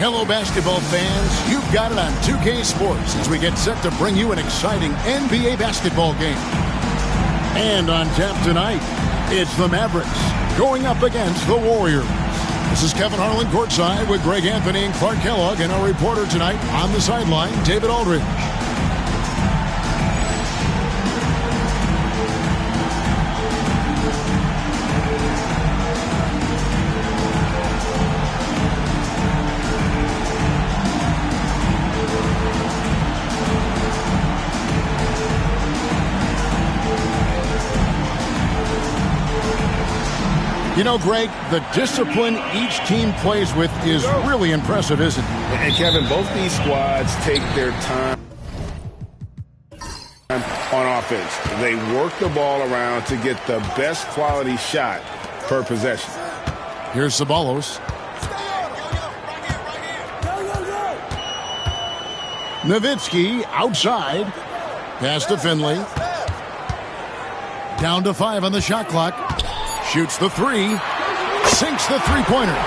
Hello, basketball fans. You've got it on 2K Sports as we get set to bring you an exciting NBA basketball game. And on tap tonight, it's the Mavericks going up against the Warriors. This is Kevin Harlan courtside with Greg Anthony and Clark Kellogg, and our reporter tonight on the sideline, David Aldridge. You know, Greg, the discipline each team plays with is really impressive, isn't it? And Kevin, both these squads take their time on offense. They work the ball around to get the best quality shot per possession. Here's Ceballos. Nowitzki outside. Pass to Finley. Down to 5 on the shot clock. Shoots the three. Sinks the three-pointer.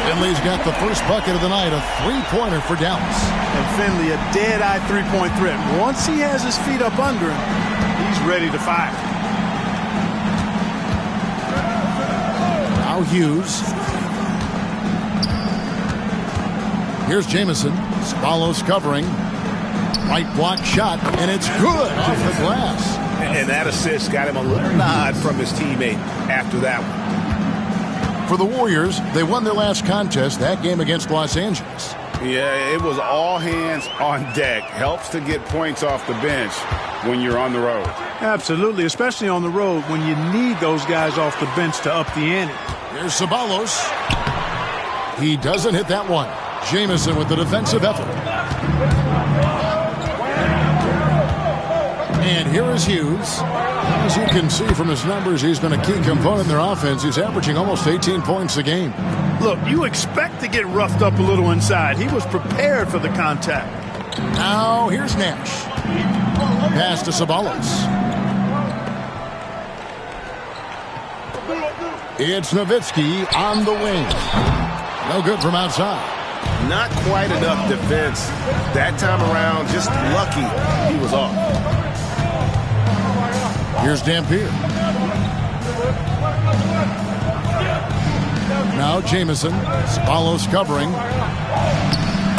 Finley's got the first bucket of the night, a three-pointer for Dallas. And Finley, a dead-eye three-point threat. Once he has his feet up under him, he's ready to fire. Now Hughes. Here's Jamison. Ceballos covering. Right block shot, and it's good off the glass. And that assist got him a little nod from his teammate after that one. For the Warriors, they won their last contest, that game against Los Angeles. Yeah, it was all hands on deck. Helps to get points off the bench when you're on the road. Absolutely, especially on the road when you need those guys off the bench to up the ante. Here's Ceballos. He doesn't hit that one. Jamison with the defensive effort. And here is Hughes. As you can see from his numbers, he's been a key component in their offense. He's averaging almost 18 points a game. Look, you expect to get roughed up a little inside. He was prepared for the contact. Now here's Nash. Pass to Ceballos. It's Nowitzki on the wing. No good from outside. Not quite enough defense that time around. Just lucky he was off. Here's Dampier. Now Jamison. Ceballos covering.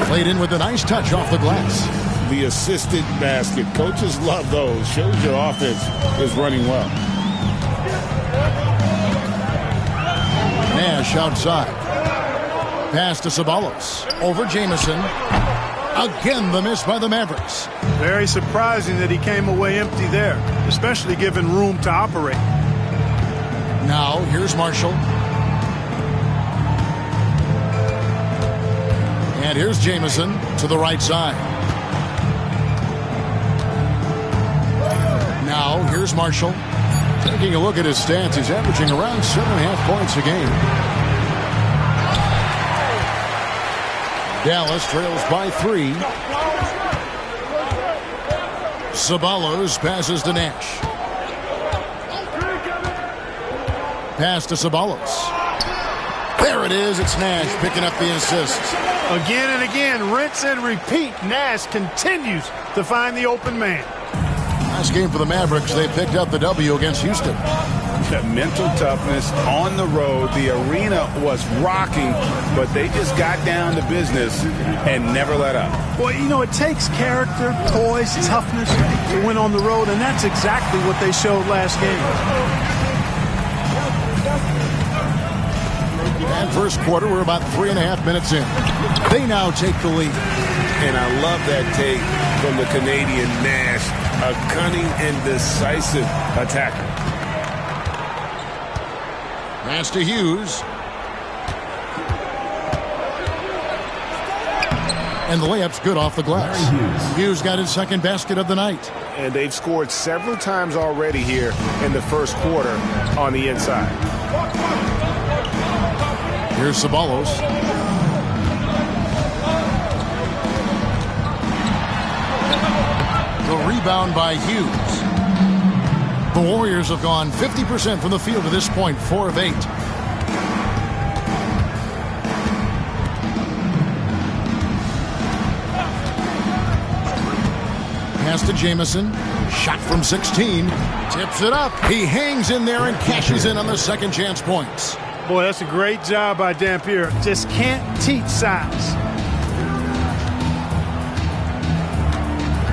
Played in with a nice touch off the glass. The assisted basket. Coaches love those. Shows your offense is running well. Nash outside. Pass to Ceballos. Over Jamison. Again, the miss by the Mavericks. Very surprising that he came away empty there, especially given room to operate. Now, here's Marshall. And here's Jamison to the right side. Now, here's Marshall. Taking a look at his stats, he's averaging around 7.5 points a game. Dallas trails by 3. Ceballos passes to Nash. Pass to Ceballos. There it is. It's Nash picking up the assist. Again and again, rinse and repeat. Nash continues to find the open man. Last game for the Mavericks, they picked up the W against Houston. Mental toughness on the road. The arena was rocking, but they just got down to business and never let up. Well, you know, it takes character, poise, toughness to win on the road, and that's exactly what they showed last game. And first quarter, we're about 3.5 minutes in. They now take the lead. And I love that take from the Canadian Nash, a cunning and decisive attacker. Pass to Hughes. And the layup's good off the glass. Hughes got his second basket of the night. And they've scored several times already here in the first quarter on the inside. Here's Ceballos. The rebound by Hughes. The Warriors have gone 50% from the field to this point, 4 of 8. Pass to Jamison. Shot from 16. Tips it up. He hangs in there and cashes in on the second chance points. Boy, that's a great job by Dampier. Just can't teach size.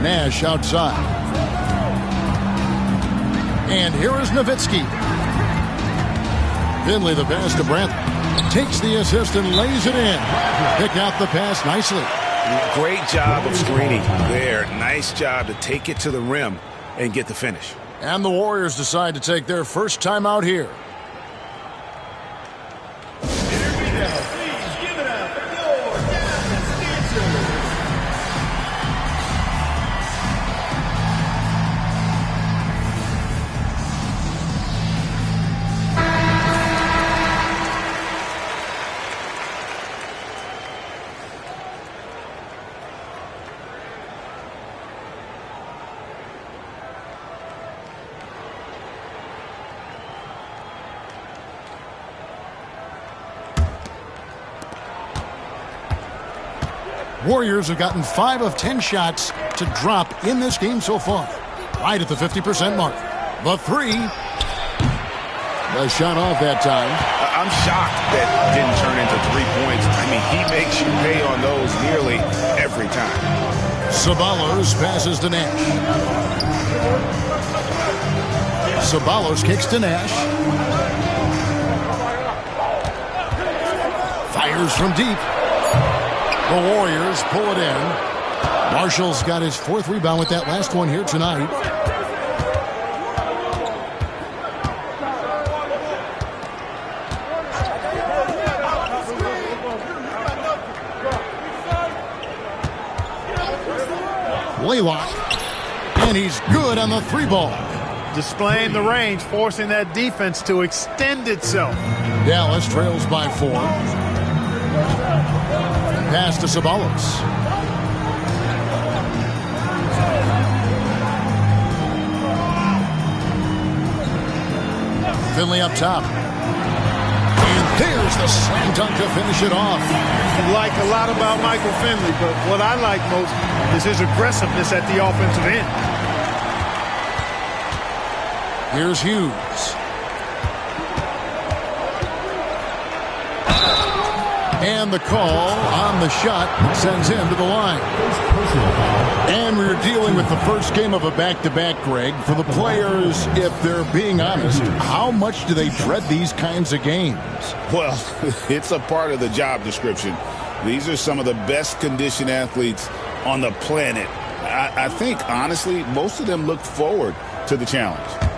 Nash outside. And here is Nowitzki. Finley the pass to Brantley. Takes the assist and lays it in. Pick out the pass nicely. Great job of screening there. Nice job to take it to the rim and get the finish. And the Warriors decide to take their first time out here. Warriors have gotten 5 of 10 shots to drop in this game so far. Right at the 50% mark. The three. The shot off that time. I'm shocked that didn't turn into 3 points. I mean, he makes you pay on those nearly every time. Ceballos passes to Nash. Ceballos kicks to Nash. Fires from deep. The Warriors pull it in. Marshall's got his 4th rebound with that last one here tonight. Laylock. And he's good on the 3 ball. Displaying the range, forcing that defense to extend itself. Dallas trails by 4. Pass to Ceballos. Finley up top. And there's the slam dunk to finish it off. You like a lot about Michael Finley, but what I like most is his aggressiveness at the offensive end. Here's Hughes. And the call on the shot sends him to the line. And we're dealing with the first game of a back-to-back, Greg. For the players, if they're being honest, how much do they dread these kinds of games? Well, it's a part of the job description. These are some of the best conditioned athletes on the planet. I think, honestly, most of them look forward to the challenge.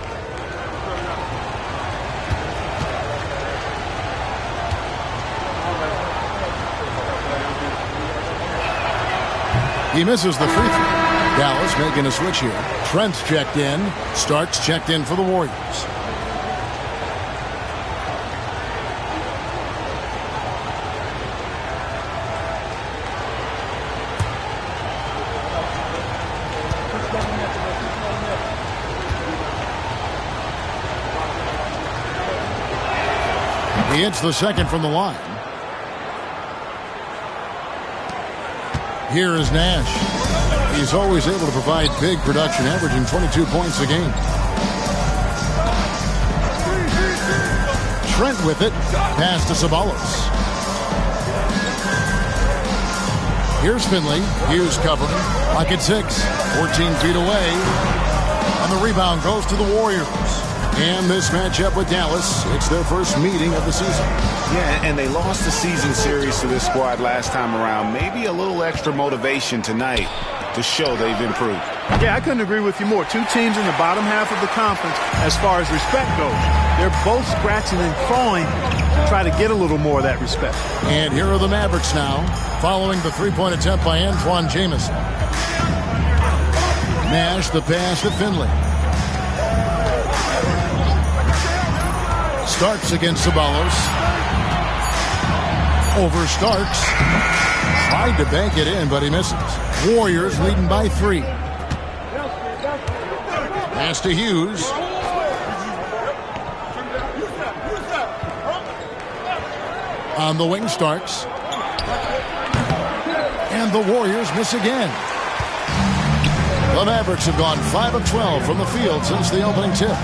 He misses the free throw. Dallas making a switch here. Trent's checked in. Starks checked in for the Warriors. He hits the second from the line. Here is Nash. He's always able to provide big production, averaging 22 points a game. Trent with it. Pass to Ceballos. Here's Finley. Hughes covering. Pocket 6. 14 feet away. And the rebound goes to the Warriors. And this matchup with Dallas, it's their first meeting of the season. Yeah, and they lost the season series to this squad last time around. Maybe a little extra motivation tonight to show they've improved. Yeah, I couldn't agree with you more. Two teams in the bottom half of the conference as far as respect goes. They're both scratching and clawing to try to get a little more of that respect. And here are the Mavericks now, following the three-point attempt by Antoine Jamison. Nash the pass to Finley. Starks against Ceballos. Over Starks. Tried to bank it in, but he misses. Warriors leading by 3. Pass to Hughes. On the wing, Starks. And the Warriors miss again. The Mavericks have gone 5 of 12 from the field since the opening tip.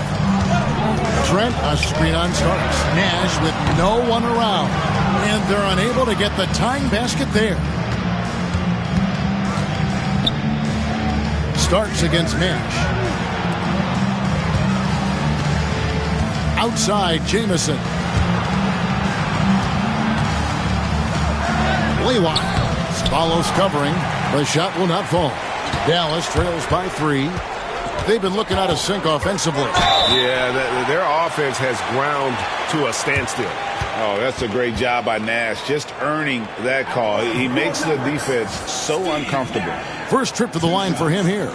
Trent, a screen on Starks. Nash with no one around. And they're unable to get the tying basket there. Starks against Nash. Outside, Jamison. Lewan. Follows covering. The shot will not fall. Dallas trails by 3. They've been looking out of sync offensively. Yeah, their offense has ground to a standstill. Oh, that's a great job by Nash, just earning that call. He makes the defense so uncomfortable. First trip to the line for him here.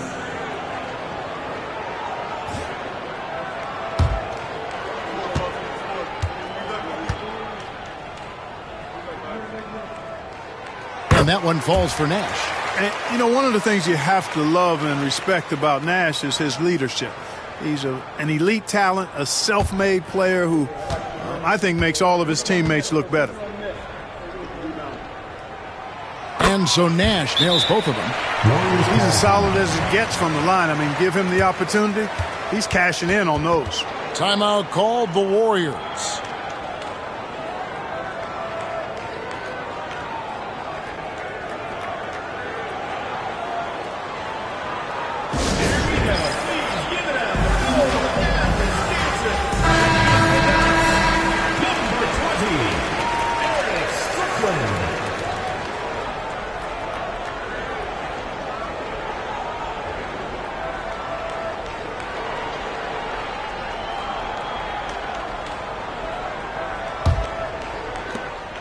And that one falls for Nash. And, you know, one of the things you have to love and respect about Nash is his leadership. He's an elite talent, a self-made player who I think makes all of his teammates look better. And so Nash nails both of them. He's as solid as it gets from the line. I mean, give him the opportunity. He's cashing in on those. Timeout called the Warriors.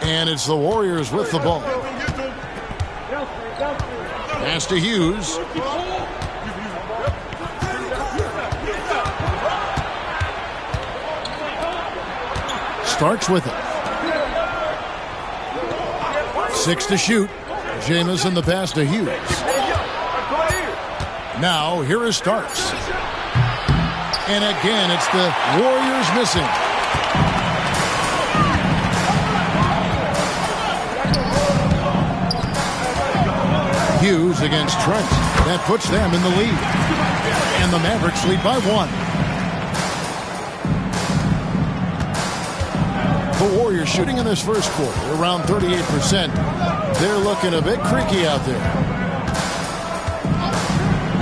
And it's the Warriors with the ball. Pass to Hughes. Starks with it. 6 to shoot. Jamison the pass to Hughes. Now here is Starks. And again it's the Warriors missing. Hughes against Trent. That puts them in the lead. And the Mavericks lead by 1. The Warriors shooting in this first quarter around 38%. They're looking a bit creaky out there.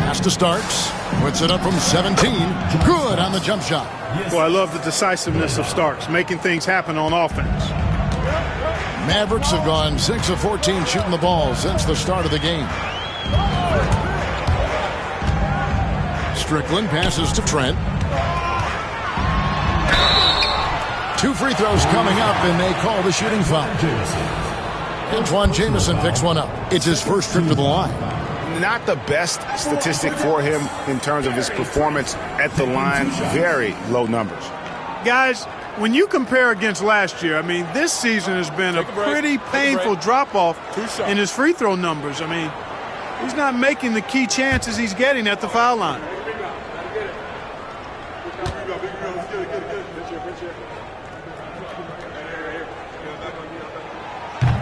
Pass to Starks. Puts it up from 17. Good on the jump shot. Boy, I love the decisiveness of Starks, making things happen on offense. Mavericks have gone 6 of 14 shooting the ball since the start of the game. Strickland passes to Trent. 2 free throws coming up, and they call the shooting foul. Antoine Jamison picks one up. It's his first trip to the line. Not the best statistic for him in terms of his performance at the line. Very low numbers. Guys, when you compare against last year, I mean, this season has been a pretty painful drop-off in his free throw numbers. I mean, he's not making the key chances he's getting at the foul line.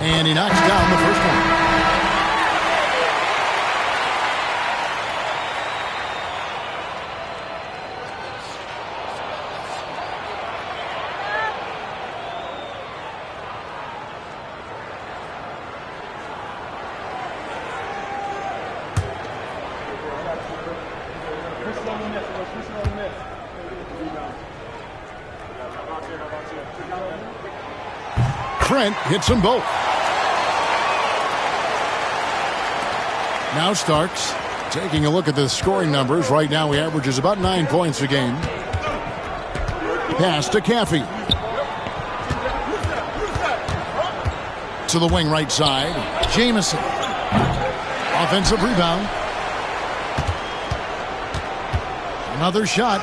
And he knocks down the first one. Trent hits them both. Now Starks taking a look at the scoring numbers. Right now he averages about 9 points a game. Pass to Caffey. To the wing right side. Jamison. Offensive rebound. Another shot.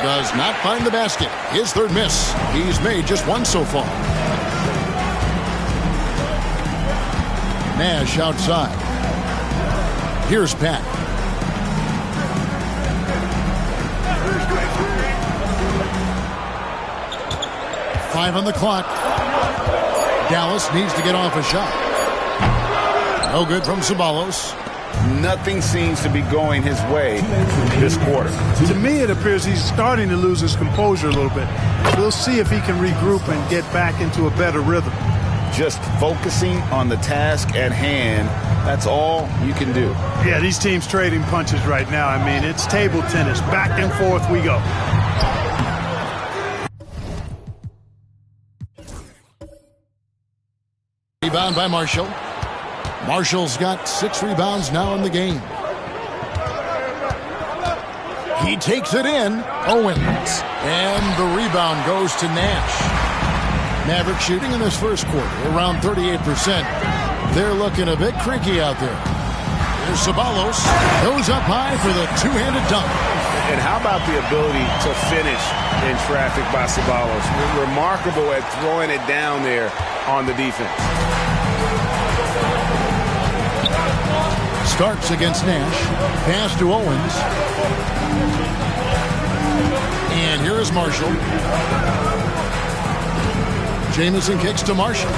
Does not find the basket. His third miss. He's made just one so far. Nash outside. Here's Pat. Five on the clock. Dallas needs to get off a shot. No good from Ceballos. Nothing seems to be going his way this quarter. To me, it appears he's starting to lose his composure a little bit. We'll see if he can regroup and get back into a better rhythm. Just focusing on the task at hand, that's all you can do. Yeah, these teams trading punches right now. I mean, it's table tennis. Back and forth we go. Rebound by Marshall. Marshall's got 6 rebounds now in the game. He takes it in. Owens. And the rebound goes to Nash. Maverick shooting in this first quarter around 38%. They're looking a bit creaky out there. Here's Ceballos. Goes up high for the two-handed dunk. And how about the ability to finish in traffic by Ceballos? Remarkable at throwing it down there on the defense. Starks against Nash. Pass to Owens. And here is Marshall. Jamison kicks to Marshall.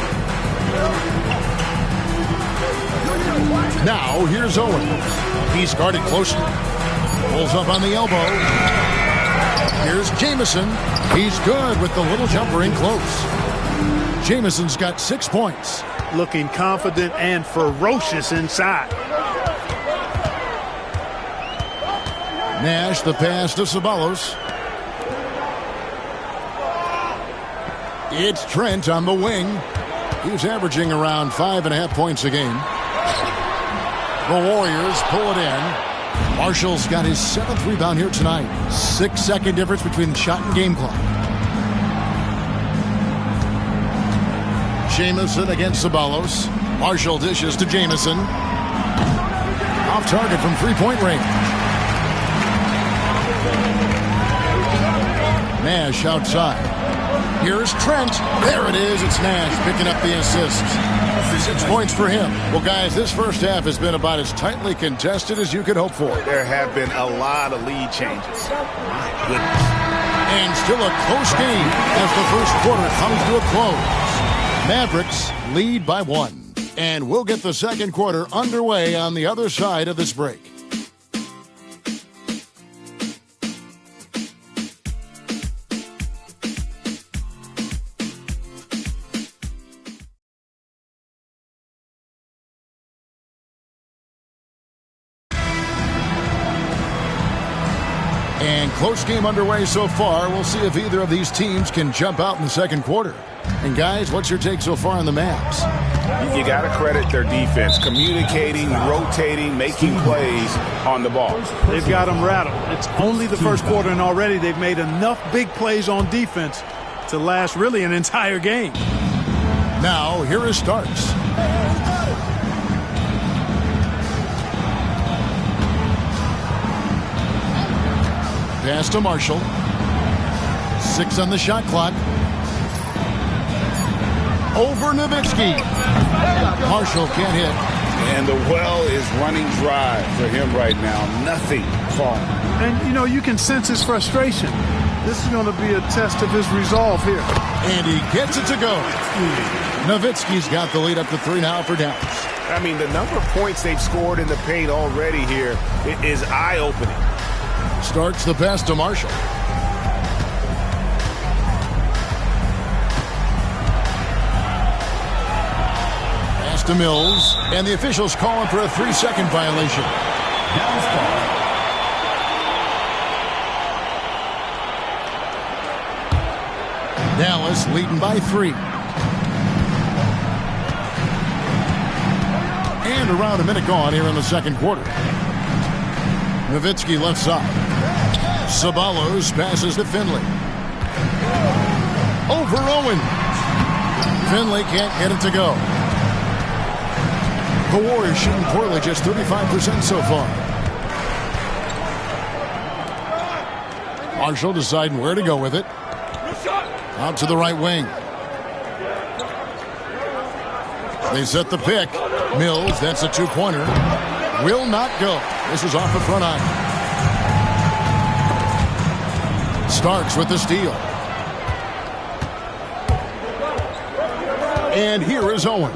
Now here's Owens. He's guarded closely. Pulls up on the elbow. Here's Jamison. He's good with the little jumper in close. Jamison's got 6 points. Looking confident and ferocious inside. Nash, the pass to Ceballos. It's Trent on the wing. He's averaging around 5.5 points a game. The Warriors pull it in. Marshall's got his 7th rebound here tonight. 6-second difference between the shot and game clock. Jamison against Ceballos. Marshall dishes to Jamison. Off target from three-point range. Nash outside. Here's Trent. There it is. It's Nash picking up the assist. 6 points for him. Well, guys, this first half has been about as tightly contested as you could hope for. There have been a lot of lead changes. My goodness. And still a close game as the first quarter comes to a close. Mavericks lead by 1. And we'll get the second quarter underway on the other side of this break. And close game underway so far. We'll see if either of these teams can jump out in the second quarter. And guys, what's your take so far on the Mavs? You got to credit their defense. Communicating, rotating, making plays on the ball. They've got them rattled. It's only the first quarter, and already they've made enough big plays on defense to last really an entire game. Now, here is Starks. Pass to Marshall. 6 on the shot clock. Over Nowitzki. Marshall can't hit. And the well is running dry for him right now. Nothing falling. And, you know, you can sense his frustration. This is going to be a test of his resolve here. And he gets it to go. Nowitzki's got the lead up to 3 now for Dallas. I mean, the number of points they've scored in the paint already here is eye-opening. Starts the pass to Marshall. Pass to Mills. And the officials call him for a 3-second violation. Dallas leading by 3. And around a minute gone here in the second quarter. Nowitzki left side. Ceballos passes to Finley. Over Owens. Finley can't get it to go. The Warriors shooting poorly, just 35% so far. Marshall deciding where to go with it. Out to the right wing. They set the pick. Mills, that's a 2-pointer. Will not go. This is off the front iron. Starks with the steal. And here is Owens.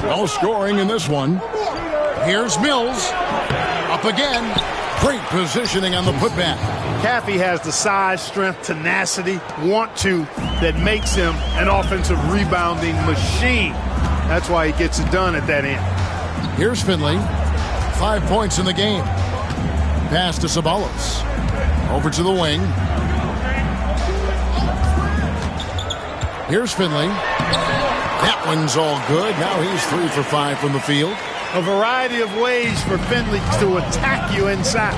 No scoring in this one. Here's Mills. Up again. Great positioning on the putback. Caffey has the size, strength, tenacity, want-to that makes him an offensive rebounding machine. That's why he gets it done at that end. Here's Finley. 5 points in the game. Pass to Ceballos. Over to the wing. Here's Finley. That one's all good. Now he's 3 for 5 from the field. A variety of ways for Finley to attack you inside.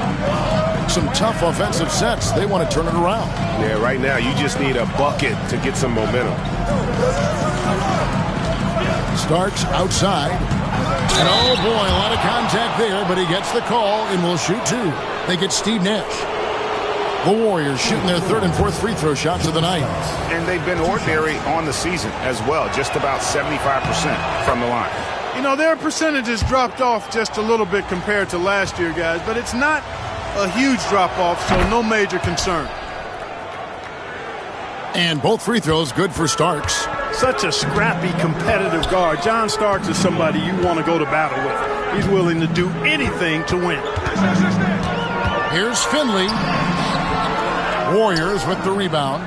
Some tough offensive sets. They want to turn it around. Yeah, right now you just need a bucket to get some momentum. Starks outside. And oh boy, a lot of contact there, but he gets the call and will shoot 2. They get Steve Nash. The Warriors shooting their 3rd and 4th free throw shots of the night. And they've been ordinary on the season as well, just about 75% from the line. You know, their percentages dropped off just a little bit compared to last year, guys, but it's not a huge drop-off, so no major concern. And both free throws good for Starks. Such a scrappy, competitive guard. John Starks is somebody you want to go to battle with. He's willing to do anything to win. Here's Finley. Warriors with the rebound.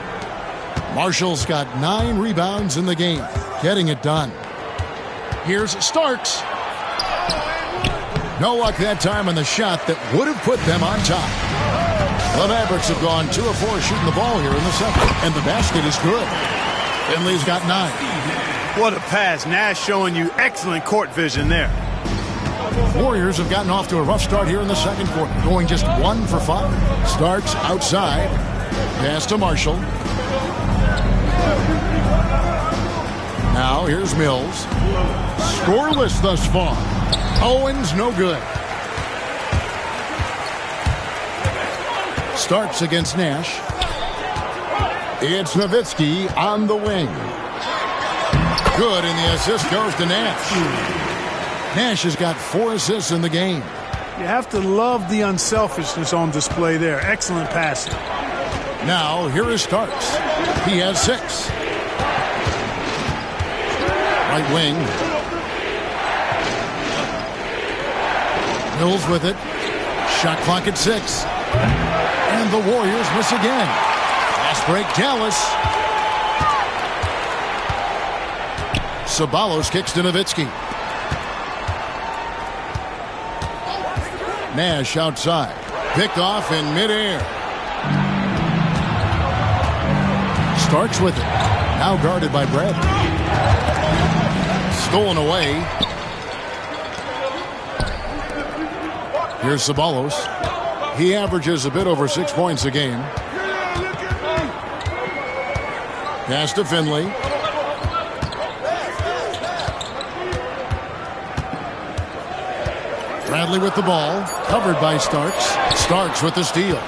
Marshall's got 9 rebounds in the game, getting it done. Here's Starks. No luck that time on the shot that would have put them on top. The Mavericks have gone 2 of 4 shooting the ball here in the second, and the basket is good. Finley's got 9. What a pass. Nash showing you excellent court vision there. Warriors have gotten off to a rough start here in the second quarter, going just 1 for 5. Starks outside. Pass to Marshall. Now here's Mills. Scoreless thus far. Owens no good. Starks against Nash. It's Nowitzki on the wing. Good, and the assist goes to Nash. Nash has got 4 assists in the game. You have to love the unselfishness on display there. Excellent passing. Now, here is Starks. He has 6. Right wing. Mills with it. Shot clock at 6. And the Warriors miss again. Fast break, Dallas. Ceballos kicks to Nowitzki. Nash outside. Picked off in midair. Starks with it. Now guarded by Bradley. Stolen away. Here's Ceballos. He averages a bit over 6 points a game. Pass to Finley. Bradley with the ball. Covered by Starks. Starks with the steal.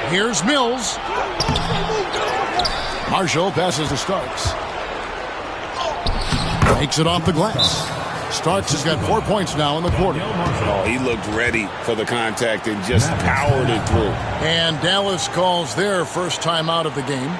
Here's Mills. Marshall passes to Starks. Takes it off the glass. Starks has got 4 points now in the quarter. Oh, he looked ready for the contact and just powered it through. And Dallas calls their first timeout of the game.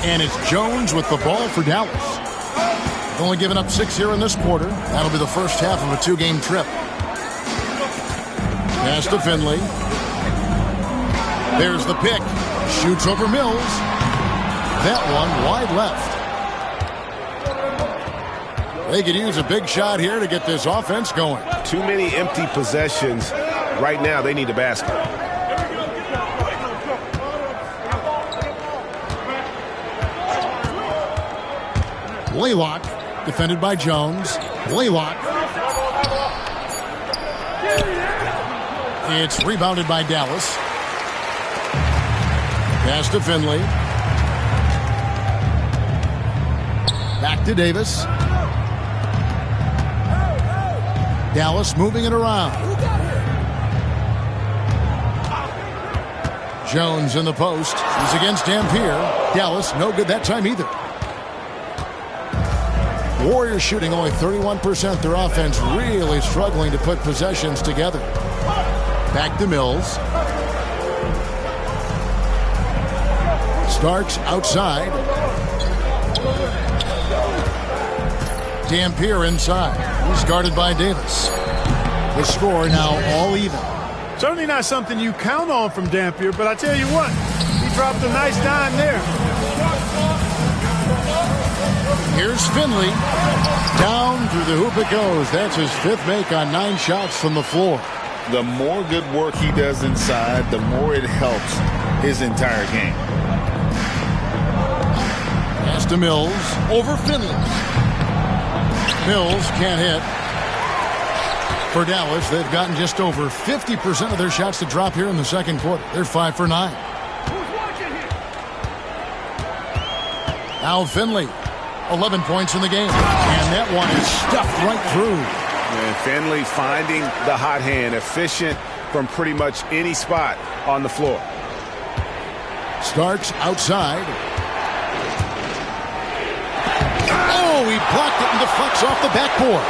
And it's Jones with the ball for Dallas. They've only given up 6 here in this quarter. That'll be the first half of a 2-game trip. Pass to Finley. There's the pick. Shoots over Mills. That one wide left. They could use a big shot here to get this offense going. Too many empty possessions. Right now, they need a basket. Blaylock, defended by Jones. Blaylock. It's rebounded by Dallas. Pass to Finley. Back to Davis. Dallas moving it around. Jones in the post. He's against Dampier. Dallas, no good that time either. Warriors shooting only 31%. Their offense really struggling to put possessions together. Back to Mills. Starks outside. Dampier inside. He's guarded by Davis. The score now all even. Certainly not something you count on from Dampier, but I tell you what, he dropped a nice dime there. Here's Finley. Down through the hoop it goes. That's his 5th make on 9 shots from the floor. The more good work he does inside, the more it helps his entire game. Pass to Mills. Over Finley. Mills can't hit. For Dallas, they've gotten just over 50% of their shots to drop here in the second quarter. They're 5 for 9. Now Finley. 11 points in the game. And that one is stuffed right through. And Finley finding the hot hand, efficient from pretty much any spot on the floor. Starks outside. Oh, he blocked it and deflects off the backboard.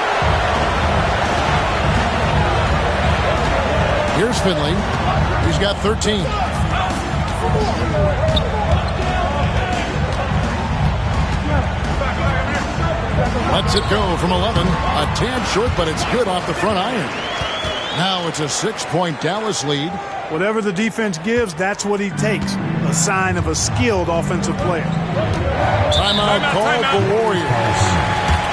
Here's Finley. He's got 13. Lets it go from 11. A tad short, but it's good off the front iron. Now it's a 6-point Dallas lead. Whatever the defense gives, that's what he takes. A sign of a skilled offensive player. Timeout called for Warriors.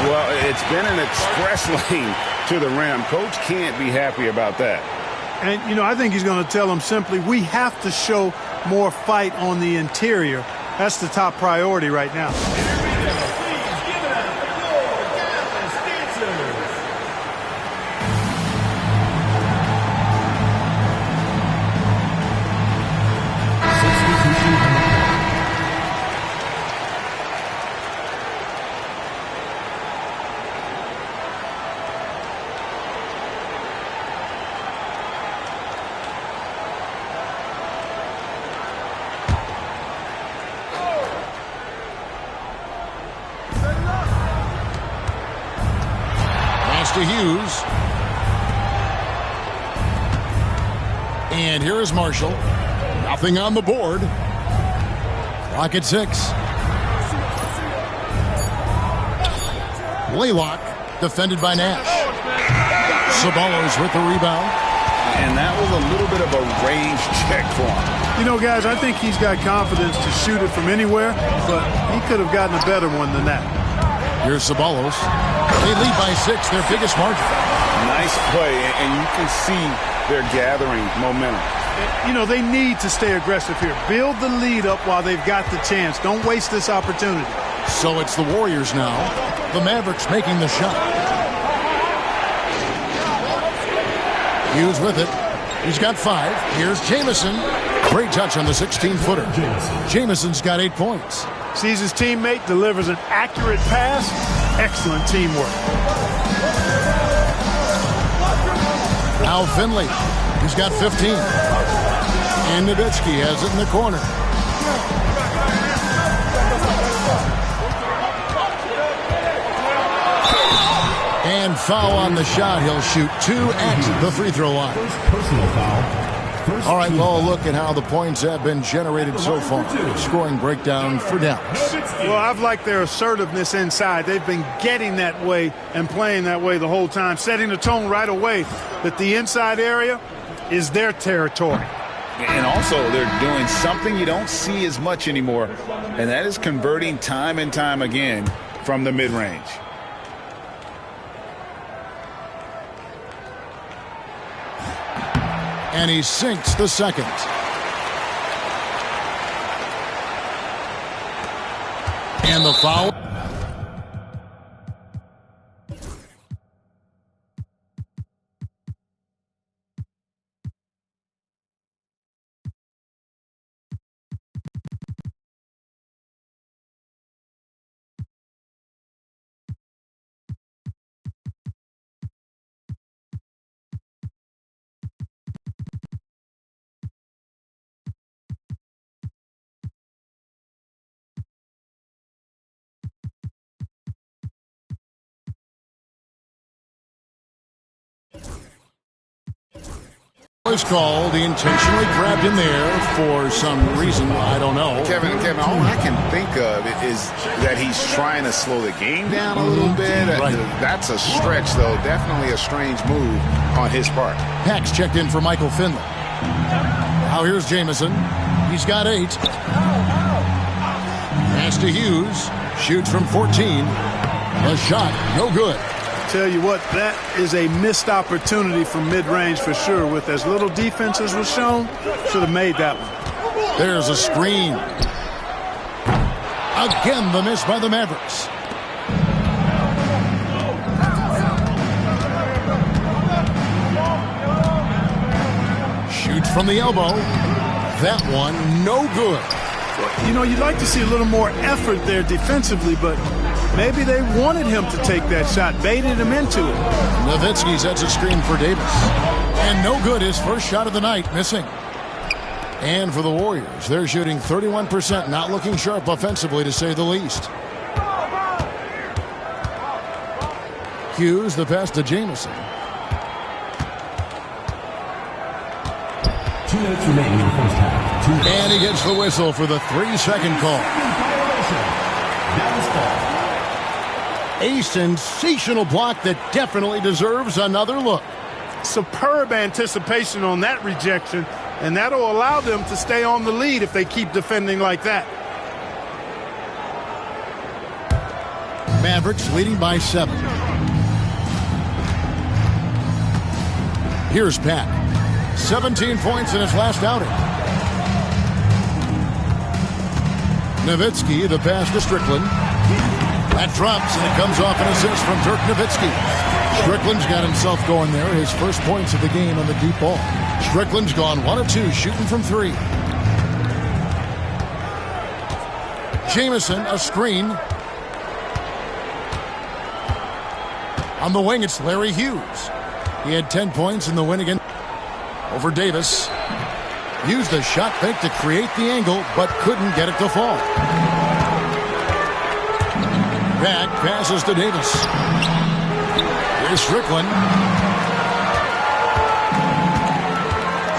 Well, it's been an express lane to the rim. Coach can't be happy about that. And, you know, I think he's going to tell them simply, we have to show more fight on the interior. That's the top priority right now. To Hughes. And here is Marshall. Nothing on the board. Clock at 6. Blaylock defended by Nash. Ceballos with the rebound. And that was a little bit of a range check for him. You know, guys, I think he's got confidence to shoot it from anywhere, but he could have gotten a better one than that. Here's Ceballos. They lead by 6, their biggest margin. Nice play, and you can see they're gathering momentum. You know, they need to stay aggressive here. Build the lead up while they've got the chance. Don't waste this opportunity. So it's the Warriors now. The Mavericks making the shot. Hughes with it. He's got 5. Here's Jamison. Great touch on the 16-footer. Jamison's got 8 points. Sees his teammate, delivers an accurate pass. Excellent teamwork. Now Finley. He's got 15. And Nowitzki has it in the corner. And foul on the shot. He'll shoot 2 at the free throw line. Personal foul. All right, well, look at how the points have been generated so far. Scoring breakdown for Dallas. Well, I've liked their assertiveness inside. They've been getting that way and playing that way the whole time, setting the tone right away that the inside area is their territory. And also, they're doing something you don't see as much anymore, and that is converting time and time again from the mid-range. And he sinks the second. And the foul. is called. He intentionally grabbed him there for some reason. I don't know. Kevin, all I can think of is that he's trying to slow the game down a little bit. Right. That's a stretch, though. Definitely a strange move on his part. Pax checked in for Michael Finley. Now here's Jamison. He's got 8. Pass to Hughes. Shoots from 14. The shot, no good. Tell you what, that is a missed opportunity from mid-range for sure. With as little defense as was shown, should have made that one. There's a screen. Again, the miss by the Mavericks. Shoots from the elbow. That one, no good. You know, you'd like to see a little more effort there defensively, but maybe they wanted him to take that shot, baited him into it. Nowitzki sets a screen for Davis. And no good, his first shot of the night, missing. And for the Warriors, they're shooting 31%, not looking sharp offensively, to say the least. Hughes, the pass to Jamison. 2 minutes remaining in the first half. And he gets the whistle for the 3-second call. A sensational block that definitely deserves another look. Superb anticipation on that rejection, and that'll allow them to stay on the lead if they keep defending like that. Mavericks leading by 7. Here's Pat. 17 points in his last outing. Nowitzki, the pass to Strickland. That drops, and it comes off an assist from Dirk Nowitzki. Strickland's got himself going there. His first points of the game on the deep ball. Strickland's gone 1 of 2, shooting from 3. Jamison, a screen. On the wing, it's Larry Hughes. He had 10 points in the win against over Davis. Used the shot fake to create the angle, but couldn't get it to fall. Back passes to Davis. Here's Strickland.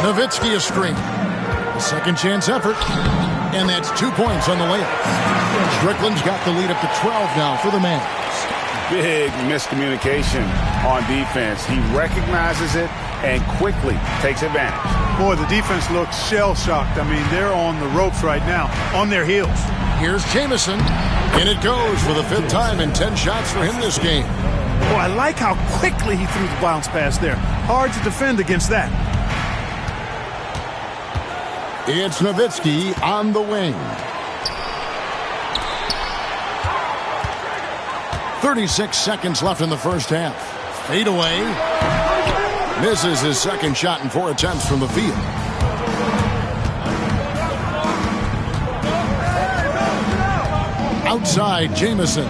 Nowitzki a screen. A second chance effort. And that's 2 points on the layup. Strickland's got the lead up to 12 now for the Mavs. Big miscommunication on defense. He recognizes it and quickly takes advantage. Boy, the defense looks shell-shocked. I mean, they're on the ropes right now, on their heels. Here's Jamison. And it goes for the 5th time in 10 shots for him this game. Boy, I like how quickly he threw the bounce pass there. Hard to defend against that. It's Nowitzki on the wing. 36 seconds left in the first half. Fade away. Misses his second shot in 4 attempts from the field. Outside, Jamison.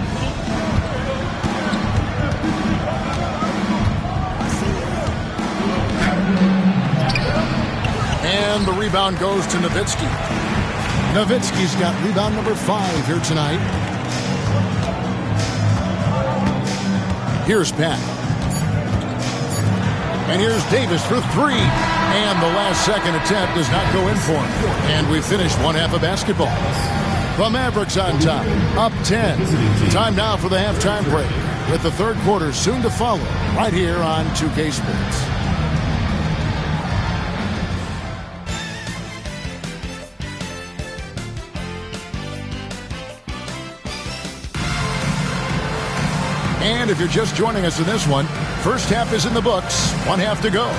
And the rebound goes to Nowitzki. Nowitzki's got rebound number 5 here tonight. Here's Pat. And here's Davis for 3. And the last second attempt does not go in for him. And we finished one half of basketball. The Mavericks on top, up 10. Time now for the halftime break, with the third quarter soon to follow, right here on 2K Sports. And if you're just joining us in this one, first half is in the books, 1 half to go.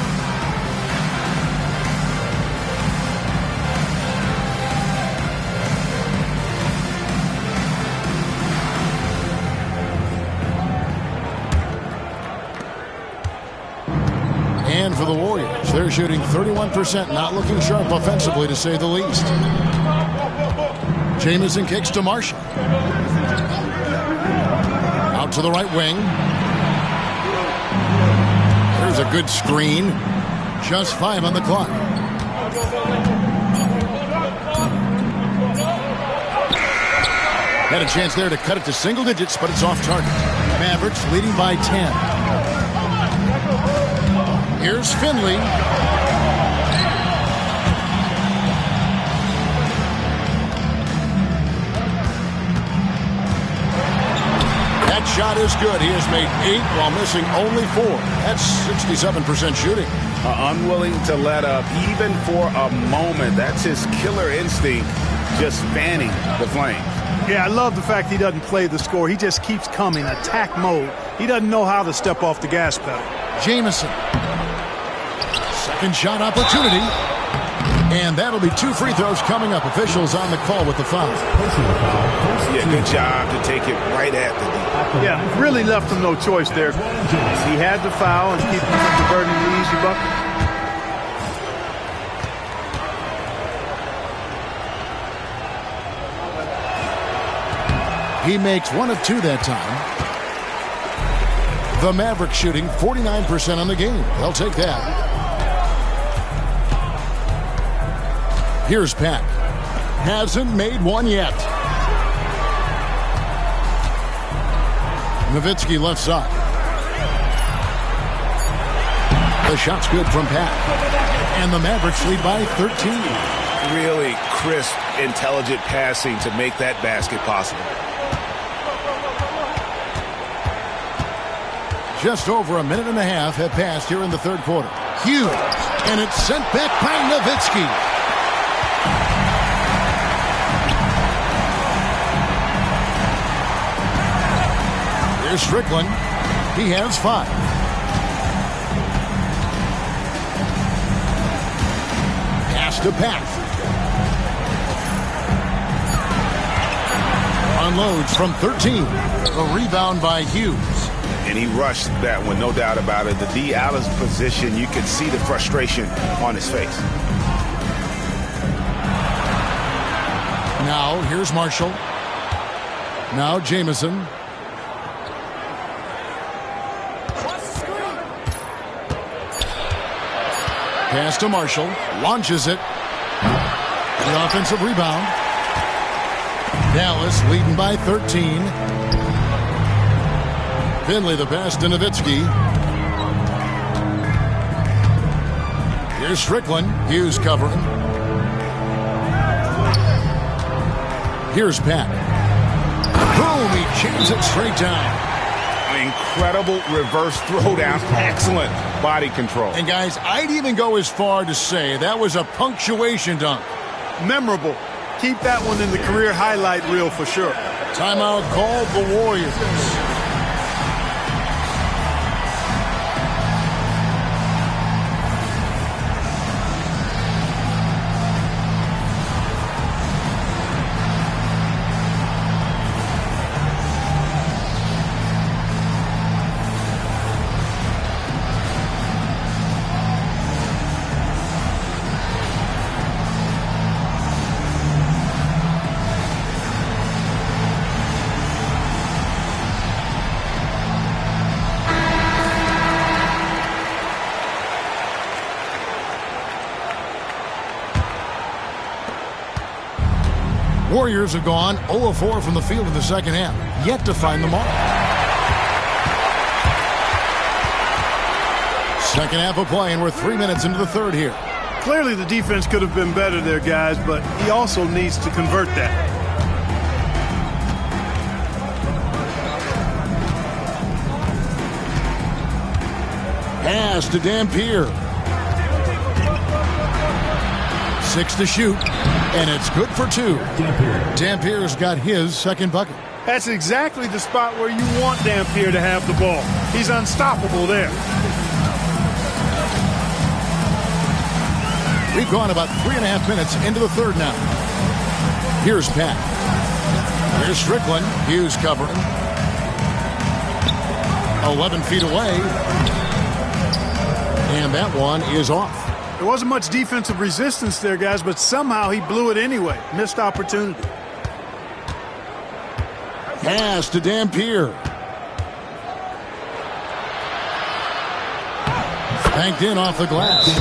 And for the Warriors, they're shooting 31%, not looking sharp offensively, to say the least. Jamison kicks to Marshall. Out to the right wing. There's a good screen. Just 5 on the clock. Had a chance there to cut it to single digits, but it's off target. Mavericks leading by 10. Here's Finley. shot is good. He has made 8 while missing only 4. That's 67% shooting. Unwilling to let up even for a moment. That's his killer instinct, just fanning the flames. Yeah, I love the fact he doesn't play the score. He just keeps coming, attack mode. He doesn't know how to step off the gas pedal. Jamison. Second shot opportunity. And that'll be 2 free throws coming up. Officials on the call with the foul. Yeah, good job to take it right at the D. Yeah, really left him no choice there. He had the foul and keep him from converting the easy bucket. He makes 1 of 2 that time. The Mavericks shooting 49% on the game. They'll take that. Here's Pat. Hasn't made 1 yet. Nowitzki left side. The shot's good from Pat. And the Mavericks lead by 13. Really crisp, intelligent passing to make that basket possible. Just over a minute and a half have passed here in the third quarter. Huge. And it's sent back by Nowitzki. Here's Strickland. He has 5. Pass to Pat. Unloads from 13. A rebound by Hughes. And he rushed that one, no doubt about it. The D out of position, you could see the frustration on his face. Now, here's Marshall. Now, Jamison. Pass to Marshall. Launches it. The offensive rebound. Dallas leading by 13. Finley the pass to Nowitzki. Here's Strickland. Hughes covering. Here's Pat. Boom! He jams it straight down. Incredible reverse throwdown. Excellent body control. And guys, I'd even go as far to say that was a punctuation dunk. Memorable. Keep that one in the career highlight reel for sure. Timeout called the Warriors. Warriors have gone 0 of 4 from the field in the second half. Yet to find the mark. Second half of play, and we're 3 minutes into the third here. Clearly the defense could have been better there, guys, but he also needs to convert that. Pass to Dampier. 6 to shoot, and it's good for 2. Dampier's got his second bucket. That's exactly the spot where you want Dampier to have the ball. He's unstoppable there. We've gone about 3.5 minutes into the third now. Here's Pat. Here's Strickland. Hughes covering. 11 feet away. And that one is off. There wasn't much defensive resistance there, guys, but somehow he blew it anyway. Missed opportunity. Pass to Dampier. Banked in off the glass.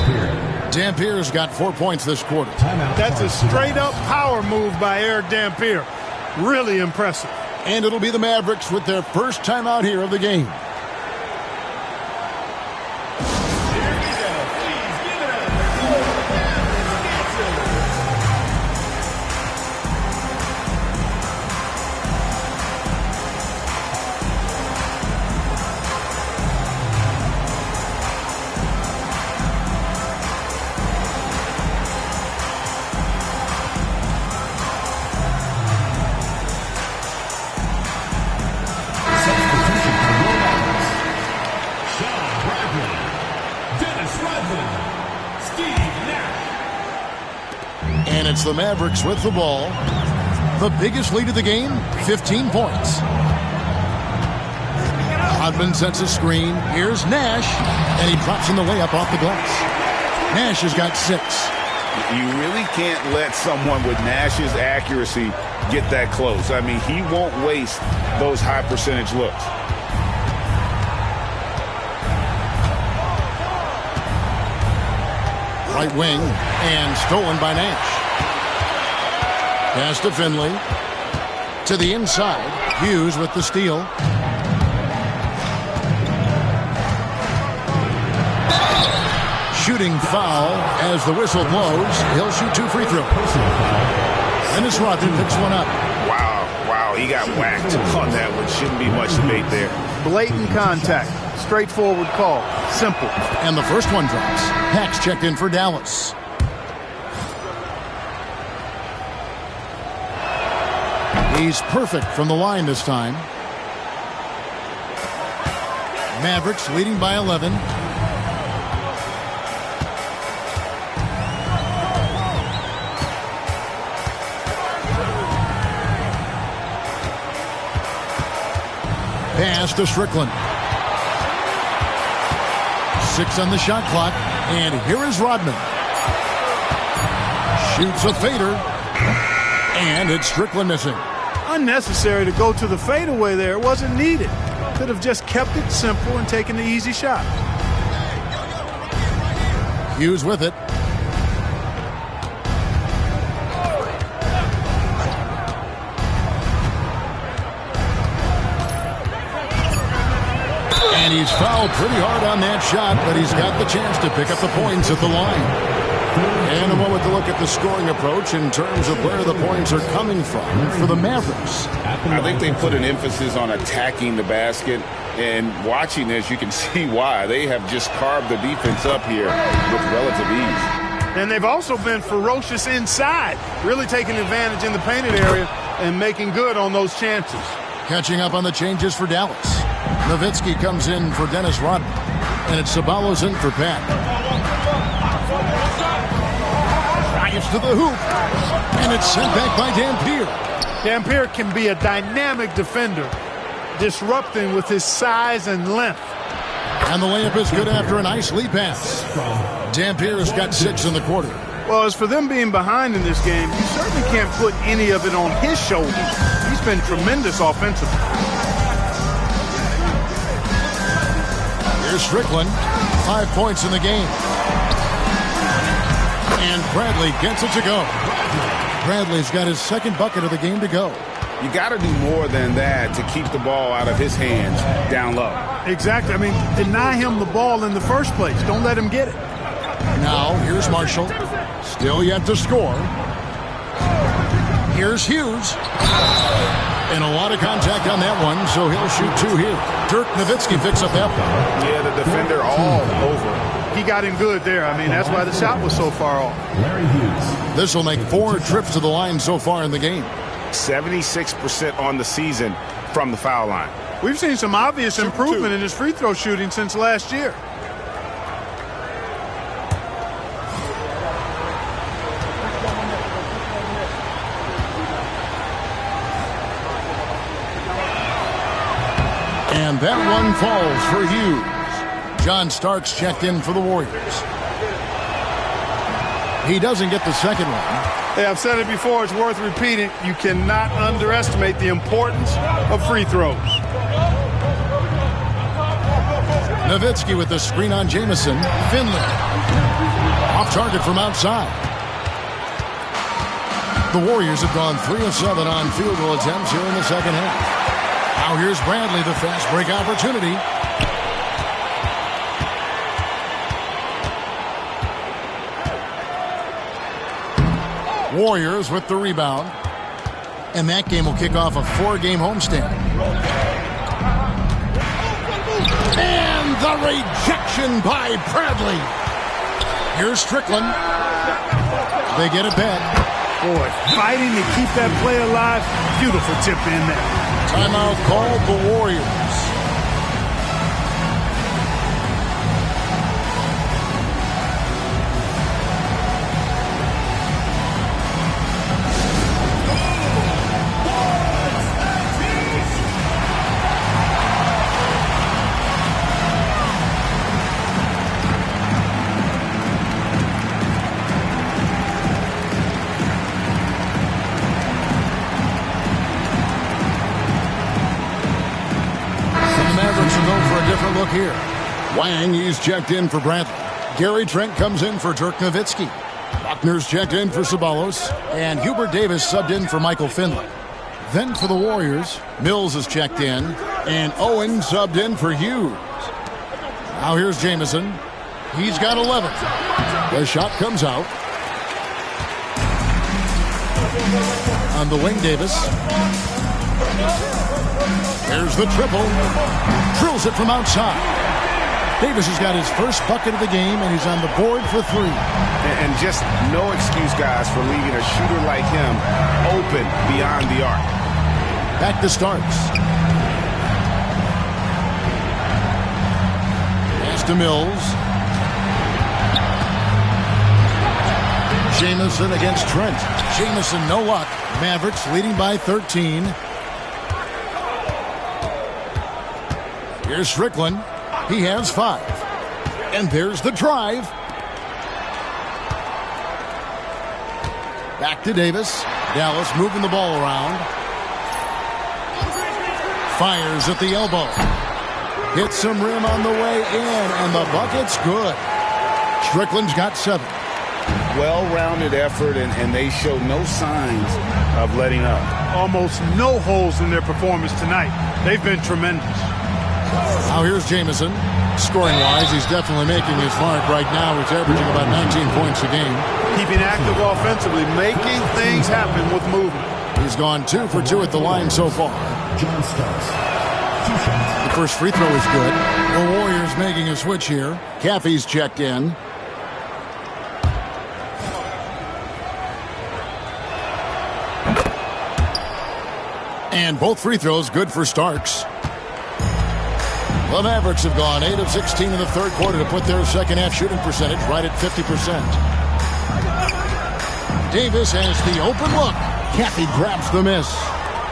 Dampier's got 4 points this quarter. That's a straight-up power move by Eric Dampier. Really impressive. And it'll be the Mavericks with their first timeout here of the game. And it's the Mavericks with the ball. The biggest lead of the game, 15 points. Rodman sets a screen. Here's Nash, and he drops in the layup off the glass. Nash has got 6. You really can't let someone with Nash's accuracy get that close. I mean, he won't waste those high percentage looks. Right wing, and stolen by Nash. Pass to Finley. To the inside. Hughes with the steal. Shooting foul as the whistle blows. He'll shoot 2 free throws. Dennis Rodman picks one up. Wow, he got whacked on that one. Shouldn't be much debate there. Blatant contact. Straightforward call. Simple. And the first one drops. Pax checked in for Dallas. He's perfect from the line this time. Mavericks leading by 11. Pass to Strickland. 6 on the shot clock. And here is Rodman. Shoots a fader. And it's Strickland missing. Unnecessary to go to the fadeaway there. It wasn't needed. Could have just kept it simple and taken the easy shot. Hughes with it. And he's fouled pretty hard on that shot, but he's got the chance to pick up the points at the line. And a moment to look at the scoring approach in terms of where the points are coming from for the Mavericks. I think they put an emphasis on attacking the basket, and watching this, you can see why. They have just carved the defense up here with relative ease. And they've also been ferocious inside, really taking advantage in the painted area and making good on those chances. Catching up on the changes for Dallas. Nowitzki comes in for Dennis Rodman, and it's Ceballos in for Pat. Drives to the hoop, and it's sent back by Dampier. Dampier can be a dynamic defender, disrupting with his size and length. And the layup is good after a nice lead pass. Dampier has got 6 in the quarter. Well, as for them being behind in this game, you certainly can't put any of it on his shoulders. He's been tremendous offensively. Here's Strickland, 5 points in the game. And Bradley gets it to go. Bradley's got his second bucket of the game to go. You got to do more than that to keep the ball out of his hands down low. Exactly. I mean, deny him the ball in the first place. Don't let him get it. Now, here's Marshall. Still yet to score. Here's Hughes. And a lot of contact on that one, so he'll shoot 2 here. Dirk Nowitzki picks up that one. Yeah, the defender all over. He got in good there. I mean, that's why the shot was so far off. Larry Hughes. This will make 4 trips to the line so far in the game. 76% on the season from the foul line. We've seen some obvious improvement in his free throw shooting since last year. And that one falls for Hughes. John Starks checked in for the Warriors. He doesn't get the second one. Hey, I've said it before, it's worth repeating. You cannot underestimate the importance of free throws. Nowitzki with the screen on Jamison. Finley. Off target from outside. The Warriors have gone 3 of 7 on field goal attempts here in the second half. Now here's Bradley, the fast break opportunity. Warriors with the rebound. And that game will kick off a 4-game homestand. And the rejection by Bradley. Here's Strickland. They get it back. Boy, fighting to keep that play alive. Beautiful tip in there. Timeout called the Warriors. look here. Wang, he's checked in for Bradley. Gary Trent comes in for Dirk Nowitzki. Buckner's checked in for Ceballos. And Hubert Davis subbed in for Michael Finley. Then for the Warriors, Mills is checked in. And Owen subbed in for Hughes. Now here's Jamison. He's got 11. The shot comes out. On the wing, Davis. Here's the triple. Drills it from outside. Davis has got his first bucket of the game, and he's on the board for 3. And just no excuse, guys, for leaving a shooter like him open beyond the arc. Back to Starks. Pass to Mills. Jamison against Trent. Jamison, no luck. Mavericks leading by 13. Here's Strickland. He has 5. And there's the drive. Back to Davis. Dallas moving the ball around. Fires at the elbow. Hits some rim on the way in, and the bucket's good. Strickland's got 7. Well-rounded effort, and they show no signs of letting up. Almost no holes in their performance tonight. They've been tremendous. Now here's Jamison. Scoring-wise, he's definitely making his mark right now. He's averaging about 19 points a game. Keeping active offensively, making things happen with movement. He's gone 2 for 2 at the line so far. John Starks. 2 shots. The first free throw is good. The Warriors making a switch here. Caffey's checked in. And both free throws good for Starks. The Mavericks have gone 8 of 16 in the third quarter to put their second half shooting percentage right at 50%. Davis has the open look. Caffey grabs the miss.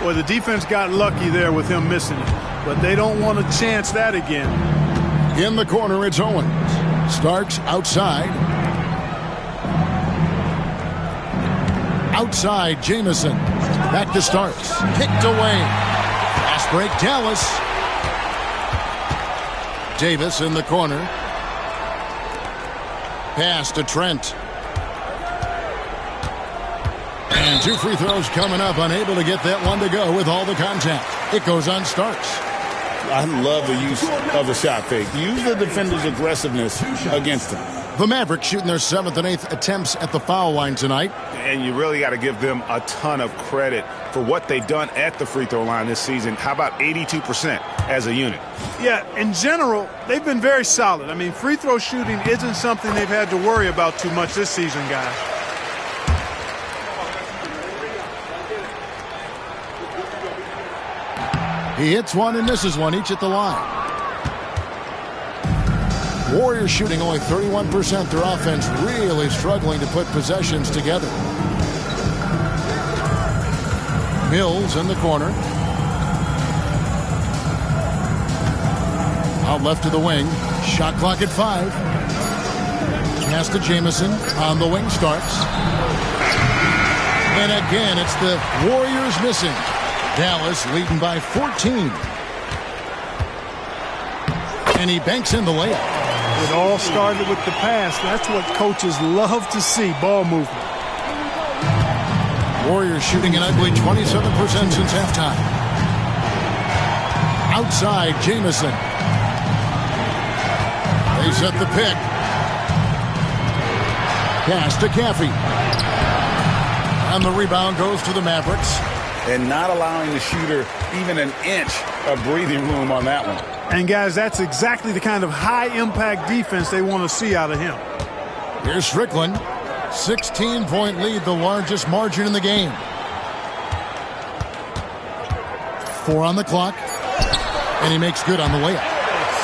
Well, the defense got lucky there with him missing it, but they don't want to chance that again. In the corner, it's Owens. Starks outside. Outside, Jamison. Back to Starks. Kicked away. Fast break, Dallas. Davis in the corner. Pass to Trent. And 2 free throws coming up. Unable to get that one to go with all the contact. It goes on Starks. I love the use of the shot fake. Use the defender's aggressiveness against him. The Mavericks shooting their 7th and 8th attempts at the foul line tonight. And you really got to give them a ton of credit for what they've done at the free throw line this season. How about 82% as a unit? Yeah, in general, they've been very solid. I mean, free throw shooting isn't something they've had to worry about too much this season, guys. He hits one and misses one, each at the line. Warriors shooting only 31%. Their offense really struggling to put possessions together. Mills in the corner. Out left to the wing. Shot clock at 5. Pass to Jamison. On the wing, Starks. And again, it's the Warriors missing. Dallas leading by 14. And he banks in the layup. It all started with the pass. That's what coaches love to see, ball movement. Warriors shooting an ugly 27% since halftime. Outside, Jamison. They set the pick. Pass to Caffey. And the rebound goes to the Mavericks. And not allowing the shooter even an inch of breathing room on that one. And, guys, that's exactly the kind of high-impact defense they want to see out of him. Here's Strickland. 16-point lead, the largest margin in the game. 4 on the clock. And he makes good on the layup.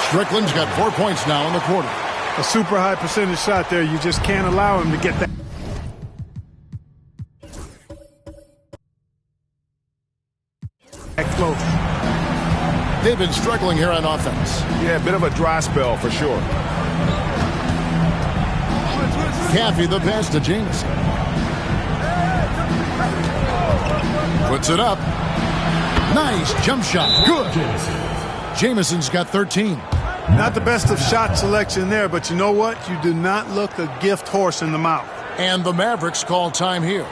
Strickland's got 4 points now in the quarter. A super high percentage shot there. You just can't allow him to get that. Close. They've been struggling here on offense. Yeah, a bit of a dry spell for sure. Caffey the pass to Jamison. Puts it up. Nice jump shot. Good. Jamison's got 13. Not the best of shot selection there, but you know what? You do not look a gift horse in the mouth. And the Mavericks call time here.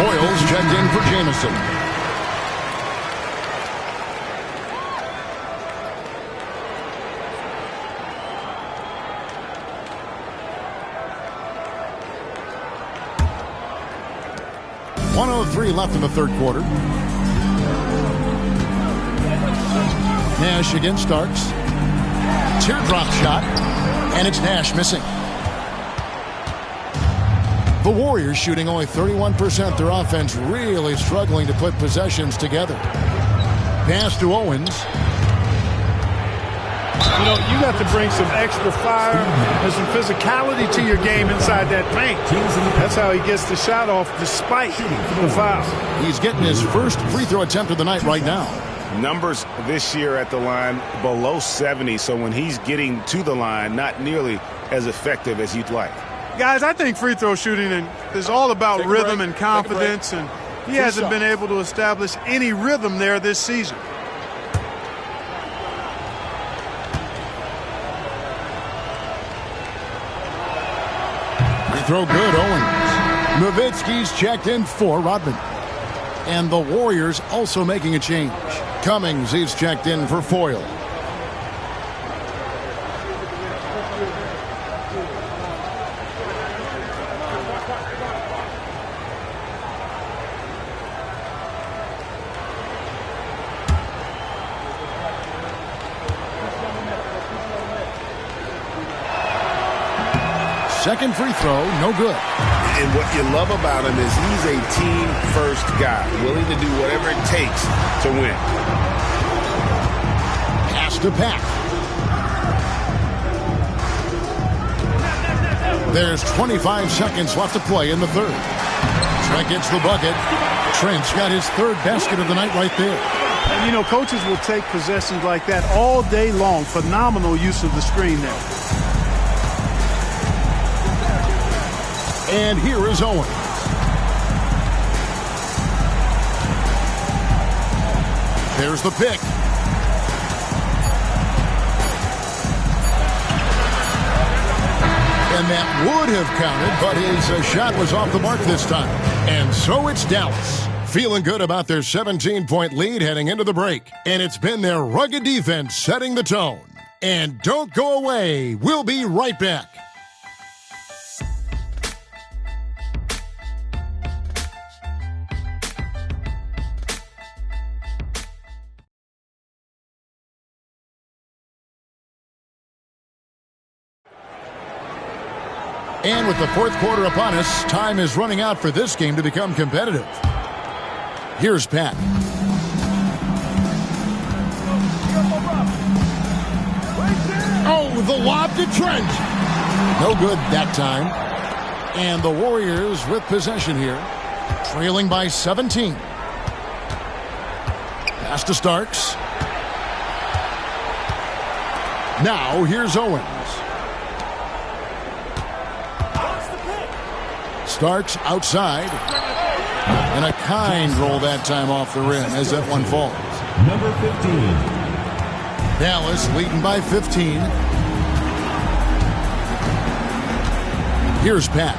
Foyles checked in for Jamison. .103 left in the third quarter. Nash against Starks. Teardrop shot, and it's Nash missing. The Warriors shooting only 31%. Their offense really struggling to put possessions together. Pass to Owens. You know, you got to bring some extra fire and some physicality to your game inside that paint. That's how he gets the shot off despite the foul. He's getting his first free throw attempt of the night right now. Numbers this year at the line below 70, so when he's getting to the line, not nearly as effective as you'd like. Guys, I think free throw shooting is all about rhythm and confidence, and he hasn't been able to establish any rhythm there this season. Free throw good, Owens. Nowitzki's checked in for Rodman. And the Warriors also making a change. Cummings is checked in for Foyle. Second free throw, no good. And what you love about him is he's a team-first guy, willing to do whatever it takes to win. Pass to Pack. There's 25 seconds left to play in the third. Trent gets the bucket. Trent's got his third basket of the night right there. And, you know, coaches will take possessions like that all day long. Phenomenal use of the screen there. And here is Owens. There's the pick. And that would have counted, but his shot was off the mark this time. And so it's Dallas, feeling good about their 17-point lead heading into the break. And it's been their rugged defense setting the tone. And don't go away. We'll be right back. And with the fourth quarter upon us, time is running out for this game to become competitive. Here's Pat. Oh, the lob to Trent. No good that time. And the Warriors with possession here. Trailing by 17. Pass to Starks. Now here's Owens. Starks outside. And a kind roll that time off the rim as that one falls. Number 15. Dallas leading by 15. Here's Pat.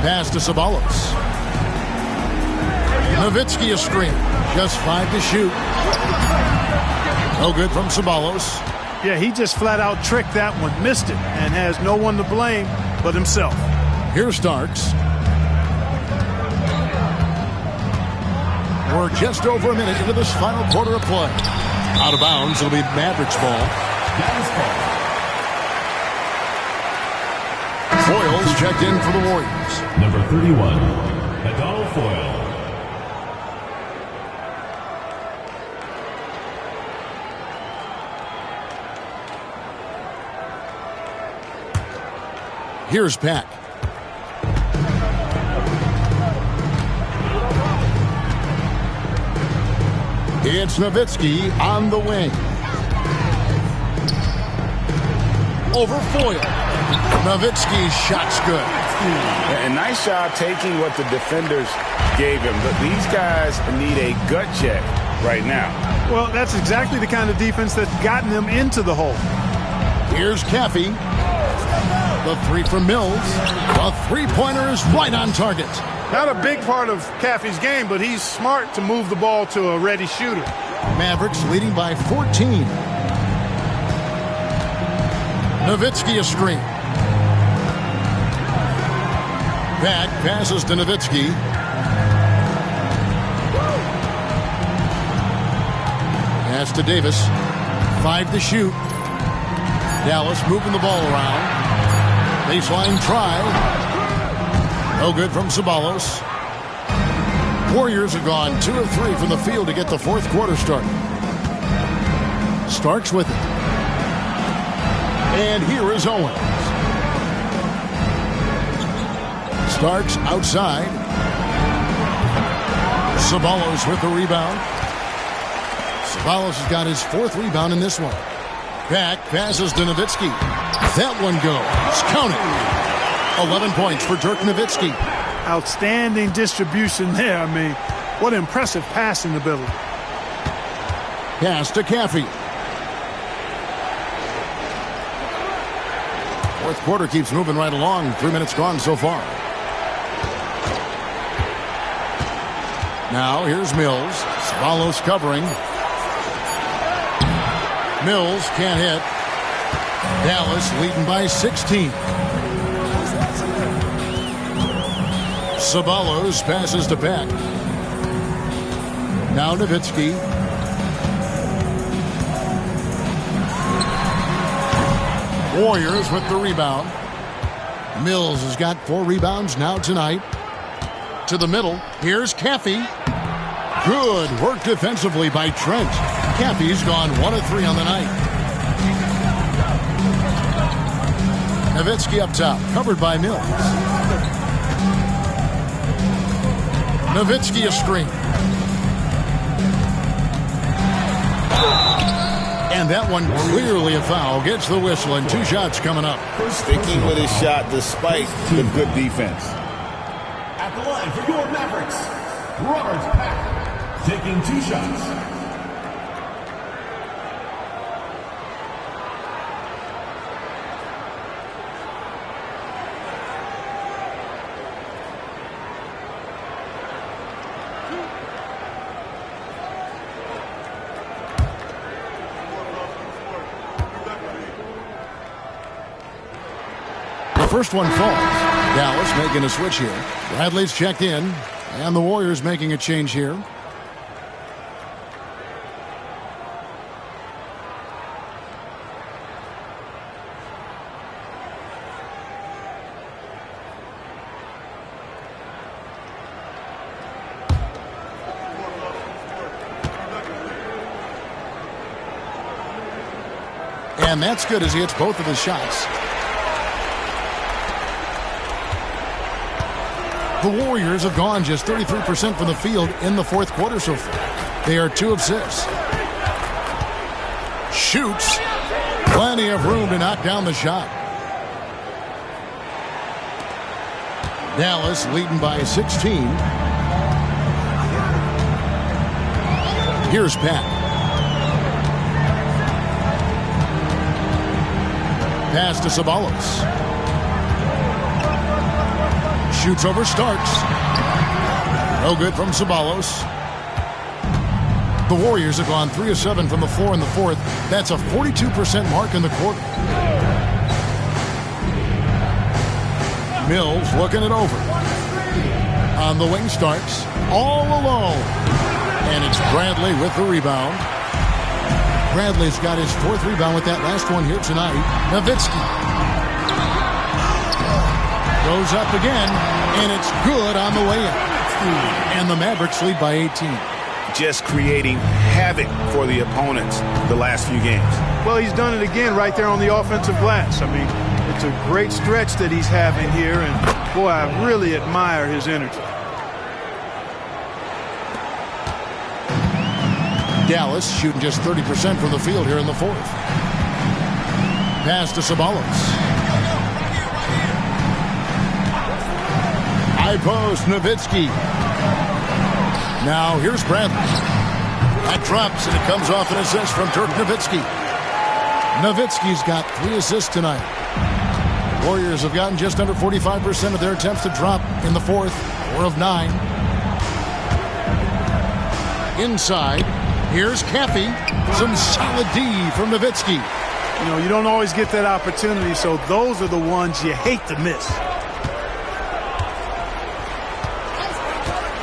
Pass to Ceballos. Nowitzki a screen. Just 5 to shoot. No good from Ceballos. Yeah, he just flat out tricked that one, missed it, and has no one to blame but himself. Here's Starks. We're just over a minute into this final quarter of play. Out of bounds, it'll be Mavericks ball. Foyles checked in for the Warriors. Number 31, Adal Foyle. Here's Pat. It's Nowitzki on the wing. Over Foyle. Nowitzki's shot's good. And nice job taking what the defenders gave him. But these guys need a gut check right now. Well, that's exactly the kind of defense that's gotten them into the hole. Here's Caffey. The three from Mills. The three-pointer is right on target. Not a big part of Caffey's game, but he's smart to move the ball to a ready shooter. Mavericks leading by 14. Nowitzki a screen. Back passes to Nowitzki. Pass to Davis. 5 to shoot. Dallas moving the ball around. Baseline try. No good from Ceballos. Warriors have gone 2 of 3 from the field to get the fourth quarter started. Starks with it. And here is Owens. Starks outside. Ceballos with the rebound. Ceballos has got his 4th rebound in this one. Back passes to Nowitzki. That one goes. Count it. 11 points for Dirk Nowitzki. Outstanding distribution there. I mean, what impressive passing ability. Pass to Caffey. Fourth quarter keeps moving right along. 3 minutes gone so far. Now here's Mills. Ceballos covering. Mills can't hit. Dallas leading by 16. Ceballos passes to Peck. Now Nowitzki. Warriors with the rebound. Mills has got 4 rebounds now tonight. To the middle. Here's Caffey. Good work defensively by Trent. Caffey's gone 1 of 3 on the night. Nowitzki up top, covered by Mills. Nowitzki a screen. And that one clearly a foul. Gets the whistle and 2 shots coming up. Sticking with his shot despite the good defense. At the line for your Mavericks, Robert Pack, taking 2 shots. First one falls. Dallas making a switch here. Bradley's checked in, and the Warriors making a change here. And that's good as he hits both of his shots. The Warriors have gone just 33% from the field in the fourth quarter so far. They are 2 of 6. Shoots. Plenty of room to knock down the shot. Dallas leading by 16. Here's Pat. Pass to Ceballos. Shoots over Starks. No good from Ceballos. The Warriors have gone 3 of 7 from the floor in the fourth. That's a 42% mark in the quarter. Mills looking it over. On the wing, Starks. All alone. And it's Bradley with the rebound. Bradley's got his 4th rebound with that last one here tonight. Nowitzki goes up again, and it's good on the way in. And the Mavericks lead by 18. Just creating havoc for the opponents the last few games. Well, he's done it again right there on the offensive glass. I mean, it's a great stretch that he's having here, and boy, I really admire his energy. Dallas shooting just 30% from the field here in the fourth. Pass to Ceballos. High post, Nowitzki. Now here's Bradley. That drops and it comes off an assist from Dirk Nowitzki. Nowitzki's got 3 assists tonight. Warriors have gotten just under 45% of their attempts to drop in the fourth. 4 of 9. Inside. Here's Caffey. Some solid D from Nowitzki. You know, you don't always get that opportunity, so those are the ones you hate to miss.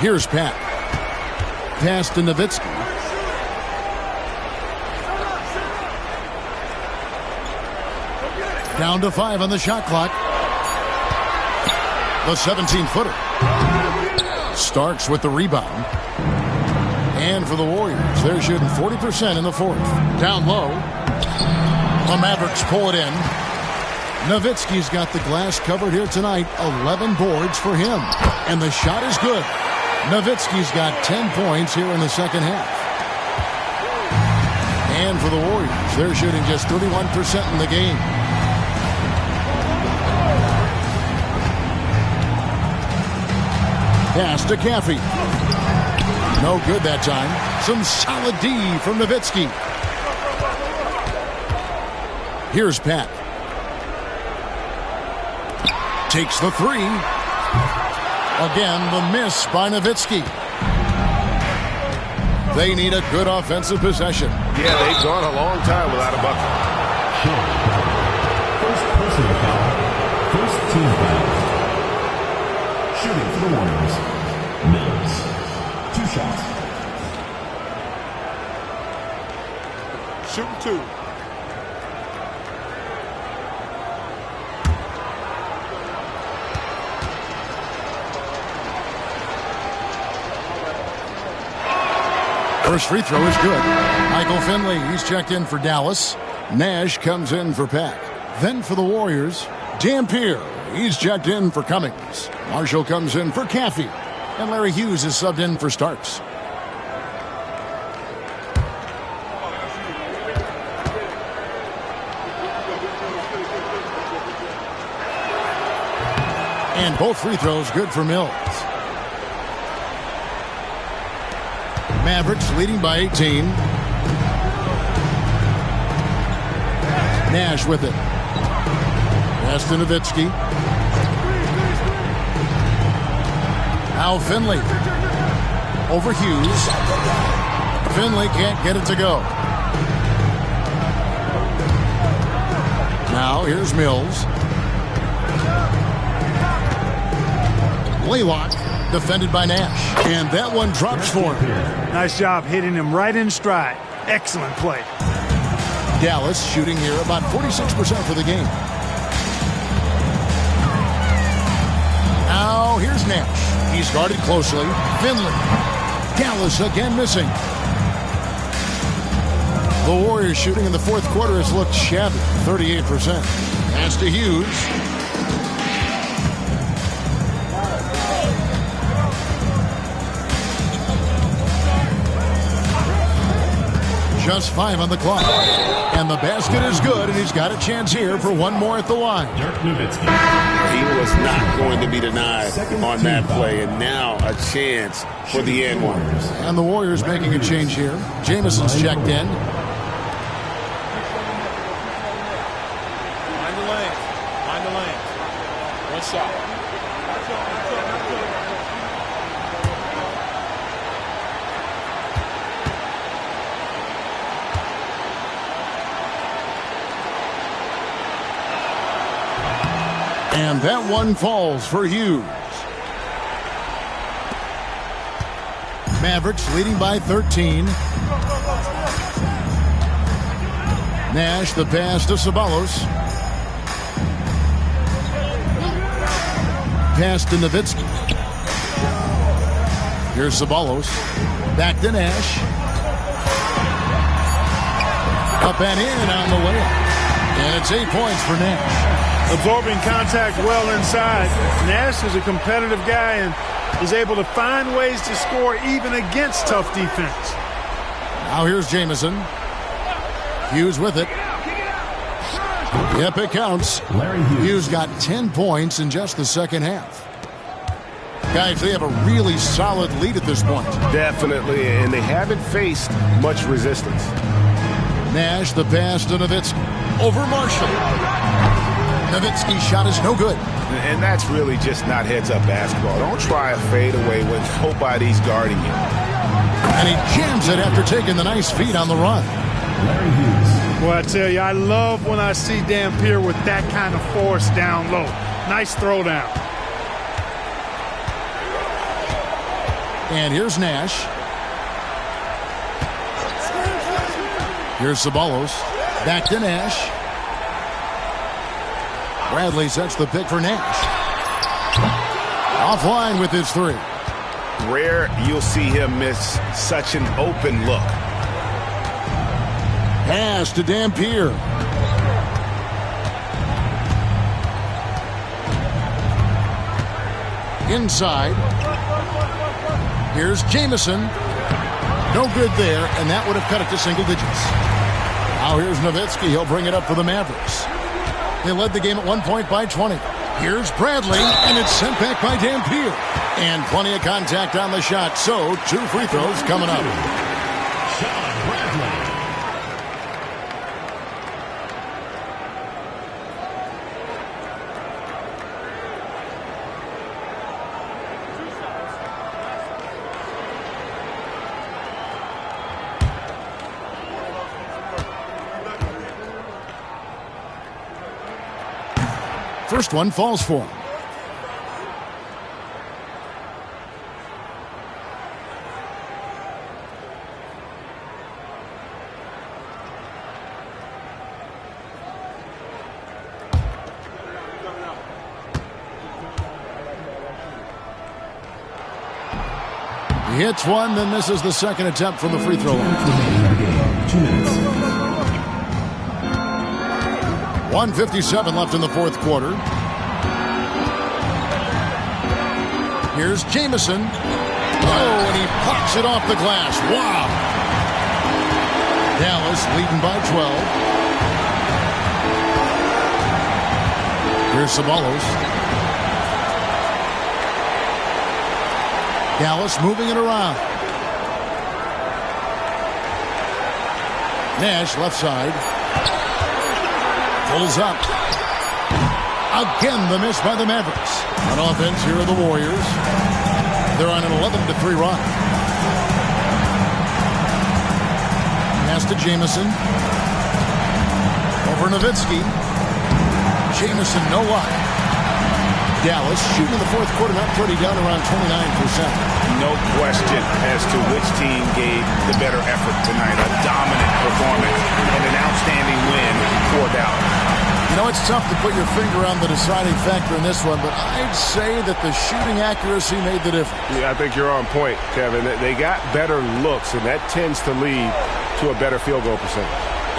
Here's Pat. Pass to Nowitzki. Down to 5 on the shot clock. The 17-footer. Starks with the rebound. And for the Warriors, they're shooting 40% in the fourth. Down low. The Mavericks pull it in. Nowitzki's got the glass covered here tonight. 11 boards for him. And the shot is good. Nowitzki's got 10 points here in the second half. And for the Warriors, they're shooting just 31% in the game. Pass to Caffey. No good that time. Some solid D from Nowitzki. Here's Pat. Takes the 3. Again, the miss by Nowitzki. They need a good offensive possession. Yeah, they've gone a long time without a bucket. First personal foul. First team foul. Shooting for the Warriors. Mills. 2 shots. Shooting 2. First free throw is good. Michael Finley, he's checked in for Dallas. Nash comes in for Pack. Then for the Warriors, Dampier, he's checked in for Cummings. Marshall comes in for Caffey. And Larry Hughes is subbed in for Starks. And both free throws good for Mills. Mavericks leading by 18. Nash with it. Pass to Nowitzki. Now Finley. Over Hughes. Finley can't get it to go. Now here's Mills. Laylock. Defended by Nash. And that one drops for him. Nice job hitting him right in stride. Excellent play. Dallas shooting here about 46% for the game. Now here's Nash. He's guarded closely. Finley. Dallas again missing. The Warriors shooting in the fourth quarter has looked shabby, 38%. Pass to Hughes. Just 5 on the clock. And the basket is good, and he's got a chance here for one more at the line. He was not going to be denied on that play, and now a chance for the and one. And the Warriors making a change here. Jamison's checked in. Find the lane. Find the lane. One shot. And that one falls for Hughes. Mavericks leading by 13. Nash, the pass to Ceballos. Pass to Nowitzki. Here's Ceballos. Back to Nash. Up and in on the layup. And it's 8 points for Nash. Absorbing contact well inside. Nash is a competitive guy and is able to find ways to score even against tough defense. Now here's Jamison. Hughes with it. Yep, it counts. Hughes got 10 points in just the second half. Guys, they have a really solid lead at this point. Definitely, and they haven't faced much resistance. Nash, the pass to Nowitzki. Over Marshall. Nowitzki's shot is no good. And that's really just not heads-up basketball. Don't try a fadeaway when nobody's guarding you. And he jams it after taking the nice feed on the run. Well, I tell you, I love when I see Dampier with that kind of force down low. Nice throwdown. And here's Nash. Here's Ceballos. Back to Nash. Bradley sets the pick for Nash. Offline with his three. Rare you'll see him miss such an open look. Pass to Dampier. Inside. Here's Jamison. No good there, and that would have cut it to single digits. Now here's Nowitzki. He'll bring it up for the Mavericks. They led the game at 1 point by 20. Here's Bradley, and it's sent back by Dampier. And plenty of contact on the shot, so 2 free throws coming up. Sean Bradley. First one falls for him. He hits one, then misses the second attempt from the free throw line. 2 minutes. 1:57 left in the fourth quarter. Here's Jamison. Oh, and he pops it off the glass. Wow. Dallas leading by 12. Here's Ceballos. Dallas moving it around. Nash left side. Pulls up. Again, the miss by the Mavericks. On offense, here are the Warriors. They're on an 11-3 run. Pass to Jamison. Over Nowitzki. Jamison, no luck. Dallas shooting in the fourth quarter, not pretty, down around 29%. No question as to which team gave the better effort tonight. A dominant performance and an outstanding win for Dallas. know, it's tough to put your finger on the deciding factor in this one, but I'd say that the shooting accuracy made the difference. Yeah, I think you're on point, Kevin. They got better looks, and that tends to lead to a better field goal percentage.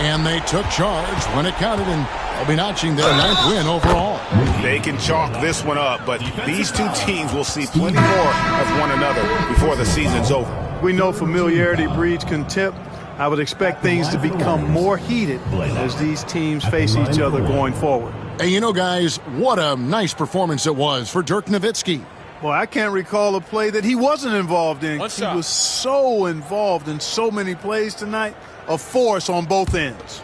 And they took charge when it counted, and they'll be notching their 9th win overall. They can chalk this one up, but these two teams will see plenty more of one another before the season's over. We know familiarity breeds contempt. I would expect things to become more heated as these teams face each other going forward. And you know, guys, what a nice performance it was for Dirk Nowitzki. Well, I can't recall a play that he wasn't involved in. One He shot. was so involved in so many plays tonight, a force on both ends.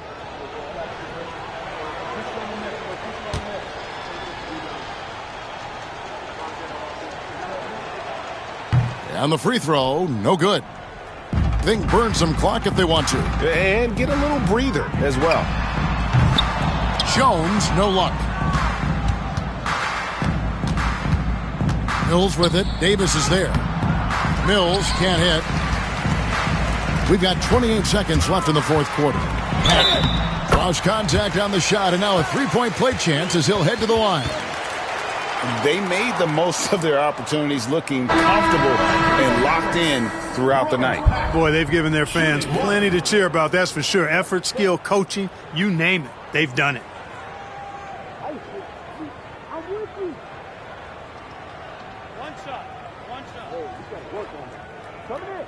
And the free throw, no good. Think burn some clock if they want to. And get a little breather as well. Jones, no luck. Mills with it. Davis is there. Mills can't hit. We've got 28 seconds left in the fourth quarter. Draws contact on the shot, and now a three-point play chance as he'll head to the line. They made the most of their opportunities, looking comfortable and locked in throughout the night. Boy, they've given their fans plenty to cheer about, that's for sure. Effort, skill, coaching, you name it. They've done it. One shot. One shot. Coming in.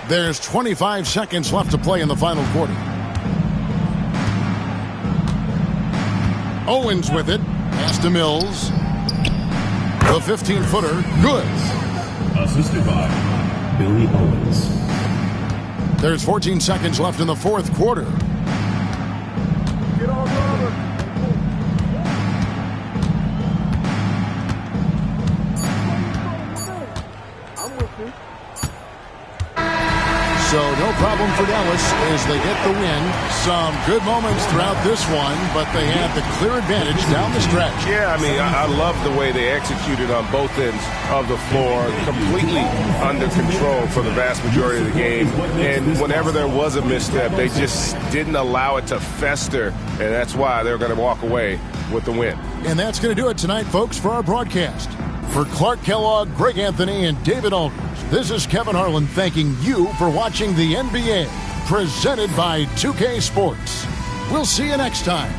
There's 25 seconds left to play in the final quarter. Owens with it. Pass to Mills. The 15-footer. Good. Assisted by Billy Owens. There's 14 seconds left in the fourth quarter. Get on, Robert. I'm with you. So no problem for Dallas as they get the win. Some good moments throughout this one, but they had the clear advantage down the stretch. Yeah, I mean, I love the way they executed on both ends of the floor, completely under control for the vast majority of the game. And whenever there was a misstep, they just didn't allow it to fester, and that's why they're going to walk away with the win. And that's going to do it tonight, folks, for our broadcast. For Clark Kellogg, Greg Anthony, and David Aldridge, this is Kevin Harlan thanking you for watching the NBA, presented by 2K Sports. We'll see you next time.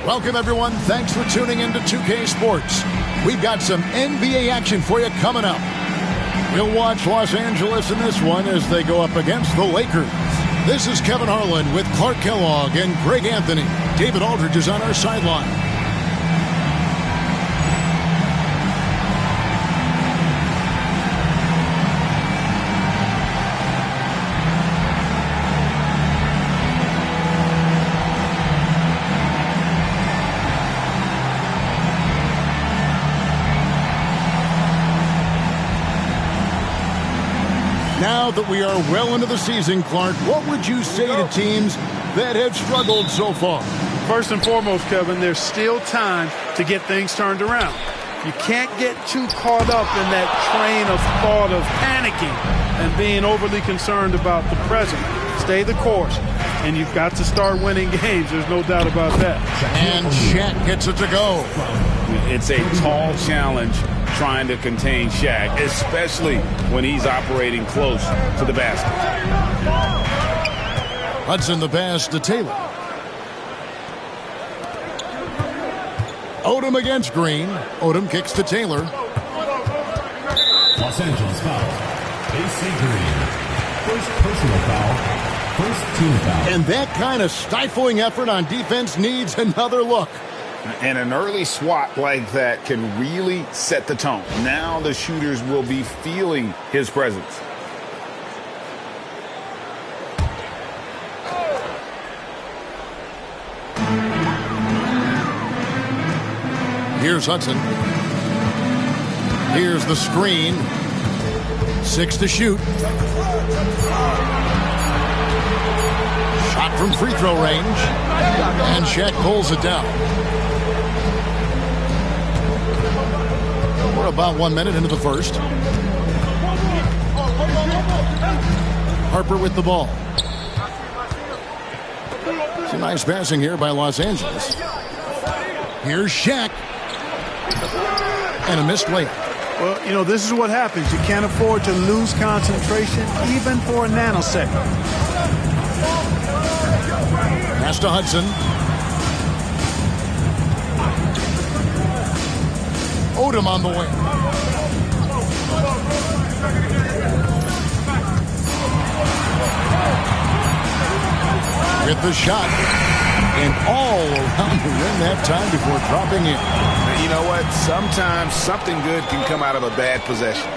Welcome, everyone. Thanks for tuning in to 2K Sports. We've got some NBA action for you coming up. We'll watch Los Angeles in this one as they go up against the Lakers. This is Kevin Harlan with Clark Kellogg and Greg Anthony. David Aldridge is on our sideline. Now that we are well into the season, Clark, what would you say to teams that have struggled so far? First and foremost, Kevin, there's still time to get things turned around. You can't get too caught up in that train of thought of panicking and being overly concerned about the present. Stay the course, and you've got to start winning games. There's no doubt about that. And Shaq gets it to go. It's a tall challenge trying to contain Shaq, especially when he's operating close to the basket. Hudson the pass to Taylor. Odom against Green. Odom kicks to Taylor. Los Angeles foul. AC Green. First personal foul. First team foul. And that kind of stifling effort on defense needs another look. And an early swat like that can really set the tone. Now the shooters will be feeling his presence. Here's Hudson. Here's the screen. 6 to shoot. Shot from free throw range. And Shaq pulls it down. We're about 1 minute into the first. Harper with the ball. Some nice passing here by Los Angeles. Here's Shaq. And a missed layup. Well, you know, this is what happens. You can't afford to lose concentration even for a nanosecond. Pass to Hudson. Odom on the way. With the shot. And all around the rim that time before dropping in. You know what? Sometimes something good can come out of a bad possession.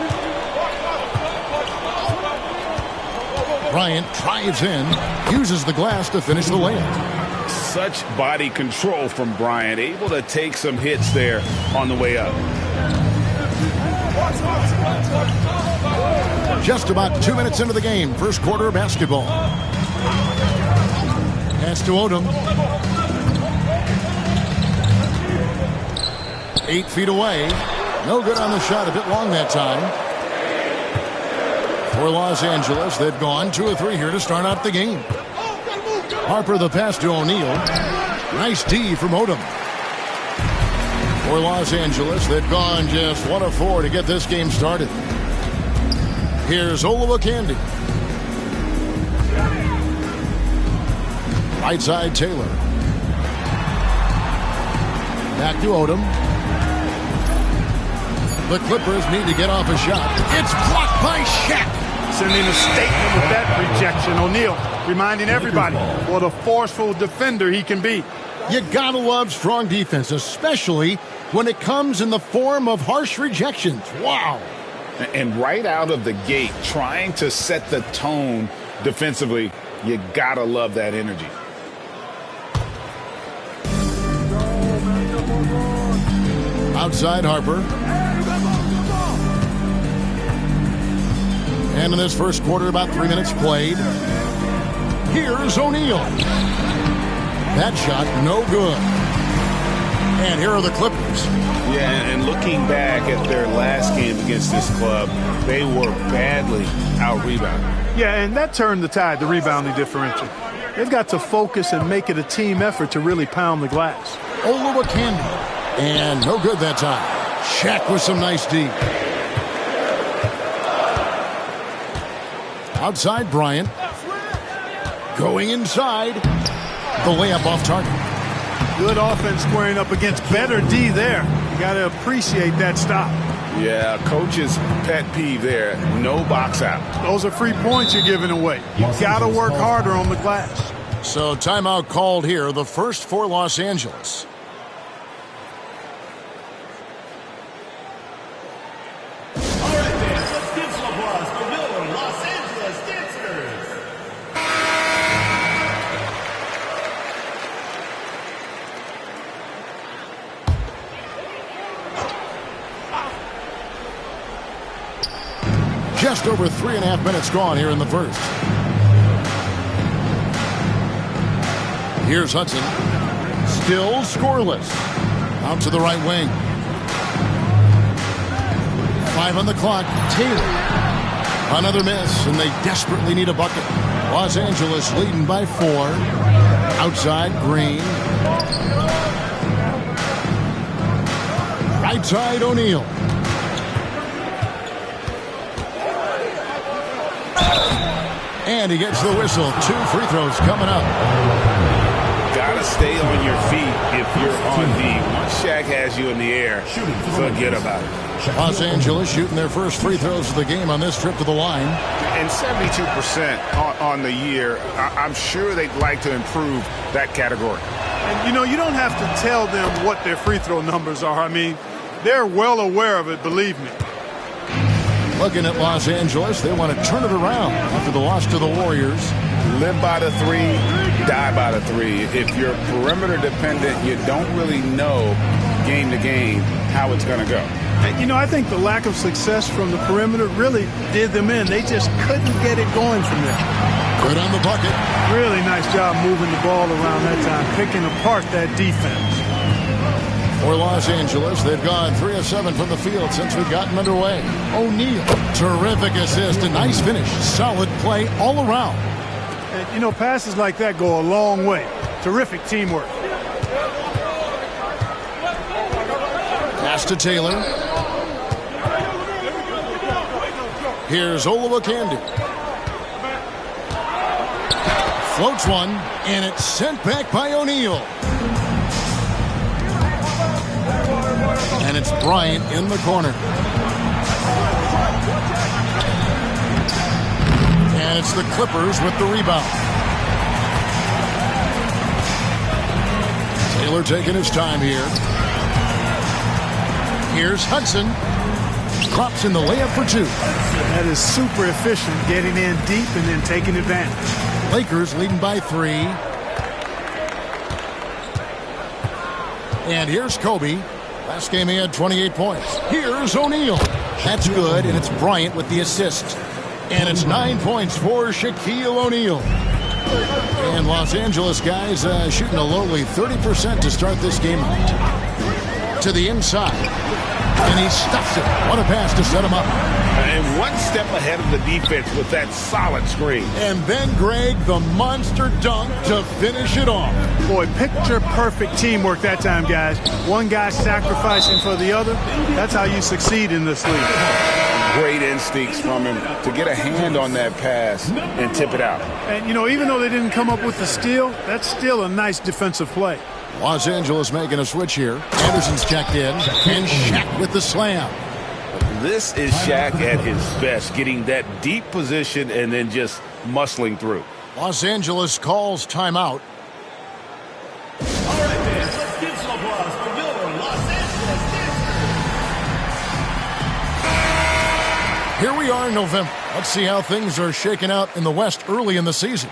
Bryant drives in, uses the glass to finish the layup. Such body control from Bryant, able to take some hits there on the way up. Just about 2 minutes into the game, first quarter of basketball. Pass to Odom. 8 feet away. No good on the shot. A bit long that time. For Los Angeles, they've gone 2 of 3 here to start out the game. Harper the pass to O'Neal. Nice D from Odom. For Los Angeles, they've gone just 1 of 4 to get this game started. Here's Olowokandi. Right side, Taylor. Back to Odom. The Clippers need to get off a shot. It's blocked by Shaq. Sending a statement with that rejection. O'Neal reminding everybody what a forceful defender he can be. You gotta love strong defense, especially when it comes in the form of harsh rejections. Wow. And right out of the gate, trying to set the tone defensively, you gotta love that energy. Outside Harper. And in this first quarter, about 3 minutes played. Here's O'Neal. That shot, no good. And here are the Clippers. Yeah, and looking back at their last game against this club, they were badly out-rebounded. Yeah, and that turned the tide, the rebounding differential. They've got to focus and make it a team effort to really pound the glass. Olowokandi. And no good that time. Shaq with some nice D. Outside Bryant. Going inside. The layup off target. Good offense squaring up against better D there. You got to appreciate that stop. Yeah, coach's pet peeve there. No box out. Those are free points you're giving away. You got to work harder on the glass. So timeout called here, the first for Los Angeles. All right, fans, let's give some applause for your Los Angeles Dancers. Just over 3.5 minutes gone here in the first. Here's Hudson. Still scoreless. Out to the right wing. 5 on the clock. Taylor. Another miss, and they desperately need a bucket. Los Angeles leading by 4. Outside, Green. Right side, O'Neal. And he gets the whistle. 2 free throws coming up. Gotta stay on your feet if you're on D. Once Shaq has you in the air, forget about it. Los Angeles shooting their first free throws of the game on this trip to the line. And 72% on the year. I'm sure they'd like to improve that category. And, you know, you don't have to tell them what their free throw numbers are. I mean, they're well aware of it, believe me. Looking at Los Angeles, they want to turn it around after the loss to the Warriors. Live by the 3, die by the 3. If you're perimeter dependent, you don't really know game to game how it's going to go. And, you know, I think the lack of success from the perimeter really did them in. They just couldn't get it going from there. Good on the bucket. Really nice job moving the ball around that time, picking apart that defense. For Los Angeles, they've gone 3 of 7 from the field since we've gotten underway. O'Neal, terrific assist, a nice finish, solid play all around. And, you know, passes like that go a long way. Terrific teamwork. Pass to Taylor. Here's Olowokandi. Floats one, and it's sent back by O'Neal. And it's Bryant in the corner. And it's the Clippers with the rebound. Taylor taking his time here. Here's Hudson. Drops in the layup for 2. That is super efficient, getting in deep and then taking advantage. Lakers leading by 3. And here's Kobe. Last game he had 28 points. Here's O'Neal. That's good, and it's Bryant with the assist. And it's 9 points for Shaquille O'Neal. And Los Angeles guys shooting a lowly 30% to start this game out. To the inside. And he stuffs it. What a pass to set him up. And one step ahead of the defense with that solid screen. And then Greg, the monster dunk to finish it off. Boy, picture-perfect teamwork that time, guys. One guy sacrificing for the other. That's how you succeed in this league. Great instincts from him to get a hand on that pass and tip it out. And, you know, even though they didn't come up with the steal, that's still a nice defensive play. Los Angeles making a switch here. Anderson's checked in. And Shaq with the slam. This is Shaq at his best, getting that deep position and then just muscling through. Los Angeles calls timeout. All right, fans, let's give some applause for your Los Angeles Dancers. Here we are in November. Let's see how things are shaking out in the West early in the season.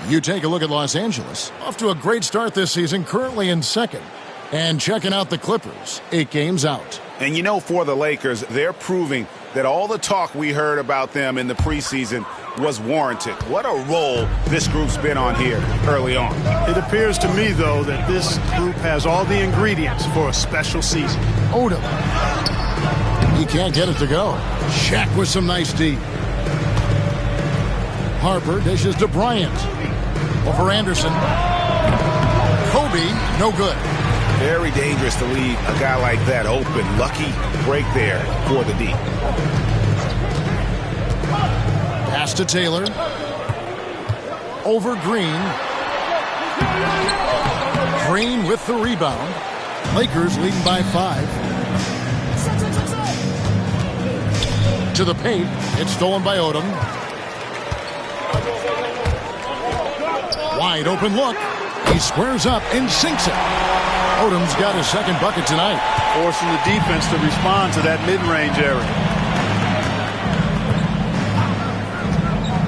You take a look at Los Angeles. Off to a great start this season, currently in second. And checking out the Clippers, 8 games out. And you know, for the Lakers, they're proving that all the talk we heard about them in the preseason was warranted. What a role this group's been on here early on. It appears to me, though, that this group has all the ingredients for a special season. Odom. He can't get it to go. Shaq with some nice D. Harper dishes to Bryant. Over Anderson. Kobe, no good. Very dangerous to leave a guy like that open. Lucky break there for the D. Pass to Taylor. Over Green. Green with the rebound. Lakers leading by 5. To the paint. It's stolen by Odom. Wide open look. He squares up and sinks it. Odom's got his second bucket tonight. Forcing the defense to respond to that mid-range area.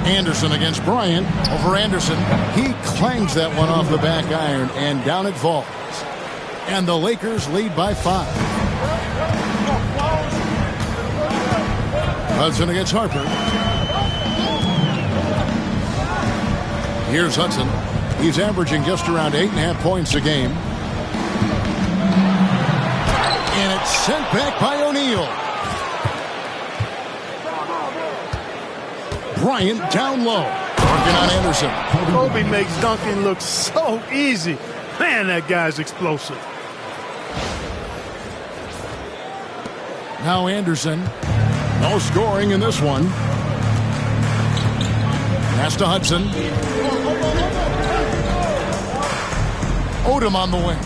Anderson against Bryant. Over Anderson. He clangs that one off the back iron, and down it falls. And the Lakers lead by 5. Hudson against Harper. Here's Hudson. He's averaging just around 8.5 points a game. And it's sent back by O'Neal. Bryant down low. Working on Anderson. Kobe makes dunking look so easy. Man, that guy's explosive. Now Anderson. No scoring in this one. Pass to Hudson. Odom on the wing.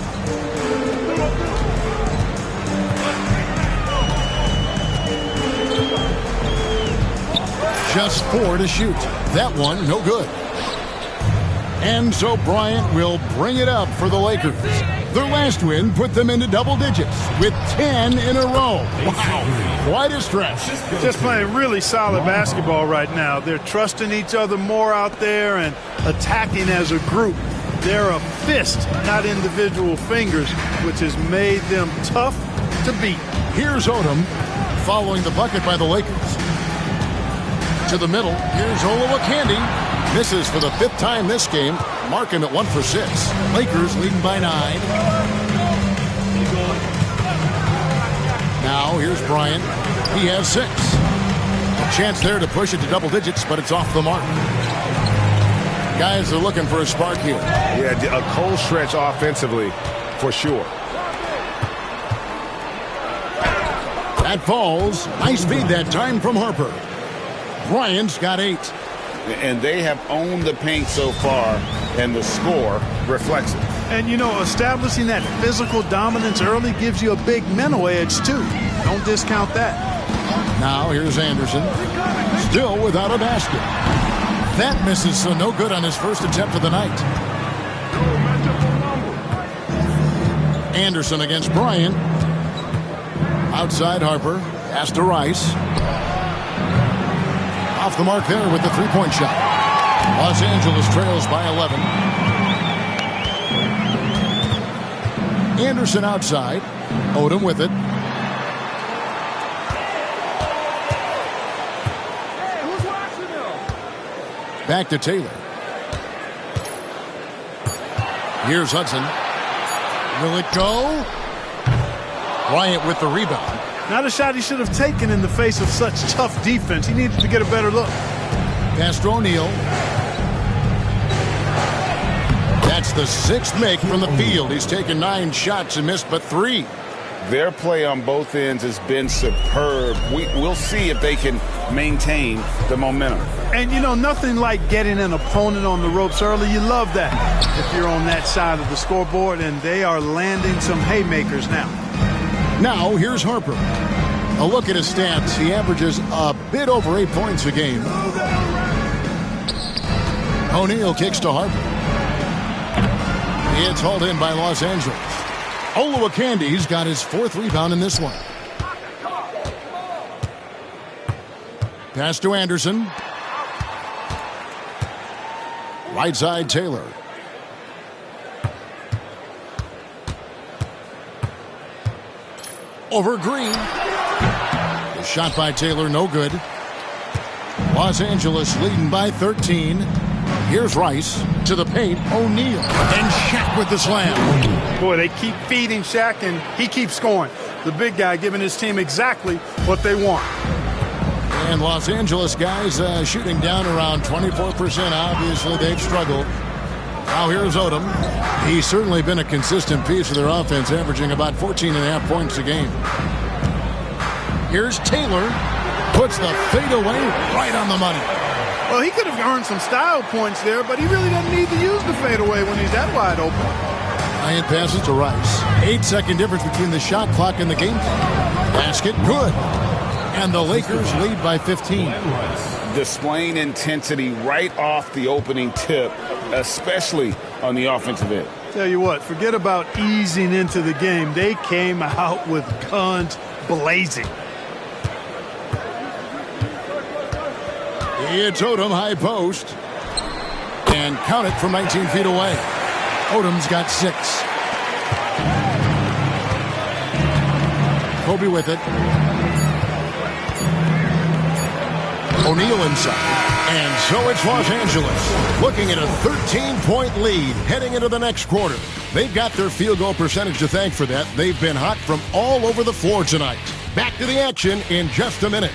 Just 4 to shoot. That one, no good. And so Bryant will bring it up for the Lakers. Their last win put them into double digits with 10 in a row. Wow, quite a stretch. Just playing really solid basketball right now. They're trusting each other more out there and attacking as a group. They're a fist, not individual fingers, which has made them tough to beat. Here's Odom following the bucket by the Lakers. To the middle, here's Olowokandi. Misses for the 5th time this game. Mark him at 1 for 6. Lakers leading by 9. Now here's Bryant. He has 6. A chance there to push it to double digits, but it's off the mark. Guys are looking for a spark here. Yeah, a cold stretch offensively for sure. That falls. Nice feed that time from Harper. Bryant's got 8. And they have owned the paint so far, and the score reflects it. And, you know, establishing that physical dominance early gives you a big mental edge, too. Don't discount that. Now here's Anderson. Still without a basket. That misses, so no good on his first attempt of the night. Anderson against Bryant. Outside Harper. Pass to Rice. Off the mark there with the three-point shot. Los Angeles trails by 11. Anderson outside. Odom with it. Back to Taylor. Here's Hudson. Will it go? Bryant with the rebound. Not a shot he should have taken in the face of such tough defense. He needed to get a better look. Pass to O'Neal. That's the 6th make from the field. He's taken 9 shots and missed but 3. Their play on both ends has been superb. We'll see if they can maintain the momentum. And, you know, nothing like getting an opponent on the ropes early. You love that if you're on that side of the scoreboard, and they are landing some haymakers now. Now, here's Harper. A look at his stats. He averages a bit over 8 points a game. O'Neal kicks to Harper. It's hauled in by Los Angeles. Olowakandi's got his 4th rebound in this one. Pass to Anderson. Right side, Taylor. Over Green. The shot by Taylor, no good. Los Angeles leading by 13. Here's Rice to the paint. O'Neal. And Shaq with the slam. Boy, they keep feeding Shaq, and he keeps scoring. The big guy giving his team exactly what they want. And Los Angeles guys shooting down around 24%. Obviously, they've struggled. Now here's Odom. He's certainly been a consistent piece of their offense, averaging about 14.5 points a game. Here's Taylor. Puts the fadeaway right on the money. Well, he could have earned some style points there, but he really doesn't need to use the fadeaway when he's that wide open. Bryant passes to Rice. 8-second difference between the shot clock and the game clock. Basket, good. And the Lakers lead by 15. Displaying intensity right off the opening tip, especially on the offensive end. Tell you what, forget about easing into the game. They came out with guns blazing. It's Odom, high post. And count it from 19 feet away. Odom's got 6. Kobe with it. O'Neal inside. And so it's Los Angeles looking at a 13-point lead heading into the next quarter. They've got their field goal percentage to thank for that. They've been hot from all over the floor tonight. Back to the action in just a minute.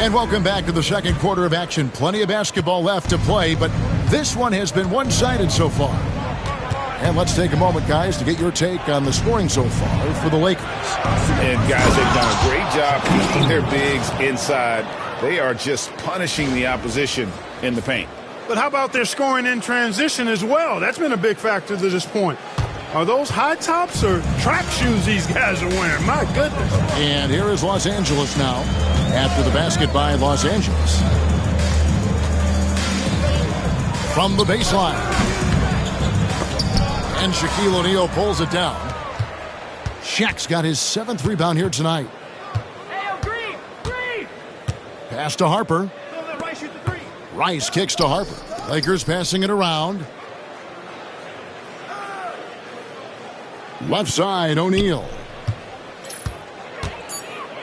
And welcome back to the second quarter of action. Plenty of basketball left to play, but this one has been one-sided so far. And let's take a moment, guys, to get your take on the scoring so far for the Lakers. And guys, they've done a great job keeping their bigs inside. They are just punishing the opposition in the paint. But how about their scoring in transition as well? That's been a big factor to this point. Are those high tops or track shoes these guys are wearing? My goodness. And here is Los Angeles now after the basket by Los Angeles. From the baseline. And Shaquille O'Neal pulls it down. Shaq's got his 7th rebound here tonight. Pass to Harper. Rice kicks to Harper. Lakers passing it around. Left side, O'Neal.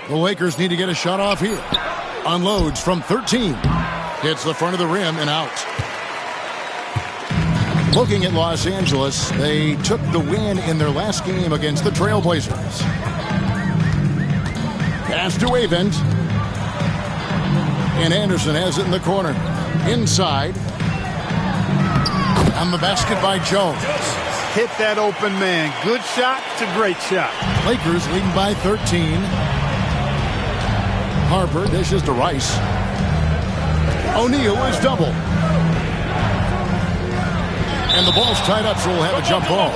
The Lakers need to get a shot off here. Unloads from 13. Hits the front of the rim and out. Looking at Los Angeles, they took the win in their last game against the Trailblazers. Pass to Avent. And Anderson has it in the corner. Inside. On the basket by Jones. Hit that open man. Good shot to great shot. Lakers leading by 13. Harper dishes to Rice. O'Neal is double. And the ball's tied up, so we'll have a jump ball.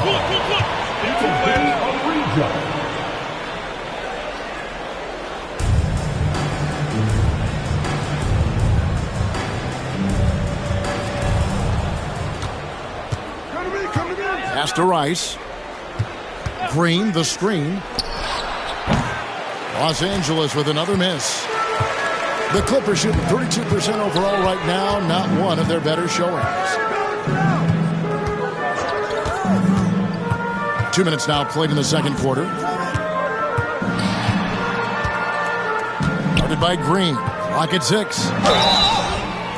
Pass to Rice. Green, the screen. Los Angeles with another miss. The Clippers shooting 32% overall right now. Not one of their better showings. 2 minutes now played in the second quarter. Guarded by Green. Clock at 6.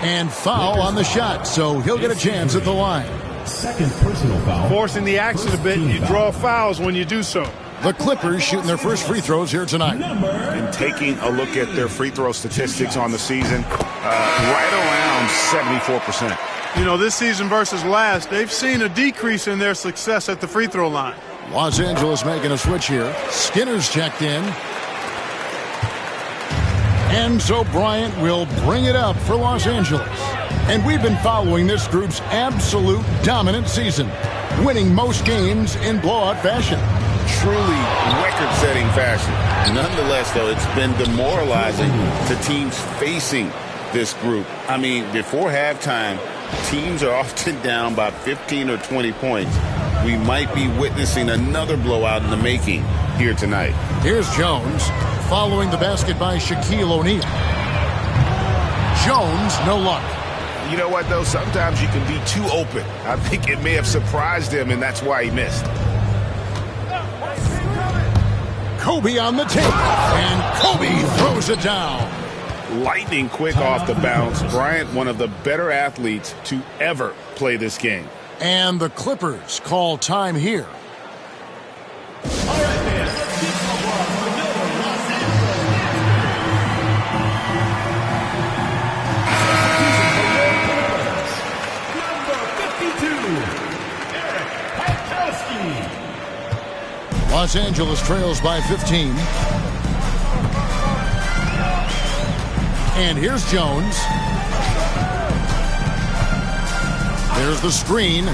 And foul on the shot, so he'll get a chance at the line. Second personal foul. Forcing the action a bit, you draw fouls when you do so. The Clippers shooting their first free throws here tonight. And taking a look at their free throw statistics on the season, right around 74%. You know, this season versus last, they've seen a decrease in their success at the free throw line. Los Angeles making a switch here. Skinner's checked in. And so Bryant will bring it up for Los Angeles. And we've been following this group's absolute dominant season, winning most games in blowout fashion. Truly record-setting fashion. Nonetheless, though, it's been demoralizing to teams facing this group. I mean, before halftime, teams are often down by 15 or 20 points. We might be witnessing another blowout in the making here tonight. Here's Jones following the basket by Shaquille O'Neal. Jones, no luck. You know what, though? Sometimes you can be too open. I think it may have surprised him, and that's why he missed. Kobe on the tape, and Kobe throws it down. Lightning quick off the bounce. Bryant, one of the better athletes to ever play this game. And the Clippers call time here. All right, man. Let's keep the ball for another Los Angeles. Los Angeles trails by 15. And here's Jones. There's the screen.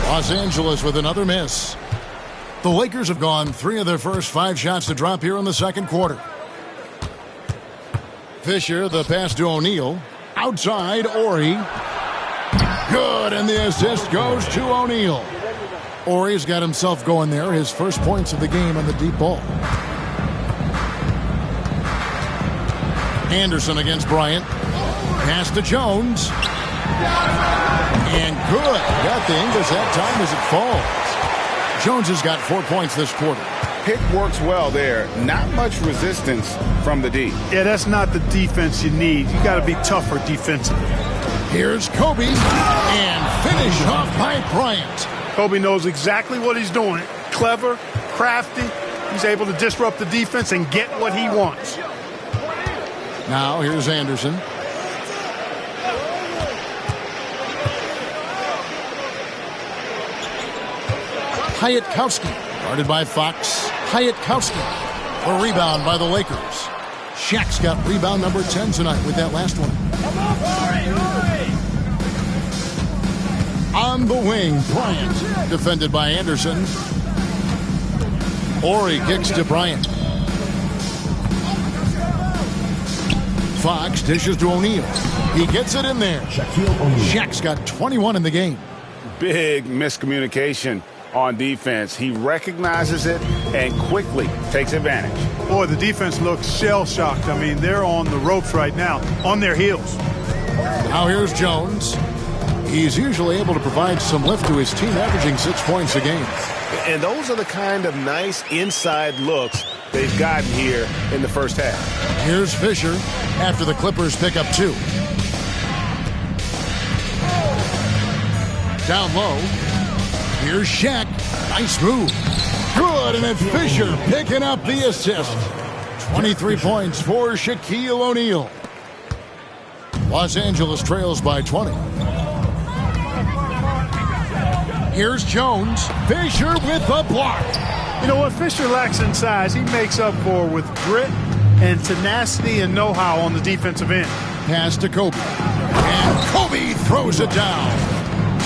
Los Angeles with another miss. The Lakers have gone 3 of their first 5 shots to drop here in the second quarter. Fisher, the pass to O'Neal. Outside, Horry. Good, and the assist goes to O'Neal. Horry's got himself going there, his first points of the game on the deep ball. Anderson against Bryant. Pass to Jones. And good. Got the Ingles that time as it falls. Jones has got 4 points this quarter. Pick works well there. Not much resistance from the D. Yeah, that's not the defense you need. You got to be tougher defensively. Here's Kobe. And finish off by Bryant. Kobe knows exactly what he's doing. Clever, crafty. He's able to disrupt the defense and get what he wants. Now here's Anderson. Hyatkowski, guarded by Fox. Hyatkowski, a rebound by the Lakers. Shaq's got rebound number 10 tonight with that last one. On the wing, Bryant, defended by Anderson. Horry kicks to Bryant. Fox dishes to O'Neal. He gets it in there. Shaq's got 21 in the game. Big miscommunication on defense. He recognizes it and quickly takes advantage. Boy, the defense looks shell-shocked. I mean, they're on the ropes right now, on their heels. Now here's Jones. He's usually able to provide some lift to his team, averaging 6 points a game. And those are the kind of nice inside looks they've gotten here in the first half. Here's Fisher after the Clippers pick up 2. Down low. Here's Shaq. Nice move. Good, and it's Fisher picking up the assist. 23 points for Shaquille O'Neal. Los Angeles trails by 20. Here's Jones. Fisher with the block. You know what Fisher lacks in size, he makes up for with grit and tenacity and know-how on the defensive end. Pass to Kobe. And Kobe throws it down.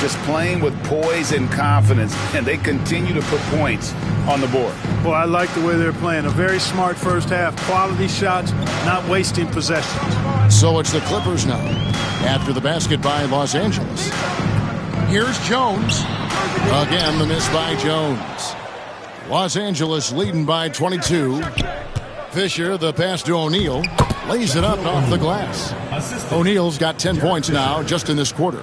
Just playing with poise and confidence, and they continue to put points on the board. Well, I like the way they're playing. A very smart first half. Quality shots, not wasting possessions. So it's the Clippers now, after the basket by Los Angeles. Here's Jones. Again, the miss by Jones. Los Angeles leading by 22. Fisher, the pass to O'Neal, lays it up off the glass. O'Neal's got 10 points now just in this quarter.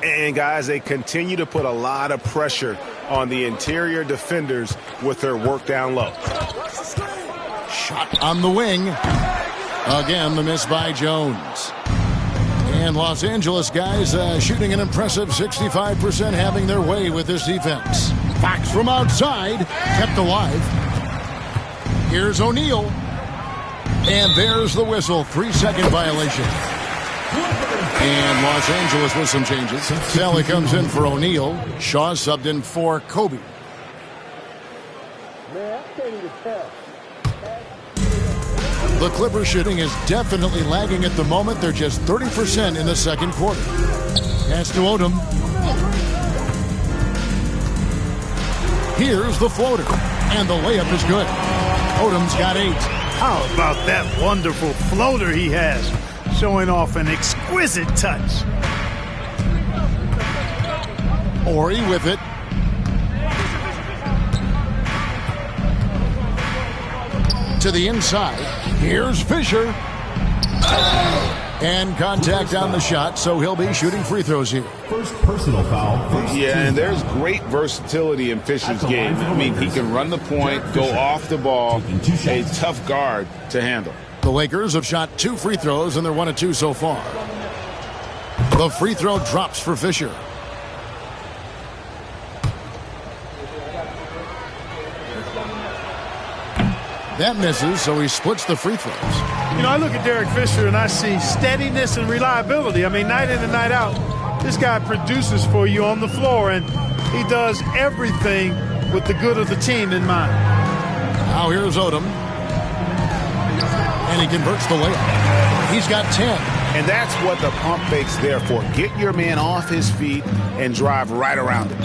And, guys, they continue to put a lot of pressure on the interior defenders with their work down low. Shot on the wing. Again, the miss by Jones. And Los Angeles guys shooting an impressive 65%, having their way with this defense. Fox from outside, kept alive. Here's O'Neal. And there's the whistle. 3-second violation. And Los Angeles with some changes. Sally comes in for O'Neal. Shaw subbed in for Kobe. The Clippers shooting is definitely lagging at the moment. They're just 30% in the second quarter. Pass to Odom. Here's the floater. And the layup is good. Odom's got 8. How about that wonderful floater he has? Showing off an exquisite touch. Horry with it. To the inside. Here's Fisher. And contact on the shot, so he'll be shooting free throws here. First personal foul. Yeah, and there's great versatility in Fisher's game. I mean, he can run the point, go off the ball, a tough guard to handle. The Lakers have shot 2 free throws, and they're 1 of 2 so far. The free throw drops for Fisher. That misses, so he splits the free throws. You know, I look at Derek Fisher and I see steadiness and reliability. I mean, night in and night out, this guy produces for you on the floor, and he does everything with the good of the team in mind. Now here's Odom. And he converts the layup. He's got 10. And that's what the pump fake's there for. Get your man off his feet and drive right around him.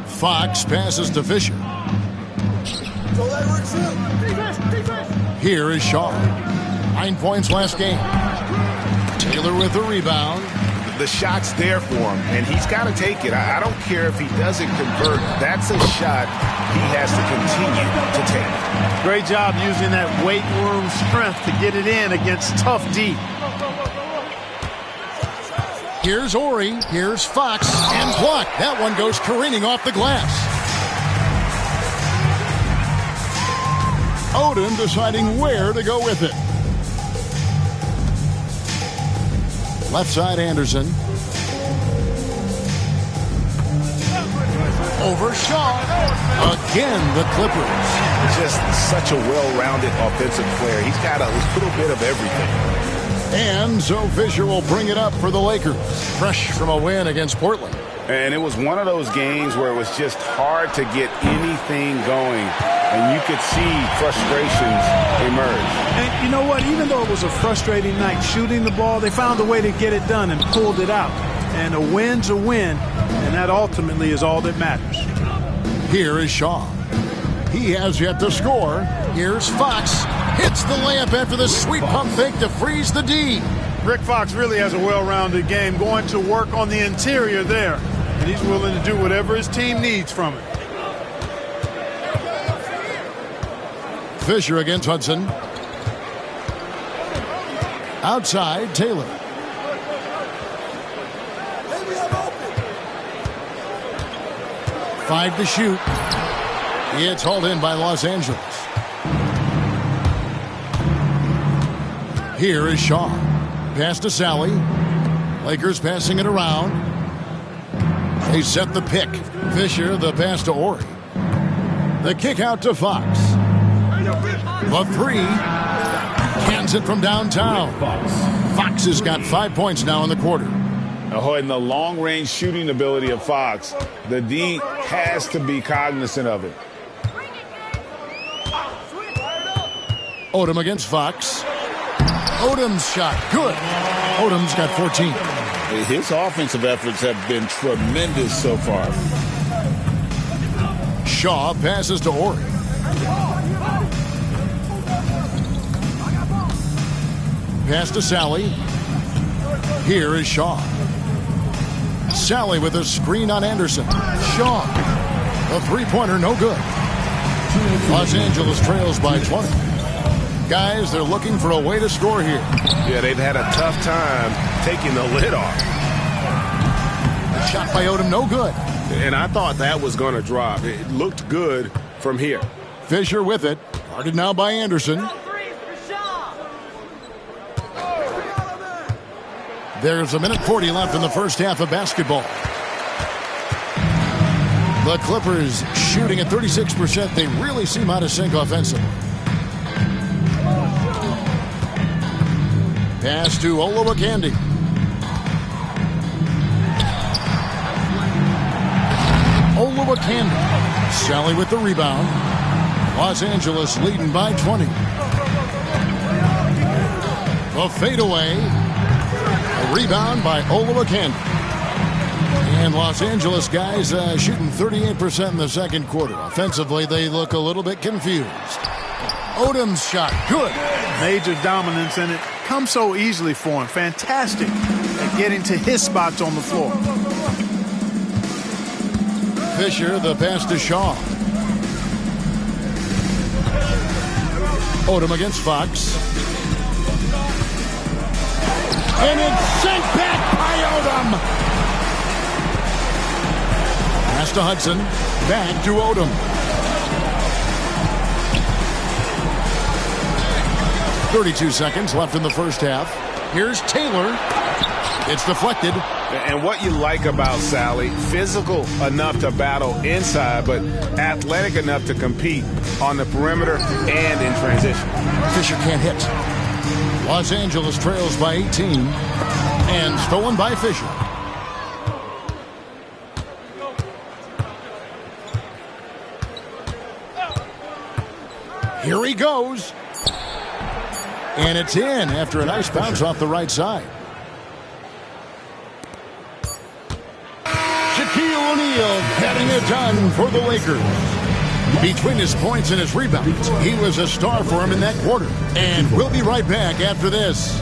Fox passes to Fisher. Here is Shaw. 9 points last game. Taylor with the rebound. The shot's there for him, and he's got to take it. I don't care if he doesn't convert. That's a shot he has to continue to take. Great job using that weight room strength to get it in against tough D. Here's Ori. Here's Fox. And blocked. That one goes careening off the glass. Odom deciding where to go with it. Left side, Anderson. Over Shaw. Again, the Clippers. Just such a well-rounded offensive player. He's got a little bit of everything. And so Fisher will bring it up for the Lakers. Fresh from a win against Portland. And it was one of those games where it was just hard to get anything going. And you could see frustrations emerge. And you know what? Even though it was a frustrating night shooting the ball, they found a way to get it done and pulled it out. And a win's a win, and that ultimately is all that matters. Here is Shaw. He has yet to score. Here's Fox. Hits the layup after the sweet pump fake to freeze the D. Rick Fox really has a well-rounded game, going to work on the interior there. And he's willing to do whatever his team needs from it. Fisher against Hudson. Outside, Taylor. Five to shoot. It's hauled in by Los Angeles. Here is Shaw. Pass to Sally. Lakers passing it around. They set the pick. Fisher, the pass to Ori. The kick out to Fox. The three. Cans it from downtown. Fox has got 5 points now in the quarter. Oh, and the long-range shooting ability of Fox, the D has to be cognizant of it. Odom against Fox. Odom's shot, good. Odom's got 14. His offensive efforts have been tremendous so far. Shaw passes to Ori. Pass to Sally. Here is Shaw. Sally with a screen on Anderson. Shaw. The three-pointer, no good. Los Angeles trails by 20. Guys, they're looking for a way to score here. Yeah, they've had a tough time taking the lid off. Shot by Odom, no good. And I thought that was going to drop. It looked good from here. Fisher with it. Guarded now by Anderson. There's 1:40 left in the first half of basketball. The Clippers shooting at 36%. They really seem out of sync offensively. Pass to Olowokandi. Olowokandi. Sally with the rebound. Los Angeles leading by 20. The fadeaway. A rebound by Olowokandi. And Los Angeles guys shooting 38% in the second quarter. Offensively, they look a little bit confused. Odom's shot, good. Major dominance, and it comes so easily for him. Fantastic at getting to his spots on the floor. Fisher, the pass to Shaw. Odom against Fox. And it's sent back by Odom. Pass to Hudson. Back to Odom. .32 seconds left in the first half. Here's Taylor. It's deflected. And what you like about Sally, physical enough to battle inside, but athletic enough to compete on the perimeter and in transition. Fisher can't hit. Los Angeles trails by 18 and stolen by Fisher. Here he goes. And it's in after a nice bounce off the right side. Shaquille O'Neal getting it done for the Lakers. Between his points and his rebounds, he was a star for him in that quarter. And we'll be right back after this.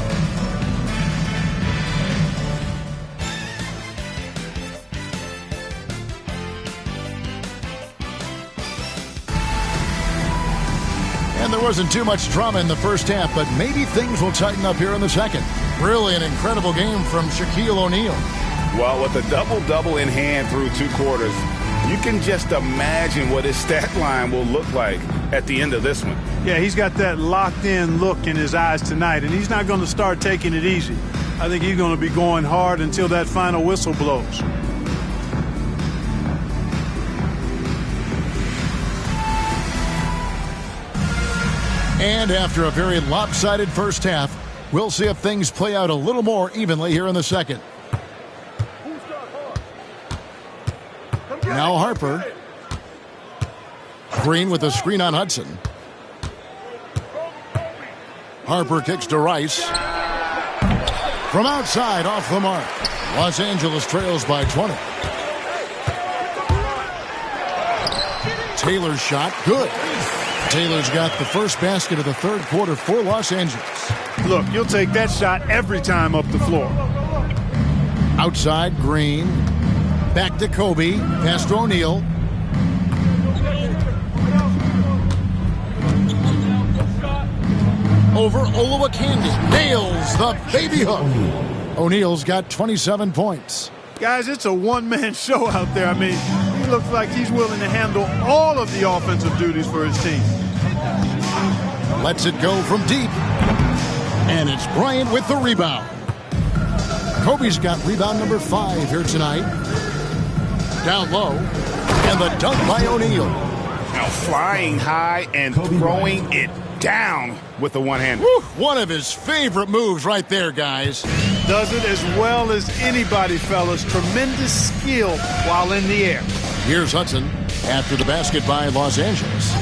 And there wasn't too much drama in the first half, but maybe things will tighten up here in the second. Really an incredible game from Shaquille O'Neal. Well, with a double-double in hand through 2 quarters, you can just imagine what his stat line will look like at the end of this one. Yeah, he's got that locked-in look in his eyes tonight, and he's not going to start taking it easy. I think he's going to be going hard until that final whistle blows. And after a very lopsided first half, we'll see if things play out a little more evenly here in the second. Now Harper. Green with a screen on Hudson. Harper kicks to Rice. From outside, off the mark. Los Angeles trails by 20. Taylor's shot, good. Taylor's got the first basket of the third quarter for Los Angeles. Look, you'll take that shot every time up the floor. Outside, Green. Back to Kobe. Pass to O'Neal. Over Olowokandi. Nails the baby hook. O'Neal's got 27 points. Guys, it's a one-man show out there. I mean, he looks like he's willing to handle all of the offensive duties for his team. Lets it go from deep. And it's Bryant with the rebound. Kobe's got rebound number 5 here tonight. Down low. And the dunk by O'Neal. Now flying high and throwing it down with the one-hander. One of his favorite moves right there, guys. Does it as well as anybody, fellas. Tremendous skill while in the air. Here's Hudson after the basket by Los Angeles.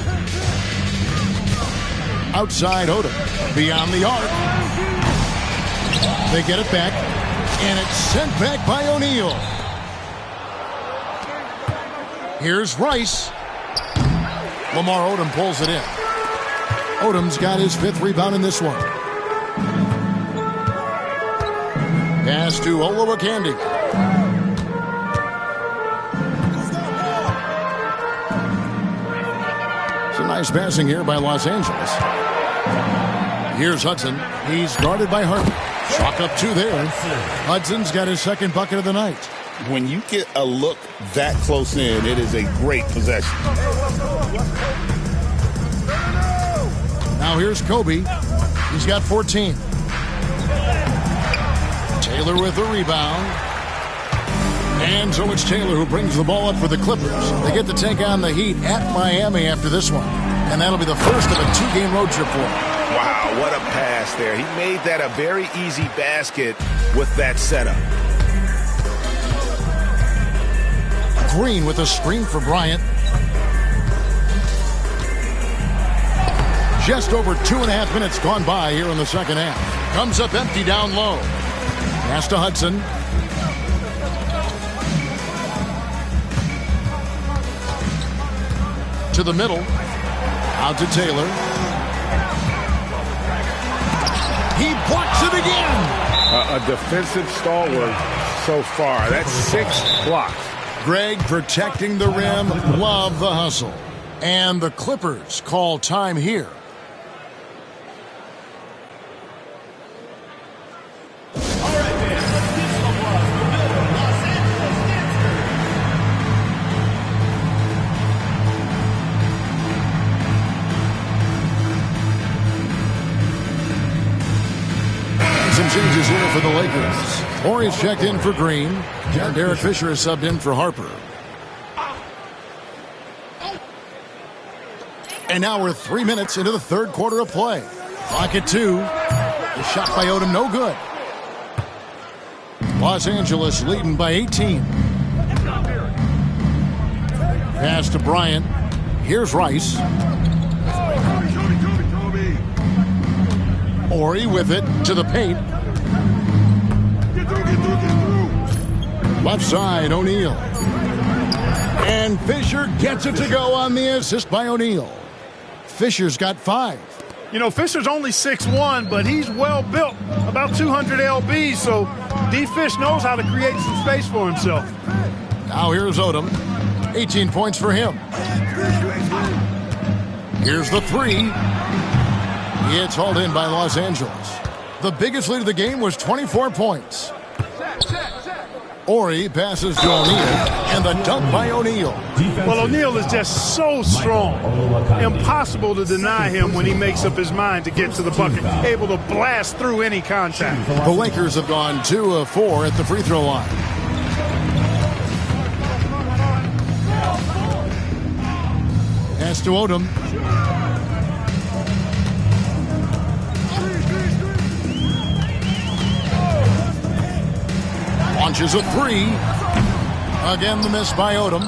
Outside Odom. Beyond the arc. They get it back. And it's sent back by O'Neal. Here's Rice. Lamar Odom pulls it in. Odom's got his 5th rebound in this one. Pass to Olowokandi. It's a nice passing here by Los Angeles. Here's Hudson. He's guarded by Harper. Chalk up 2 there. Hudson's got his 2nd bucket of the night. When you get a look that close in, it is a great possession. Now here's Kobe. He's got 14. Taylor with the rebound. And so it's Taylor who brings the ball up for the Clippers. They get to take on the Heat at Miami after this one. And that'll be the first of a 2-game road trip for him. Wow, what a pass there. He made that a very easy basket with that setup. Green with a screen for Bryant. Just over 2.5 minutes gone by here in the second half. Comes up empty down low. Pass to Hudson. To the middle. Out to Taylor. He blocks it again. A defensive stalwart so far. That's 6 blocks. Greg protecting the rim. Love the hustle. And the Clippers call time here. Some changes here for the Lakers. Horry's checked in for Green. And Derek Fisher is subbed in for Harper. And now we're 3 minutes into the third quarter of play. Clock at 2. The shot by Odom, no good. Los Angeles leading by 18. Pass to Bryant. Here's Rice. Horry with it to the paint. Left side, O'Neal. And Fisher gets it to go on the assist by O'Neal. Fisher's got 5. You know, Fisher's only 6'1", but he's well built, about 200 lbs, so D. Fish knows how to create some space for himself. Now here's Odom. 18 points for him. Here's the 3. It's hauled in by Los Angeles. The biggest lead of the game was 24 points. Horry passes to O'Neal, and the dunk by O'Neal. Well, O'Neal is just so strong. Impossible to deny him when he makes up his mind to get to the bucket. Able to blast through any contact. The Lakers have gone 2 of 4 at the free throw line. Pass to Odom. Launches a 3. Again, the miss by Odom.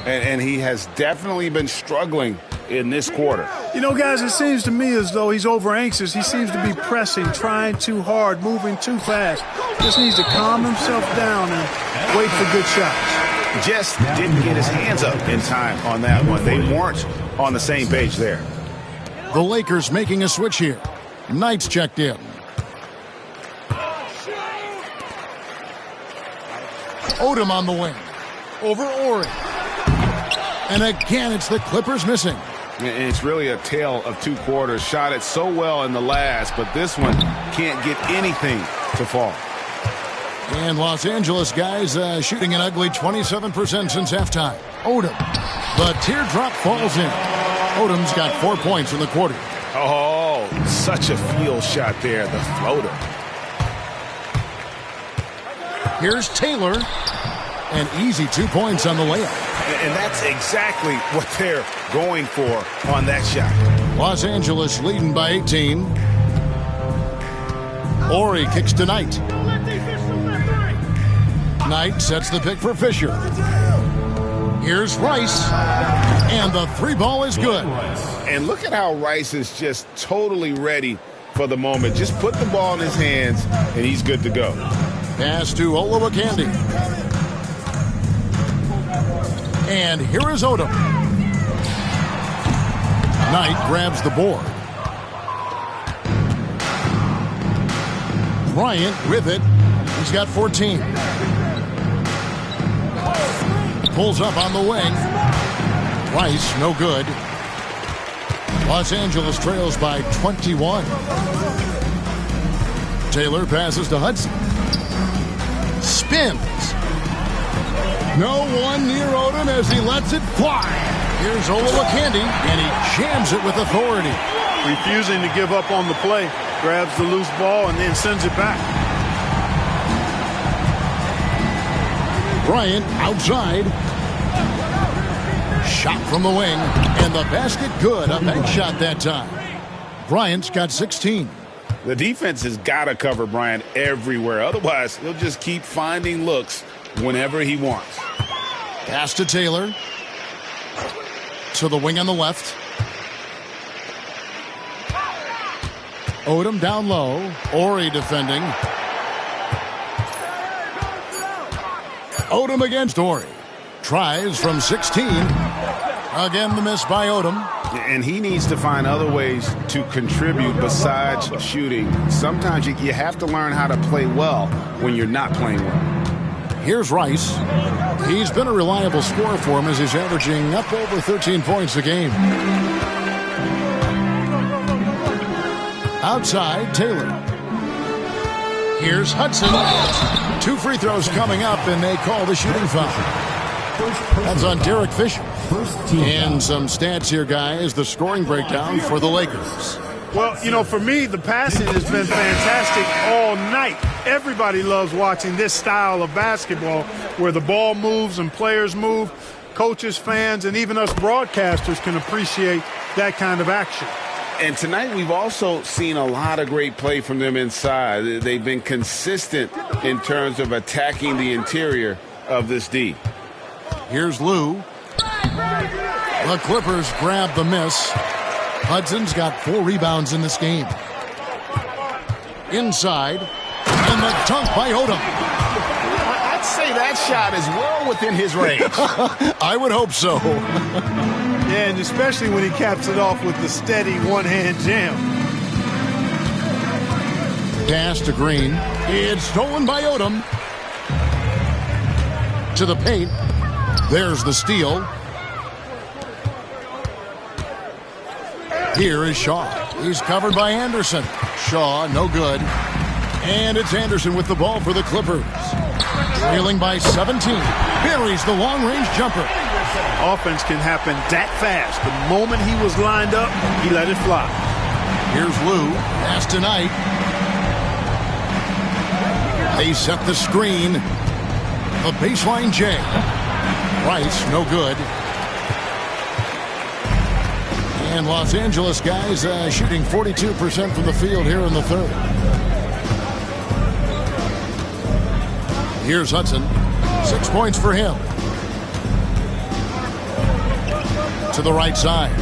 And he has definitely been struggling in this quarter. You know, guys, it seems to me as though he's over anxious. He seems to be pressing, trying too hard, moving too fast. Just needs to calm himself down and wait for good shots. Just didn't get his hands up in time on that one. They weren't on the same page there. The Lakers making a switch here. Knight's checked in. Odom on the wing. Over Horry. And again, it's the Clippers missing. And it's really a tale of 2 quarters. Shot it so well in the last, but this one can't get anything to fall. And Los Angeles guys shooting an ugly 27% since halftime. Odom. The teardrop falls in. Odom's got 4 points in the quarter. Oh, such a field shot there, the floater. Here's Taylor. An easy 2 points on the layup. And that's exactly what they're going for on that shot. Los Angeles leading by 18. Horry kicks to Knight. Knight sets the pick for Fisher. Here's Rice. And the 3 ball is good. And look at how Rice is just totally ready for the moment. Just put the ball in his hands, and he's good to go. Pass to Olowokandi. And here is Odom. Knight grabs the board. Bryant with it. He's got 14. Pulls up on the wing. Rice, no good. Los Angeles trails by 21. Taylor passes to Hudson. Spins. No one near Odom as he lets it fly. Here's Olowokandi, and he jams it with authority. Refusing to give up on the play. Grabs the loose ball and then sends it back. Bryant outside. Shot from the wing, and the basket good. A bank shot that time. Bryant's got 16. The defense has got to cover Bryant everywhere. Otherwise, he'll just keep finding looks whenever he wants. Pass to Taylor. To the wing on the left. Odom down low. Horry defending. Odom against Horry. Tries from 16. Again, the miss by Odom. And he needs to find other ways to contribute besides shooting. Sometimes you have to learn how to play well when you're not playing well. Here's Rice. He's been a reliable scorer for him as he's averaging up over 13 points a game. Outside, Taylor. Here's Hudson. 2 free throws coming up, and they call the shooting foul. That's on Derek Fisher. And some stats here, guys. The scoring breakdown for the Lakers. Well, you know, for me, the passing has been fantastic all night. Everybody loves watching this style of basketball where the ball moves and players move. Coaches, fans, and even us broadcasters can appreciate that kind of action. And tonight we've also seen a lot of great play from them inside. They've been consistent in terms of attacking the interior of this D. Here's Lou. The Clippers grab the miss. Hudson's got 4 rebounds in this game. Inside. And the dunk by Odom. I'd say that shot is well within his range. I would hope so. Yeah, and especially when he caps it off with the steady one-hand jam. Pass to Green. It's stolen by Odom. To the paint. There's the steal. Here is Shaw. He's covered by Anderson. Shaw, no good. And it's Anderson with the ball for the Clippers. Trailing by 17. Buries the long-range jumper. Offense can happen that fast. The moment he was lined up, he let it fly. Here's Lou. Pass to Knight. They set the screen. The baseline J. Rice, no good. And Los Angeles guys shooting 42% from the field here in the third. Here's Hudson. 6 points for him. To the right side.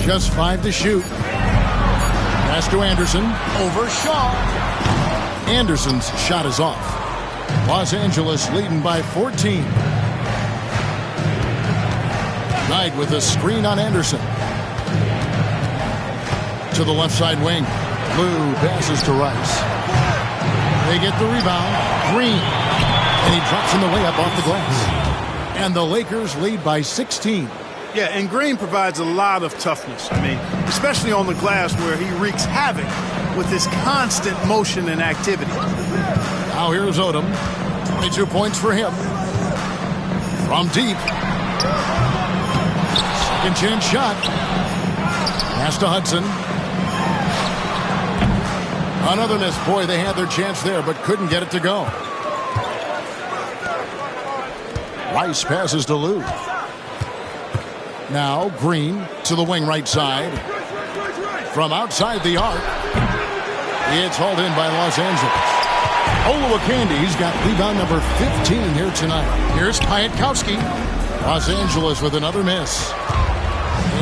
Just 5 to shoot. Pass to Anderson. Over Shaw. Anderson's shot is off. Los Angeles leading by 14. Knight with a screen on Anderson. To the left side wing. Lou passes to Rice. They get the rebound. Green. And he drops in the way up off the glass. And the Lakers lead by 16. Yeah, and Green provides a lot of toughness. I mean, especially on the glass where he wreaks havoc with his constant motion and activity. Now here's Odom. 22 points for him. From deep. Second chance shot. Pass to Hudson. Another miss. Boy, they had their chance there, but couldn't get it to go. Rice passes to Lou. Now Green to the wing right side. From outside the arc. It's hauled in by Los Angeles. Olowokandi, got rebound number 15 here tonight. Here's Piatkowski. Los Angeles with another miss.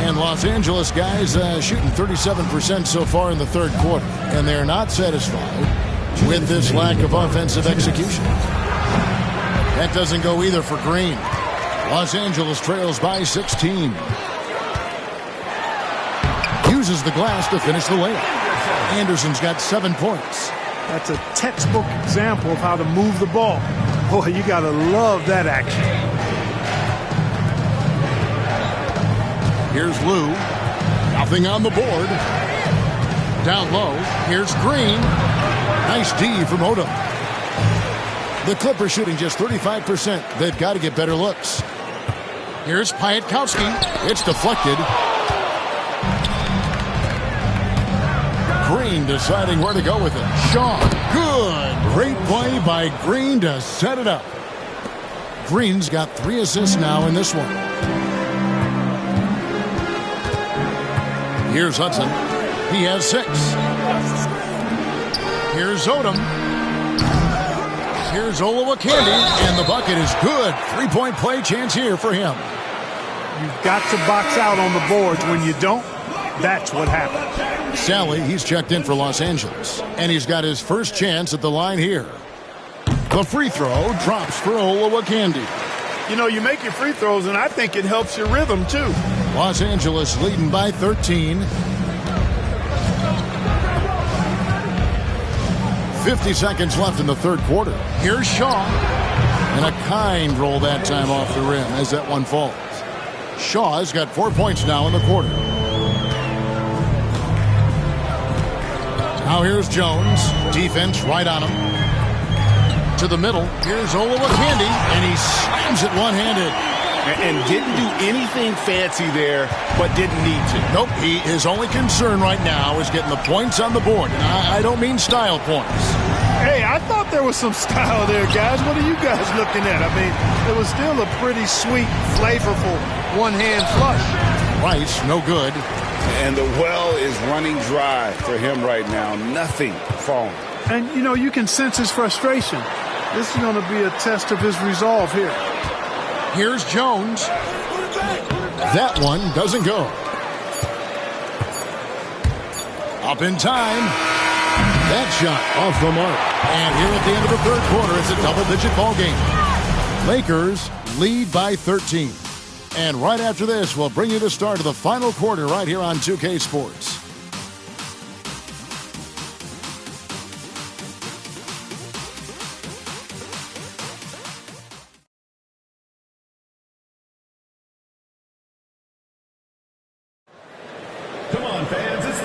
And Los Angeles guys shooting 37% so far in the third quarter. And they're not satisfied with this lack of offensive execution. That doesn't go either for Green. Los Angeles trails by 16. Uses the glass to finish the layup. Anderson's got 7 points. That's a textbook example of how to move the ball. Boy, you got to love that action. Here's Lou. Nothing on the board. Down low. Here's Green. Nice D from Odom. The Clippers shooting just 35%. They've got to get better looks. Here's Piatkowski. It's deflected. Green deciding where to go with it. Shaw. Good. Great play by Green to set it up. Green's got 3 assists now in this one. Here's Hudson. He has 6. Here's Odom. Here's Olowokandi, and the bucket is good. 3-point play chance here for him. You've got to box out on the boards. When you don't, that's what happens. Sally, he's checked in for Los Angeles, and he's got his first chance at the line here. The free throw drops for Olowokandi. You know, you make your free throws, and I think it helps your rhythm, too. Los Angeles leading by 13. 50 seconds left in the third quarter. Here's Shaw. And a kind roll that time off the rim as that one falls. Shaw has got 4 points now in the quarter. Now here's Jones. Defense right on him. To the middle. Here's Olowokandi, and he slams it one-handed. And didn't do anything fancy there, but didn't need to. Nope, his only concern right now is getting the points on the board. And I don't mean style points. Hey, I thought there was some style there, guys. What are you guys looking at? I mean, it was still a pretty sweet, flavorful one-hand flush. Rice, no good. And the well is running dry for him right now. Nothing falling. And, you know, you can sense his frustration. This is going to be a test of his resolve here. Here's Jones. That one doesn't go. Up in time. That shot off the mark. And here at the end of the third quarter, it's a double-digit ball game. Lakers lead by 13. And right after this, we'll bring you the start of the final quarter right here on 2K Sports.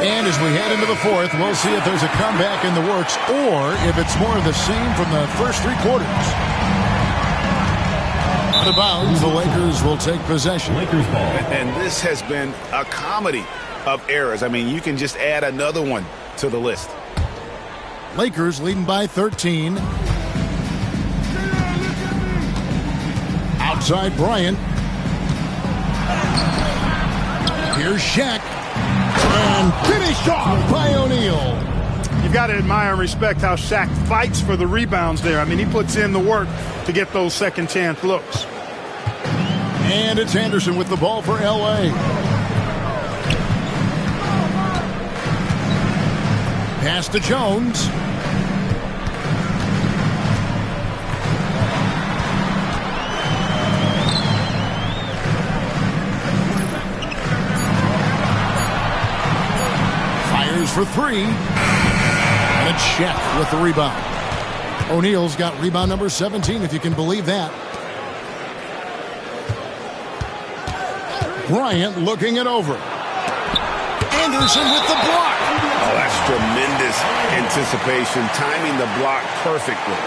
And as we head into the fourth, we'll see if there's a comeback in the works or if it's more of the same from the first three quarters. Out of bounds, the Lakers will take possession. Lakers ball. And this has been a comedy of errors. I mean, you can just add another one to the list. Lakers leading by 13. Outside Bryant. Here's Shaq. And finished off by O'Neal. You've got to admire and respect how Shaq fights for the rebounds there. I mean, he puts in the work to get those second chance looks. And it's Anderson with the ball for L.A. Pass to Jones. For three. And it's Shaq with the rebound. O'Neal's got rebound number 17, if you can believe that. Bryant looking it over. Anderson with the block. Oh, that's tremendous anticipation, timing the block perfectly.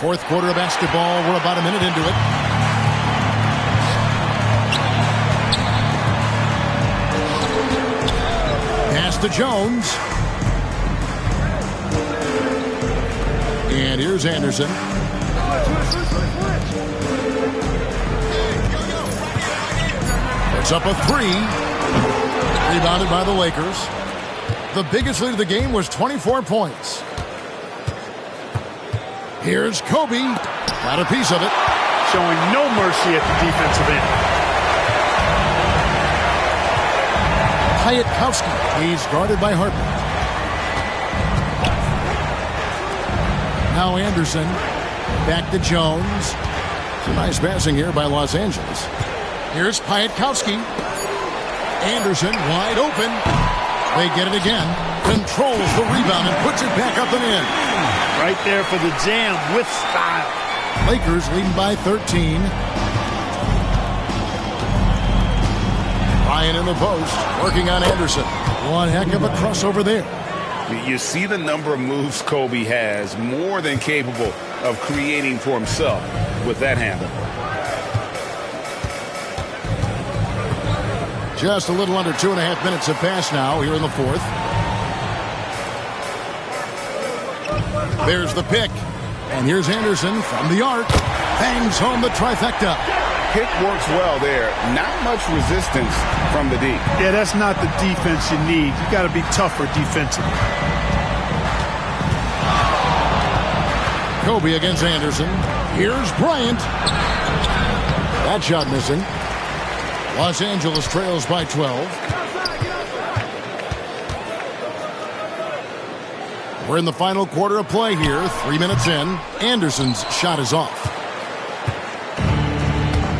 Fourth quarter of basketball. We're about a minute into it. To Jones. And here's Anderson. It's up a three. Rebounded by the Lakers. The biggest lead of the game was 24 points. Here's Kobe. Got a piece of it. Showing no mercy at the defensive end. Piatkowski. He's guarded by Harper. Now Anderson. Back to Jones. Some nice passing here by Los Angeles. Here's Piatkowski. Anderson wide open. They get it again. Controls the rebound and puts it back up and in. Right there for the jam with style. Lakers leading by 13. Ryan in the post, working on Anderson. One heck of a crossover there. You see the number of moves Kobe has, more than capable of creating for himself with that handle. Just a little under 2.5 minutes have passed now here in the fourth. There's the pick. And here's Anderson from the arc. Bangs home the trifecta. Pick works well there. Not much resistance from the D. Yeah, that's not the defense you need. You got to be tougher defensively. Kobe against Anderson. Here's Bryant. That shot missing. Los Angeles trails by 12. We're in the final quarter of play here. 3 minutes in. Anderson's shot is off.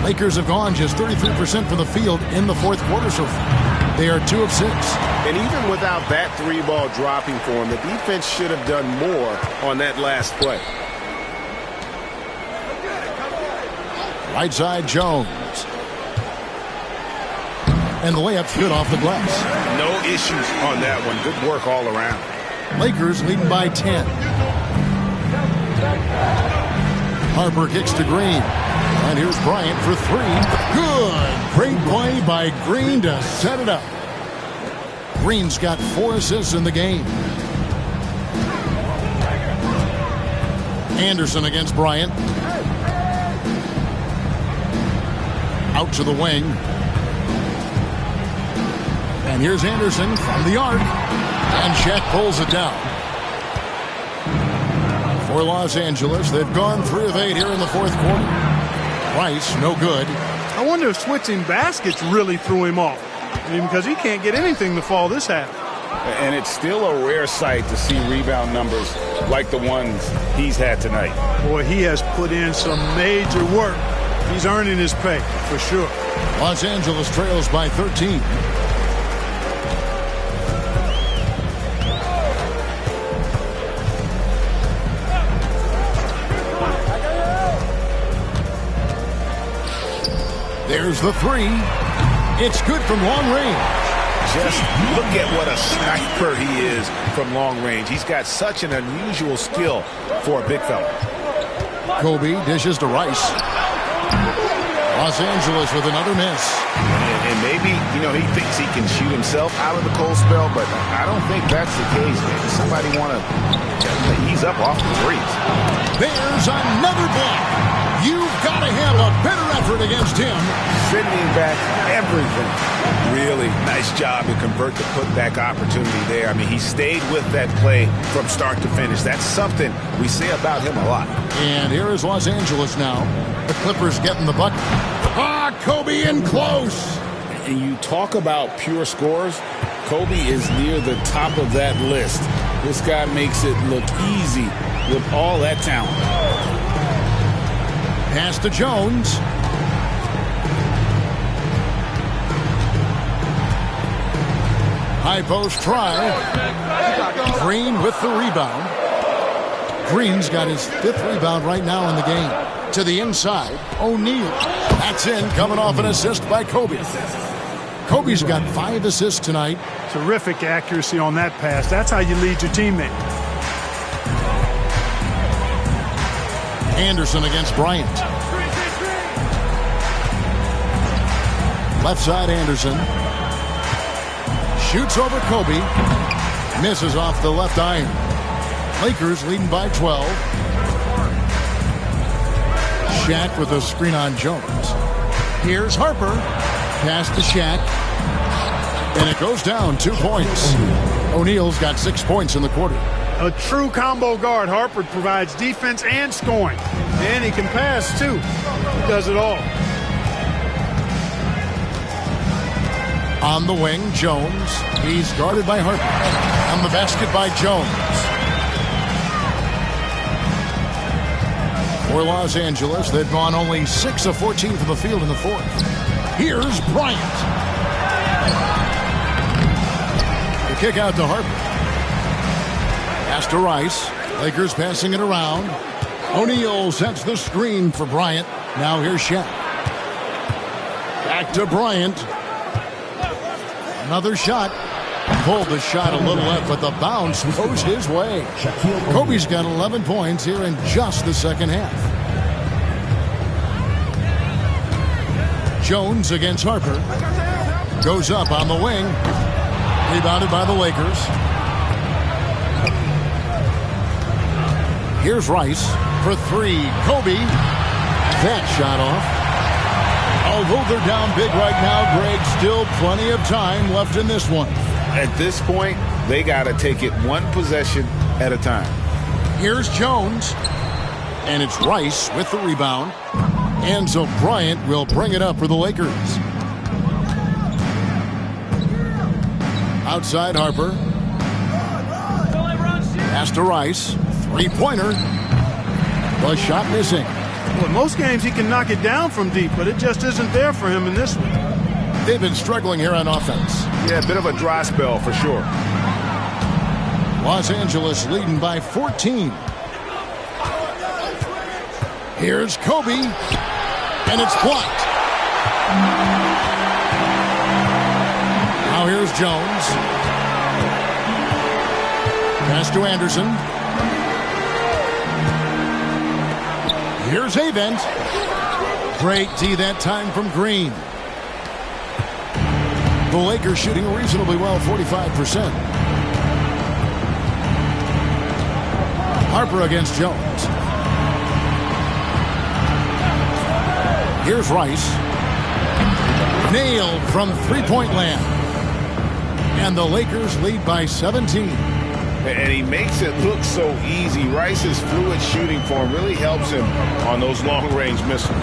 Lakers have gone just 33% from the field in the fourth quarter so far. They are 2 of 6. And even without that three ball dropping for him, the defense should have done more on that last play. Right side Jones. And the layup's good off the glass. No issues on that one. Good work all around. Lakers leading by 10. Harper kicks to Green. And here's Bryant for three. Good. Great play by Green to set it up. Green's got 4 assists in the game. Anderson against Bryant. Out to the wing. And here's Anderson from the arc. And Shaq pulls it down. For Los Angeles, they've gone 3 of 8 here in the fourth quarter. Rice, no good. I wonder if switching baskets really threw him off. I mean, because he can't get anything to fall this half. And it's still a rare sight to see rebound numbers like the ones he's had tonight. Boy, he has put in some major work. He's earning his pay, for sure. Los Angeles trails by 13. There's the three. It's good from long range. Just look at what a sniper he is from long range. He's got such an unusual skill for a big fella. Kobe dishes to Rice. Los Angeles with another miss. And maybe, he thinks he can shoot himself out of the cold spell, but I don't think that's the case. Maybe somebody want to ease up off the threes. There's another block. You've got to have a better effort against him. Sending back everything. Really nice job to convert the putback opportunity there. I mean, he stayed with that play from start to finish. That's something we say about him a lot. And here is Los Angeles now. The Clippers getting the bucket. Kobe in close. And you talk about pure scores, Kobe is near the top of that list. This guy makes it look easy with all that talent. Pass to Jones. High post try. Green with the rebound. Green's got his 5th rebound right now in the game. To the inside, O'Neal. That's in, coming off an assist by Kobe. Kobe's got 5 assists tonight. Terrific accuracy on that pass. That's how you lead your teammate. Anderson against Bryant. Left side Anderson. Shoots over Kobe. Misses off the left iron. Lakers leading by 12. Shaq with a screen on Jones. Here's Harper. Pass to Shaq. And it goes down 2 points. O'Neal's got 6 points in the quarter. A true combo guard. Harper provides defense and scoring. And he can pass, too. He does it all. On the wing, Jones. He's guarded by Harper. On the basket by Jones. For Los Angeles, they've gone only 6 of 14 from the field in the 4th. Here's Bryant. The kick out to Harper. Pass to Rice. Lakers passing it around. O'Neal sets the screen for Bryant. Now here's Shaq. Back to Bryant. Another shot. Pulled the shot a little left, but the bounce goes his way. Kobe's got 11 points here in just the second half. Jones against Harper. Goes up on the wing. Rebounded by the Lakers. Here's Rice for 3. Kobe. That shot off. Although they're down big right now, Greg, still plenty of time left in this one. At this point, they got to take it one possession at a time. Here's Jones. And it's Rice with the rebound. And so Bryant will bring it up for the Lakers. Outside Harper. Pass to Rice. 3-pointer. The shot missing. Well, most games he can knock it down from deep, but it just isn't there for him in this one. They've been struggling here on offense. Yeah, a bit of a dry spell for sure. Los Angeles leading by 14. Here's Kobe. And it's blocked. Now here's Jones. Pass to Anderson. Here's Avent. Great D that time from Green. The Lakers shooting reasonably well, 45%. Harper against Jones. Here's Rice. Nailed from three-point land. And the Lakers lead by 17. And he makes it look so easy. Rice's fluid shooting form really helps him on those long-range missiles.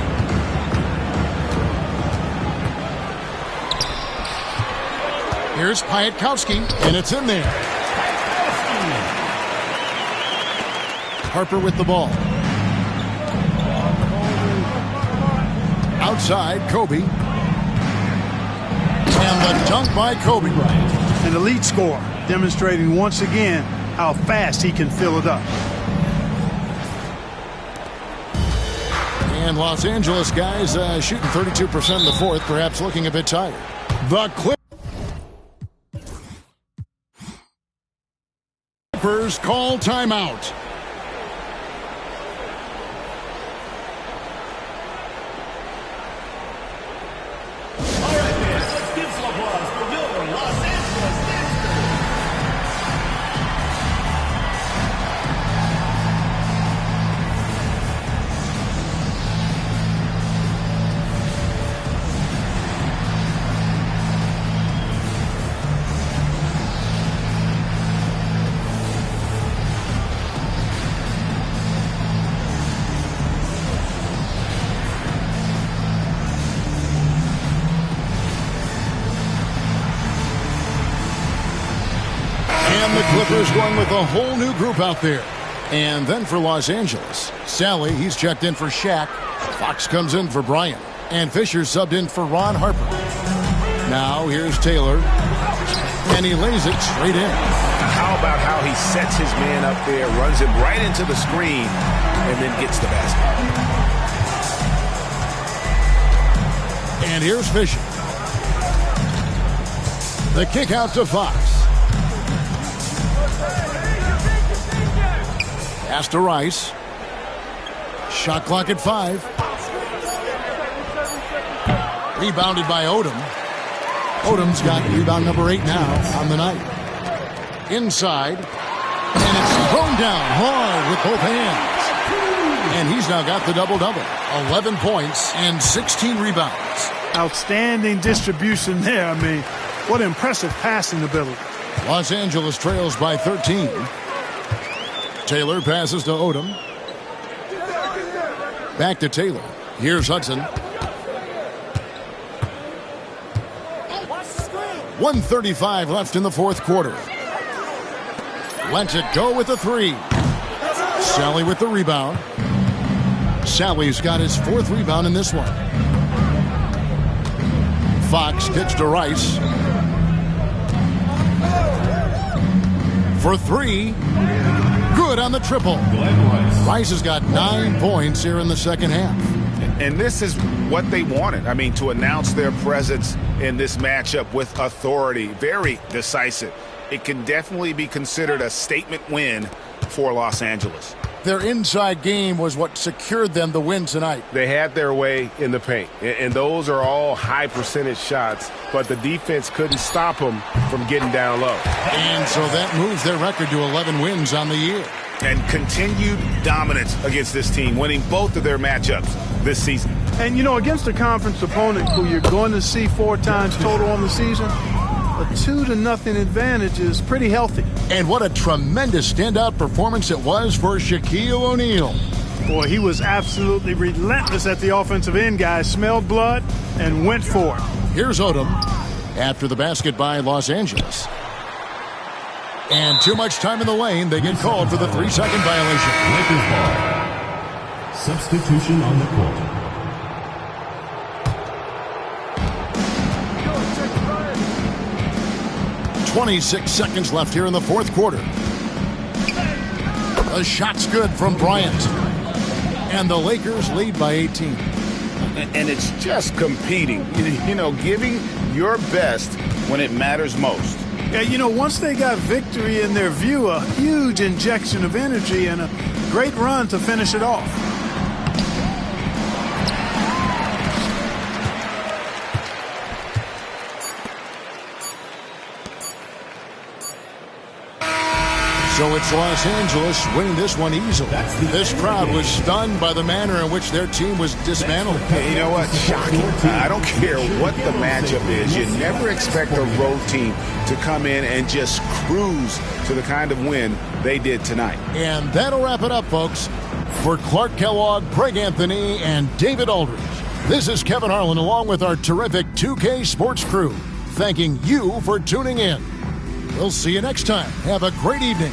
Here's Piatkowski, and it's in there. Harper with the ball. Outside, Kobe. And the dunk by Kobe. An elite scorer, demonstrating once again how fast he can fill it up. And Los Angeles guys shooting 32% in the fourth, perhaps looking a bit tired. The Clippers call timeout. All right, fans, let's give some applause for your Los Angeles Masters. And the Clippers going with a whole new group out there. And then for Los Angeles, Sally, he's checked in for Shaq. Fox comes in for Bryant. And Fisher subbed in for Ron Harper. Now here's Taylor. And he lays it straight in. How about how he sets his man up there, runs him right into the screen, and then gets the basket. And here's Fisher. The kick out to Fox. Pass to Rice. Shot clock at 5. Rebounded by Odom. Odom's got rebound number 8 now on the night. Inside. And it's thrown down hard with both hands. And he's now got the double-double. 11 points and 16 rebounds. Outstanding distribution there. I mean, what impressive passing ability. Los Angeles trails by 13. Taylor passes to Odom. Back to Taylor. Here's Hudson. 1:35 left in the fourth quarter. Lets it go with the 3. Sally with the rebound. Sally's got his 4th rebound in this one. Fox gets to Rice. For 3. Good on the triple. Rice has got 9 points here in the second half. And this is what they wanted. I mean, to announce their presence in this matchup with authority. Very decisive. It can definitely be considered a statement win for Los Angeles. Their inside game was what secured them the win tonight. They had their way in the paint, and those are all high percentage shots, but the defense couldn't stop them from getting down low. And so that moves their record to 11 wins on the year. And continued dominance against this team, winning both of their matchups this season. And, you know, against a conference opponent who you're going to see 4 times total on the season, a 2-0 advantage is pretty healthy. And what a tremendous standout performance it was for Shaquille O'Neal. Boy, he was absolutely relentless at the offensive end, guys. Smelled blood and went for it. Here's Odom after the basket by Los Angeles. And too much time in the lane. They get called for the 3-second violation. Lakers ball. Substitution on the court. 26 seconds left here in the fourth quarter. The shot's good from Bryant. And the Lakers lead by 18. And it's just competing, you know, giving your best when it matters most. Yeah, you know, once they got victory in their view, a huge injection of energy and a great run to finish it off. So it's Los Angeles winning this one easily. This crowd was stunned by the manner in which their team was dismantled. You know what? Shocking. I don't care what the matchup is. You never expect a road team to come in and just cruise to the kind of win they did tonight. And that'll wrap it up, folks. For Clark Kellogg, Greg Anthony, and David Aldridge, this is Kevin Harlan along with our terrific 2K Sports crew. thanking you for tuning in. We'll see you next time. Have a great evening.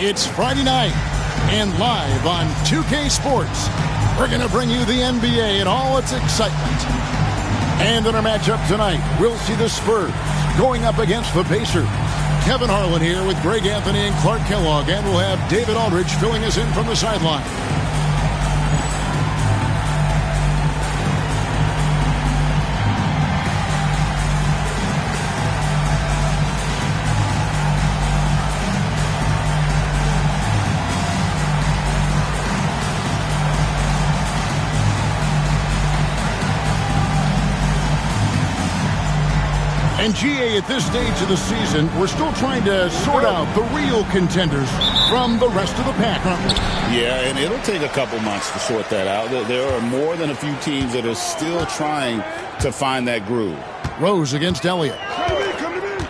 It's Friday night, and live on 2K Sports, we're going to bring you the NBA and all its excitement. And in our matchup tonight, we'll see the Spurs going up against the Pacers. Kevin Harlan here with Greg Anthony and Clark Kellogg, and we'll have David Aldridge filling us in from the sideline. And GA, at this stage of the season, we're still trying to sort out the real contenders from the rest of the pack, aren't we? Yeah, and it'll take a couple months to sort that out. There are more than a few teams that are still trying to find that groove. Rose against Elliott. Come to me.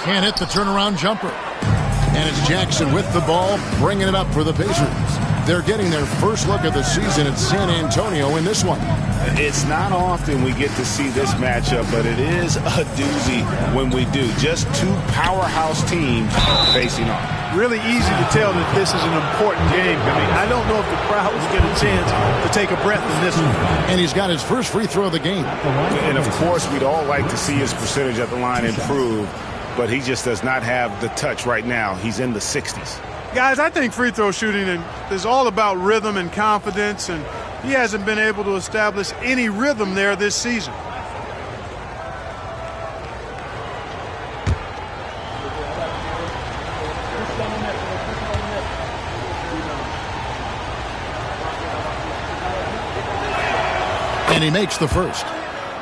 Can't hit the turnaround jumper. And it's Jackson with the ball, bringing it up for the Pacers. They're getting their first look at the season at San Antonio in this one. It's not often we get to see this matchup, but it is a doozy when we do. Just two powerhouse teams facing off. really easy to tell that this is an important game. I mean, I don't know if the crowd will get a chance to take a breath in this one. And he's got his first free throw of the game. And, of course, we'd all like to see his percentage at the line improve, but he just does not have the touch right now. He's in the 60s. Guys, I think free throw shooting is all about rhythm and confidence, and he hasn't been able to establish any rhythm there this season. And he makes the first.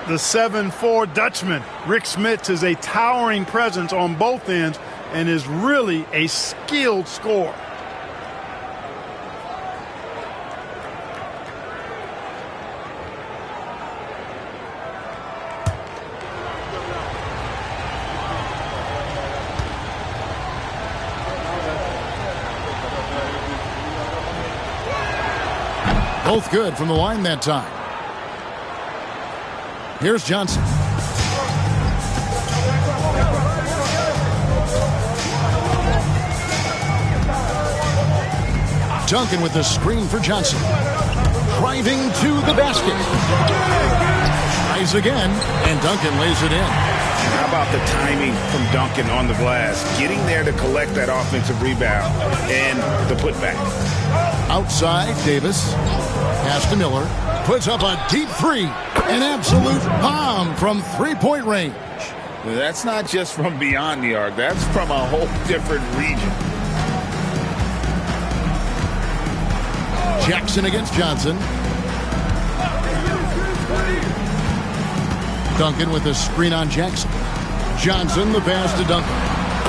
The 7'4" Dutchman, Rick Smits, is a towering presence on both ends and is really a skilled scorer. Both good from the line that time. Here's Johnson. Duncan with the screen for Johnson. Driving to the basket. Tries again, and Duncan lays it in. How about the timing from Duncan on the glass? Getting there to collect that offensive rebound and the putback. Outside, Davis. Pass to Miller. Puts up a deep three. An absolute bomb from three-point range. That's not just from beyond the arc. That's from a whole different region. Jackson against Johnson. Duncan with the screen on Jackson. Johnson, the pass to Duncan.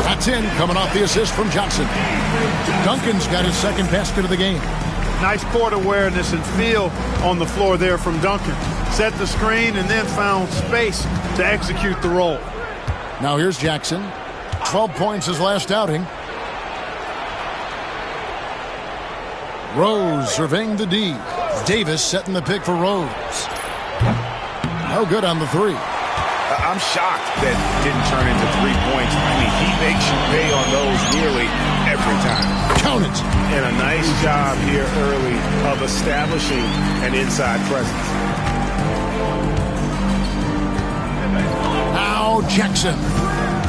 That's in, coming off the assist from Johnson. Duncan's got his second basket of the game. Nice court awareness and feel on the floor there from Duncan. Set the screen and then found space to execute the roll. Now here's Jackson. 12 points his last outing. Rose surveying the D. Davis setting the pick for Rose. No good on the three. I'm shocked that didn't turn into 3 points. I mean, he makes you pay on those nearly every time. Count it. And a nice job here early of establishing an inside presence. Now Jackson.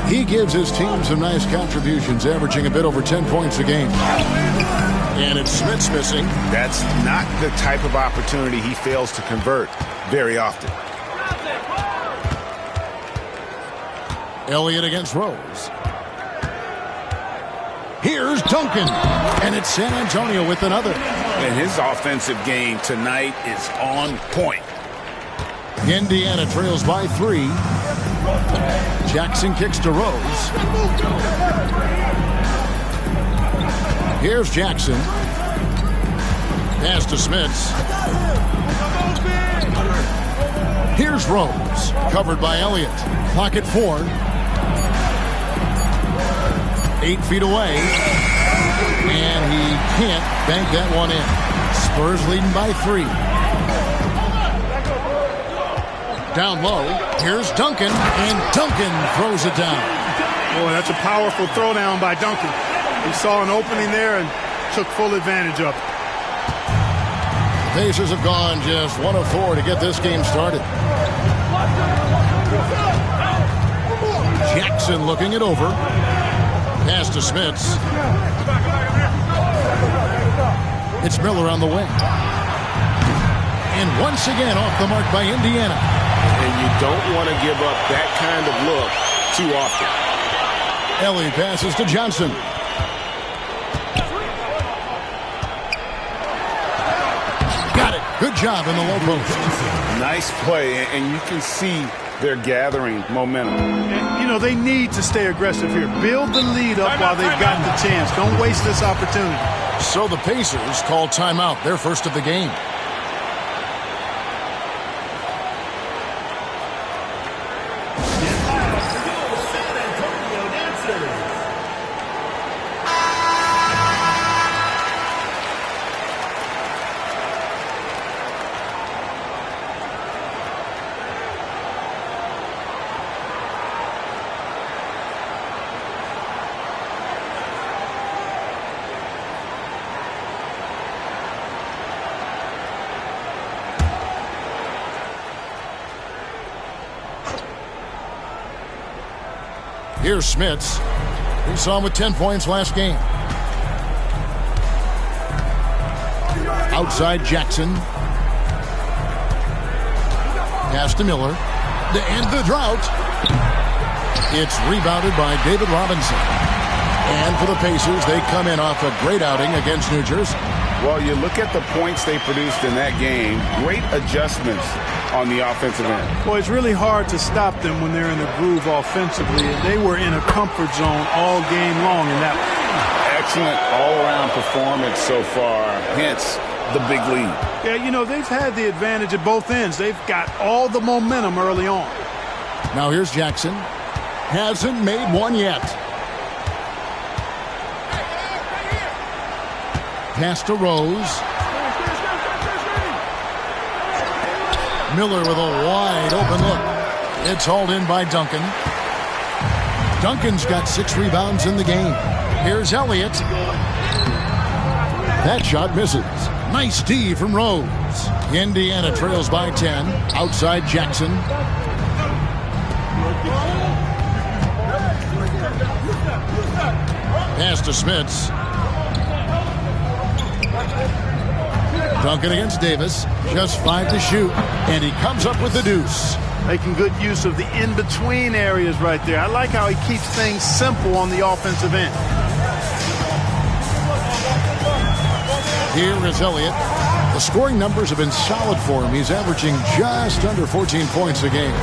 He gives his team some nice contributions, averaging a bit over 10 points a game. And it's Smits missing. That's not the type of opportunity he fails to convert very often. Elliott against Rose. Here's Duncan. And it's San Antonio with another. And his offensive game tonight is on point. Indiana trails by 3. Jackson kicks to Rose. Here's Jackson. Pass to Smits. Here's Rose. Covered by Elliott. Pocket 4. 8 feet away. And he can't bank that one in. Spurs leading by 3. Down low. Here's Duncan. And Duncan throws it down. Boy, that's a powerful throwdown by Duncan. He saw an opening there and took full advantage of it. The Pacers have gone just 1 of 4 to get this game started. Jackson looking it over. Pass to Smits. It's Miller on the wing. And once again off the mark by Indiana. And you don't want to give up that kind of look too often. Ellie passes to Johnson. Got it. Good job in the low post. Nice play, and you can see they're gathering momentum. And, you know, they need to stay aggressive here. Build the lead up while they've got the chance. Don't waste this opportunity. So the Pacers call timeout, their first of the game. Here's Smits. We saw him with 10 points last game. Outside Jackson. Pass to Miller. To end the drought. It's rebounded by David Robinson. And for the Pacers, they come in off a great outing against New Jersey. Well, you look at the points they produced in that game. Great adjustments on the offensive end. Well, it's really hard to stop them when they're in a groove offensively. And they were in a comfort zone all game long in that one. Excellent all-around performance so far. Hence, the big lead. Yeah, you know, they've had the advantage at both ends. They've got all the momentum early on. Now here's Jackson. Hasn't made one yet. Pass to Rose. Miller with a wide open look. It's hauled in by Duncan. Duncan's got 6 rebounds in the game. Here's Elliott. That shot misses. Nice D from Rose. Indiana trails by 10. Outside Jackson. Pass to Smits. Duncan against Davis. Just 5 to shoot. And he comes up with the deuce. Making good use of the in-between areas right there. I like how he keeps things simple on the offensive end. Here is Elliott. The scoring numbers have been solid for him. He's averaging just under 14 points a game.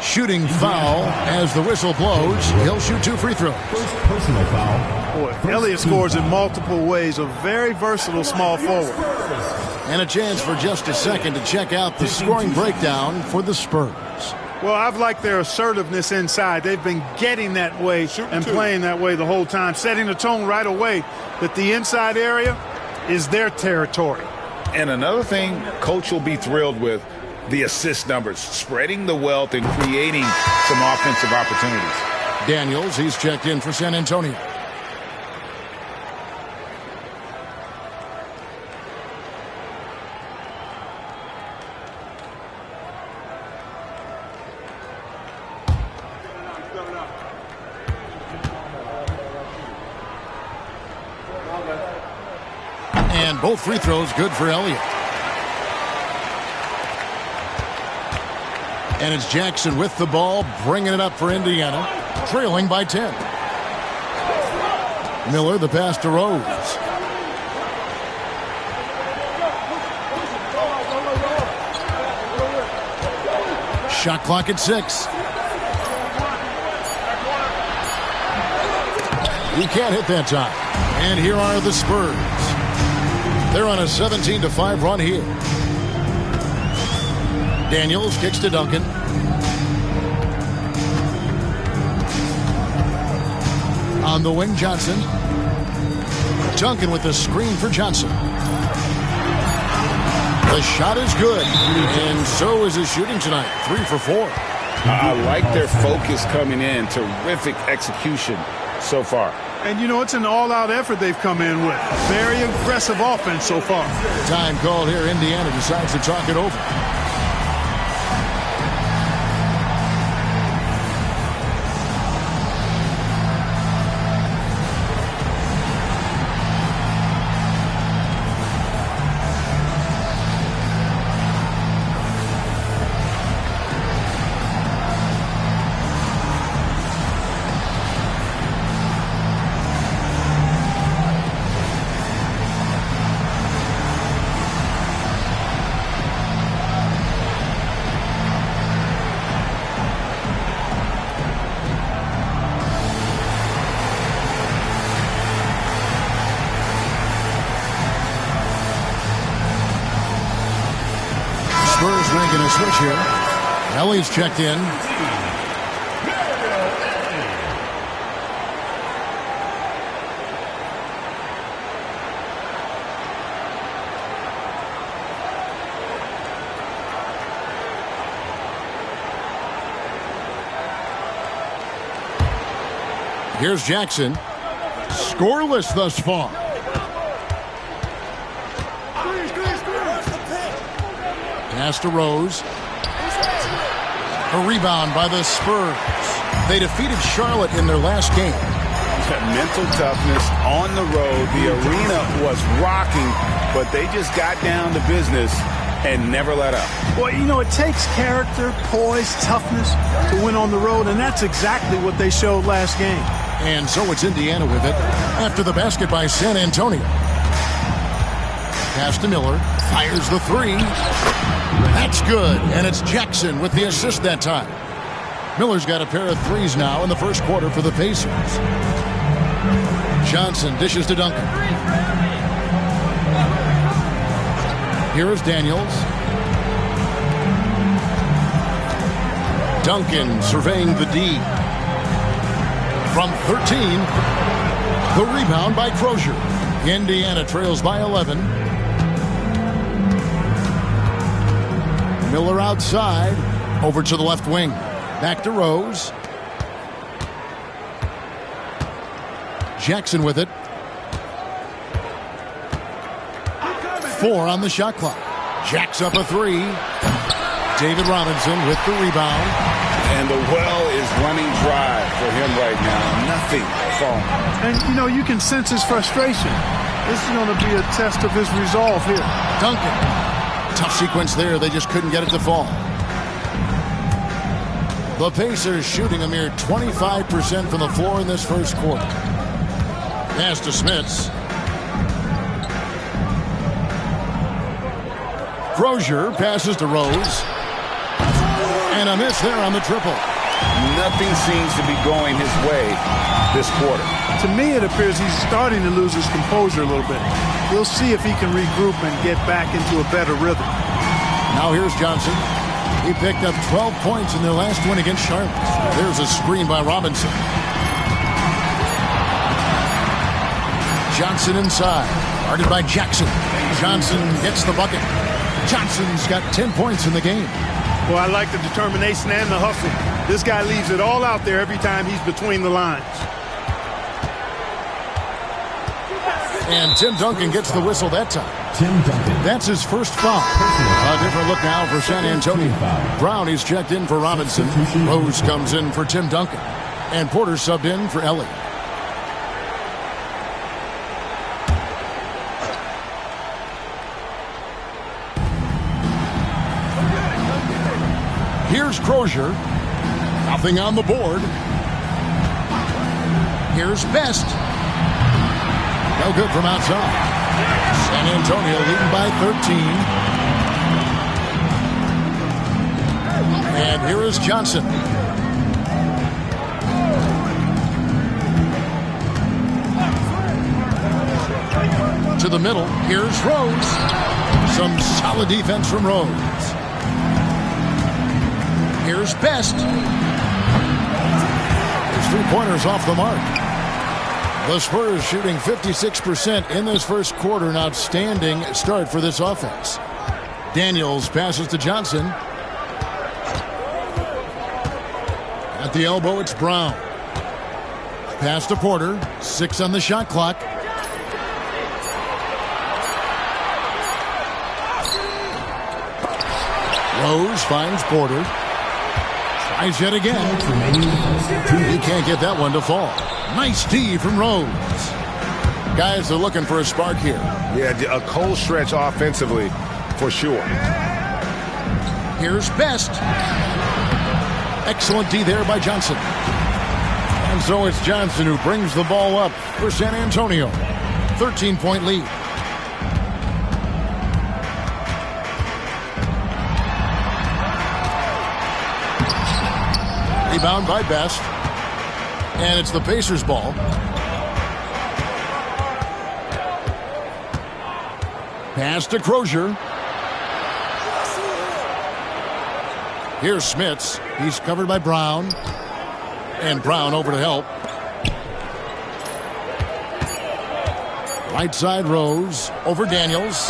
Shooting foul as the whistle blows. He'll shoot 2 free throws. First personal foul. Boy, Elliott scores in multiple ways. A very versatile small forward. And a chance for just a second to check out the scoring breakdown for the Spurs. Well, I've liked their assertiveness inside. They've been getting that way and playing that way the whole time, setting the tone right away that the inside area is their territory. And another thing Coach will be thrilled with, the assist numbers, spreading the wealth and creating some offensive opportunities. Daniels, he's checked in for San Antonio. And both free throws good for Elliott. And it's Jackson with the ball, bringing it up for Indiana, trailing by 10. Miller, the pass to Rose. Shot clock at 6. He can't hit that time. And here are the Spurs. They're on a 17-5 run here. Daniels kicks to Duncan. On the wing, Johnson. Duncan with the screen for Johnson. The shot is good, and so is his shooting tonight. 3 for 4. I like their focus coming in. Terrific execution so far. And, you know, it's an all-out effort they've come in with. Very aggressive offense so far. Time called here. Indiana decides to talk it over. Spurs making a switch here. Elliott's checked in. Here's Jackson. Scoreless thus far. Pass to Rose. A rebound by the Spurs. They defeated Charlotte in their last game. Mental toughness on the road. The arena was rocking, but they just got down to business and never let up. Well, you know, it takes character, poise, toughness to win on the road, and that's exactly what they showed last game. And so it's Indiana with it after the basket by San Antonio. Pass to Miller. Fires the three. That's good. And it's Jackson with the assist that time. Miller's got a pair of threes now in the first quarter for the Pacers. Johnson dishes to Duncan. Here is Daniels. Duncan surveying the D. From 13, the rebound by Crozier. Indiana trails by 11. Miller outside, over to the left wing. Back to Rose. Jackson with it. 4 on the shot clock. Jacks up a three. David Robinson with the rebound. And the well is running dry for him right now. Nothing falling. And, you know, you can sense his frustration. This is going to be a test of his resolve here. Duncan. Tough sequence there. They just couldn't get it to fall. The Pacers shooting a mere 25% from the floor in this first quarter. Pass to Smits. Crozier passes to Rose. And a miss there on the triple. Nothing seems to be going his way this quarter. To me, it appears he's starting to lose his composure a little bit. We'll see if he can regroup and get back into a better rhythm. Now here's Johnson. He picked up 12 points in their last win against Charlotte. There's a screen by Robinson. Johnson inside. Guarded by Jackson. Johnson gets the bucket. Johnson's got 10 points in the game. Well, I like the determination and the hustle. This guy leaves it all out there every time he's between the lines. And Tim Duncan gets the whistle that time. Tim Duncan. That's his first foul. A different look now for San Antonio. Brown, he's checked in for Robinson. Rose comes in for Tim Duncan. And Porter subbed in for Ellie. Here's Crozier. Nothing on the board. Here's Best. No good from outside. San Antonio leading by 13. And here is Johnson. To the middle. Here's Rose. Some solid defense from Rose. Here's Best. His three-pointers off the mark. The Spurs shooting 56% in this first quarter. An outstanding start for this offense. Daniels passes to Johnson. At the elbow, it's Brown. Pass to Porter. 6 on the shot clock. Rose finds Porter. Tries yet again. He can't get that one to fall. Nice D from Rose. Guys are looking for a spark here. Yeah, a cold stretch offensively for sure. Here's Best. Excellent D there by Johnson. And so it's Johnson who brings the ball up for San Antonio. 13-point lead. Rebound by Best. And it's the Pacers' ball. Pass to Crozier. Here's Smits. He's covered by Brown. And Brown over to help. Right side Rose. Over Daniels.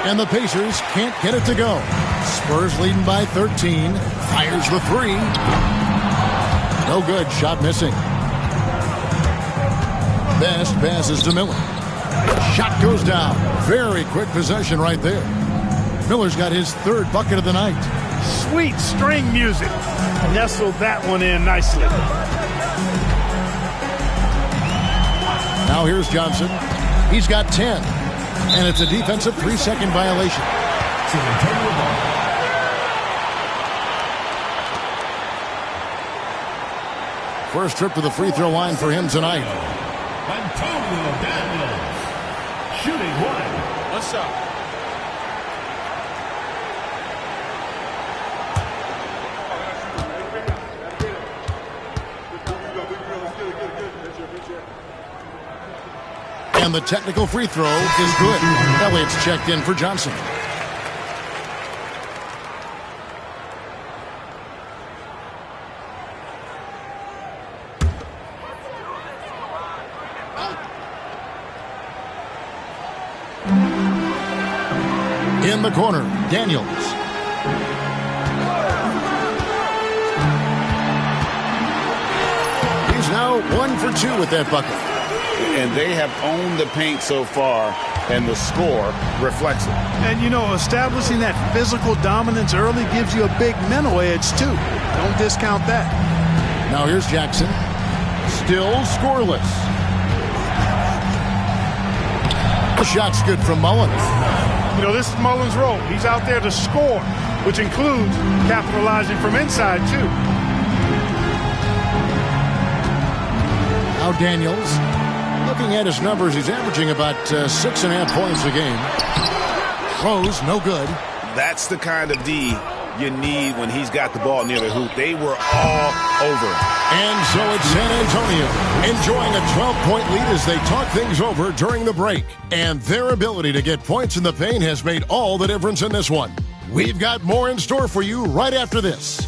And the Pacers can't get it to go. Spurs leading by 13. Fires the three. No good. Shot missing. Best passes to Miller. Shot goes down. Very quick possession right there. Miller's got his third bucket of the night. sweet string music. Nestled that one in nicely. Now here's Johnson. He's got 10. And it's a defensive 3-second violation. First trip to the free throw line for him tonight. Antonio Daniels, shooting one. One shot. And the technical free throw is good. Elliott's checked in for Johnson. In the corner, Daniels. He's now 1 for 2 with that bucket. And they have owned the paint so far, and the score reflects it. And, you know, establishing that physical dominance early gives you a big mental edge, too. Don't discount that. Now here's Jackson. Still scoreless. The shot's good from Mullen. You know, this is Mullen's role. He's out there to score, which includes capitalizing from inside, too. Now Daniels. Looking at his numbers, he's averaging about 6.5 points a game. Rose, no good. That's the kind of D you need when he's got the ball near the hoop. They were all over. And so it's San Antonio enjoying a 12-point lead as they talk things over during the break. And their ability to get points in the paint has made all the difference in this one. We've got more in store for you right after this.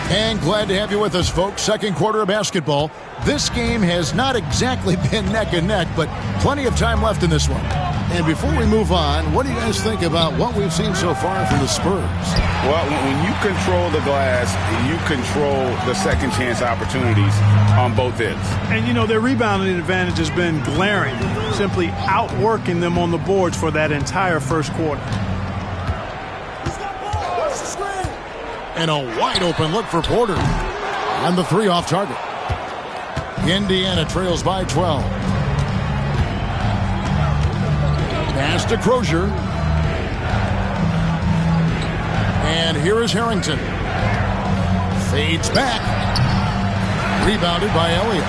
And glad to have you with us, folks. Second quarter of basketball. This game has not exactly been neck and neck, but plenty of time left in this one. And before we move on, what do you guys think about what we've seen so far from the Spurs? Well, when you control the glass, you control the second chance opportunities on both ends. And, you know, their rebounding advantage has been glaring, simply outworking them on the boards for that entire first quarter. And a wide-open look for Porter. And the three off target. Indiana trails by 12. Pass to Crozier. And here is Harrington. Fades back. Rebounded by Elliott.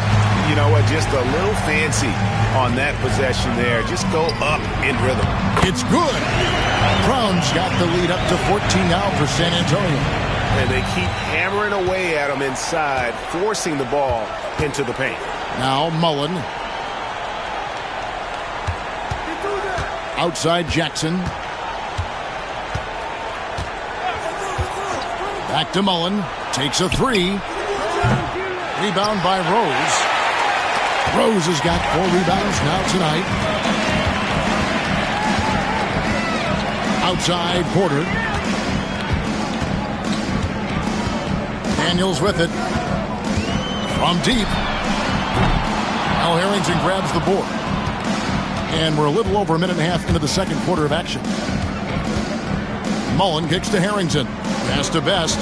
You know what? Just a little fancy on that possession there. Just go up in rhythm. It's good. Brown's got the lead up to 14 now for San Antonio. And they keep hammering away at him inside, forcing the ball into the paint. Now Mullen. Outside Jackson. Back to Mullen. Takes a three. Rebound by Rose. Rose has got 4 rebounds now tonight. Outside Porter. Daniels with it. From deep. Now Harrington grabs the board. And we're a little over a minute and a half into the second quarter of action. Mullen kicks to Harrington. Pass to Best.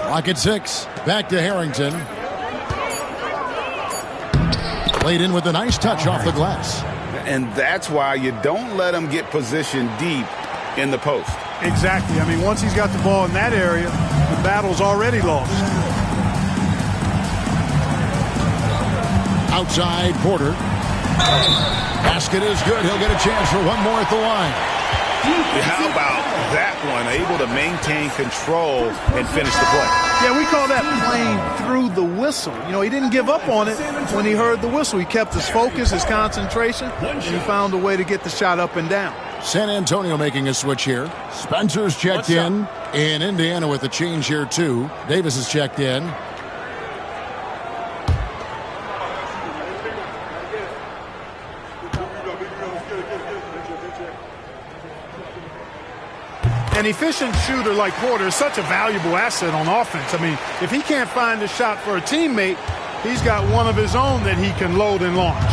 Clock at 6. Back to Harrington. Played in with a nice touch off the glass. And that's why you don't let him get positioned deep in the post. Exactly. I mean, once he's got the ball in that area, the battle's already lost. Outside Porter. Basket is good. He'll get a chance for one more at the line. How about that one? Able to maintain control and finish the play. Yeah, we call that playing through the whistle. You know, he didn't give up on it when he heard the whistle. He kept his focus, his concentration, and he found a way to get the shot up and down. San Antonio making a switch here. Spencer's checked in. And Indiana with a change here, too. Davis is checked in. An efficient shooter like Porter is such a valuable asset on offense. I mean, if he can't find a shot for a teammate, he's got one of his own that he can load and launch.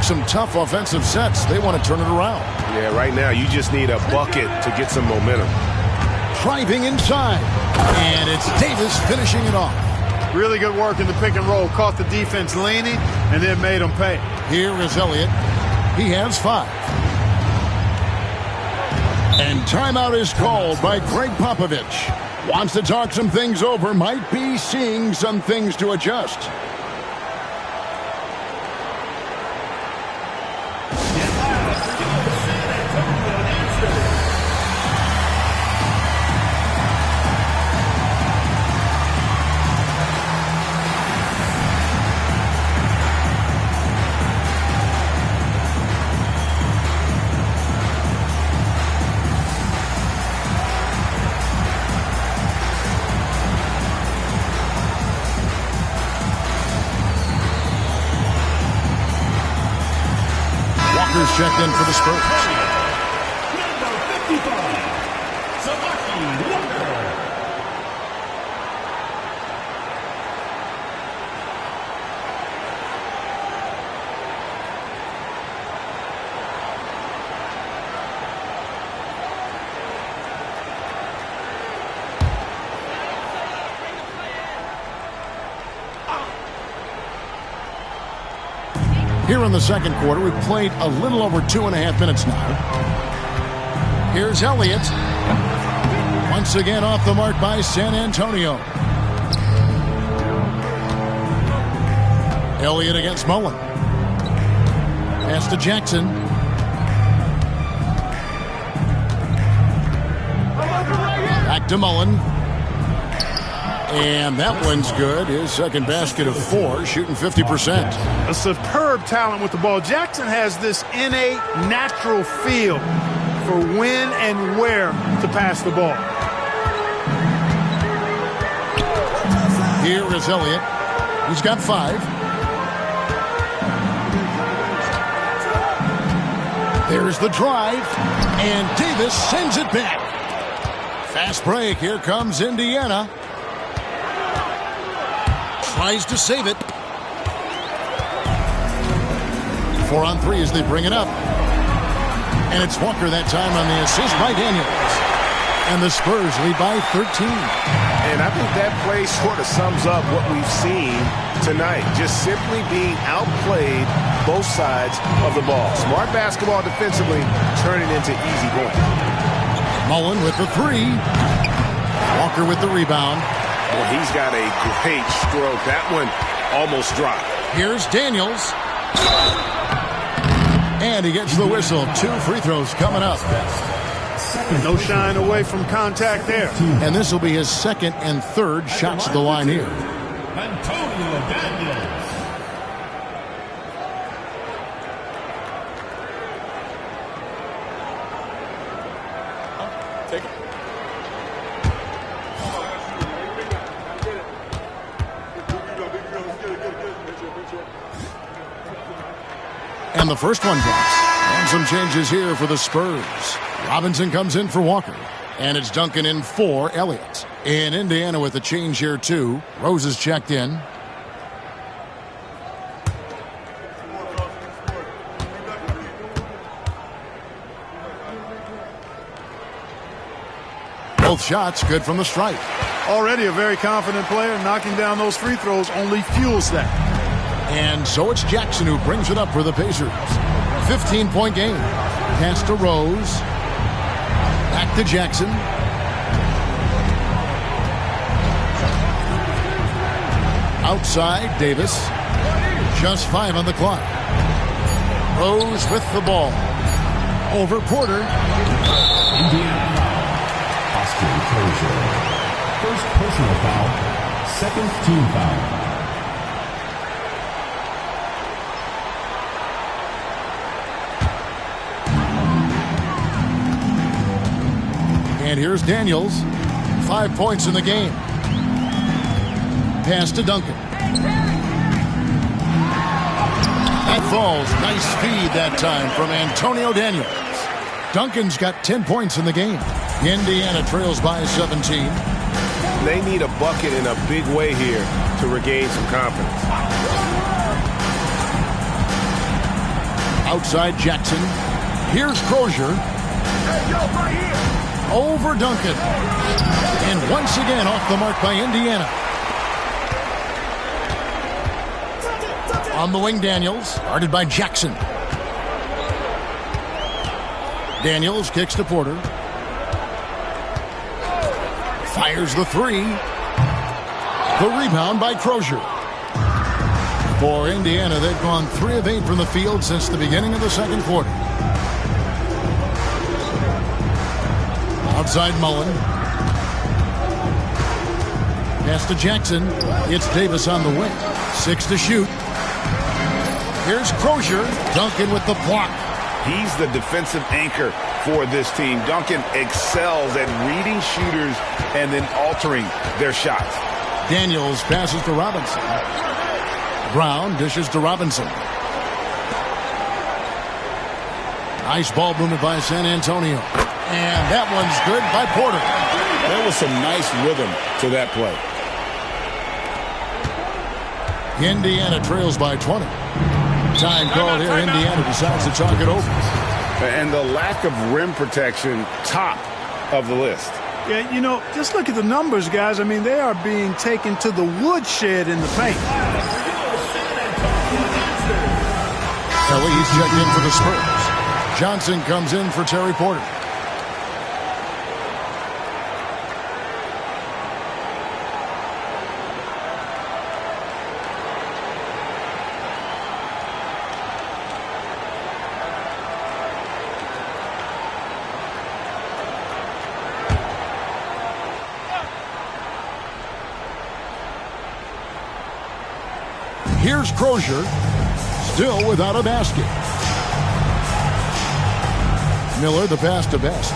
Some tough offensive sets. They want to turn it around. Yeah, right now you just need a bucket to get some momentum. Driving inside. And it's Davis finishing it off. Really good work in the pick and roll. Caught the defense leaning and then made them pay. Here is Elliott. He has 5. And timeout is called by Greg Popovich. Wants to talk some things over. Might be seeing some things to adjust. Checked in for the Spurs. Number 55, Sabaki Walker. Here in the second quarter, we've played a little over 2.5 minutes now. Here's Elliott. Once again off the mark by San Antonio. Elliott against Mullen. Pass to Jackson. Back to Mullen. And that one's good. His second basket of 4, shooting 50%. A superb talent with the ball. Jackson has this innate, natural feel for when and where to pass the ball. Here is Elliott. He's got 5. There's the drive. And Davis sends it back. Fast break. Here comes Indiana. Tries to save it. 4 on 3 as they bring it up. And it's Walker that time on the assist by Daniels. And the Spurs lead by 13. And I think that play sort of sums up what we've seen tonight. Just simply being outplayed both sides of the ball. Smart basketball defensively, turning into easy points. Mullen with the 3. Walker with the rebound. Well, he's got a great stroke. That one almost dropped. Here's Daniels. And he gets the whistle. 2 free throws coming up. No shying away from contact there. And this will be his second and third shots at the line here. Antonio Daniels. Take it. And the first one drops. And some changes here for the Spurs. Robinson comes in for Walker. And it's Duncan in for Elliott. In Indiana with a change here too. Rose is checked in. Both shots good from the stripe. Already a very confident player. Knocking down those free throws only fuels that. And so it's Jackson who brings it up for the Pacers. 15-point game. Pass to Rose. Back to Jackson. Outside, Davis. Just 5 on the clock. Rose with the ball. Over Porter. Indiana foul. Austin Tozier. First personal foul. Second team foul. And here's Daniels. 5 points in the game. Pass to Duncan. That falls. Nice feed that time from Antonio Daniels. Duncan's got 10 points in the game. Indiana trails by 17. They need a bucket in a big way here to regain some confidence. Outside Jackson. Here's Crozier. Over Duncan. And once again off the mark by Indiana. On the wing, Daniels. Guarded by Jackson. Daniels kicks to Porter. Fires the three. The rebound by Crozier. For Indiana, they've gone 3 of 8 from the field since the beginning of the second quarter. Outside Mullen. Pass to Jackson. It's Davis on the wing. 6 to shoot. Here's Crozier. Duncan with the block. He's the defensive anchor for this team. Duncan excels at reading shooters and then altering their shots. Daniels passes to Robinson. Brown dishes to Robinson. Nice ball movement by San Antonio. And that one's good by Porter. There was some nice rhythm to that play. Indiana trails by 20. Time called here. Indiana decides to chalk it over. And the lack of rim protection, top of the list. Yeah, you know, just look at the numbers, guys. I mean, they are being taken to the woodshed in the paint. Kelly's checked in for the Spurs. Johnson comes in for Terry Porter. Here's Crozier, still without a basket. Miller, the pass to Best.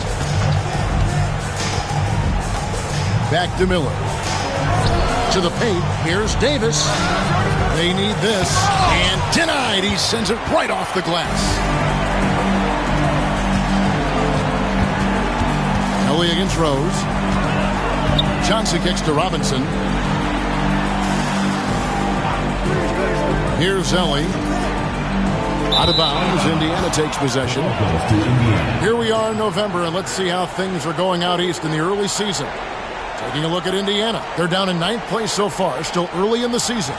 Back to Miller. To the paint. Here's Davis. They need this. And denied. He sends it right off the glass. Ellie against Rose. Johnson kicks to Robinson. Here's Ellie. Out of bounds. Indiana takes possession. Here we are in November, and let's see how things are going out east in the early season. Taking a look at Indiana. They're down in 9th place so far, still early in the season.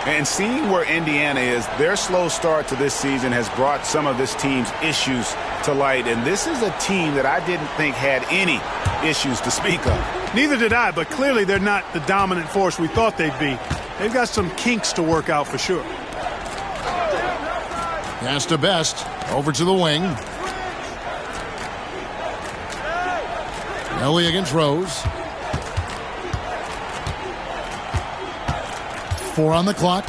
And seeing where Indiana is, their slow start to this season has brought some of this team's issues to light. And this is a team that I didn't think had any issues to speak of. Neither did I, but clearly they're not the dominant force we thought they'd be. They've got some kinks to work out for sure. Pass to Best. Over to the wing. Ellie against Rose. 4 on the clock.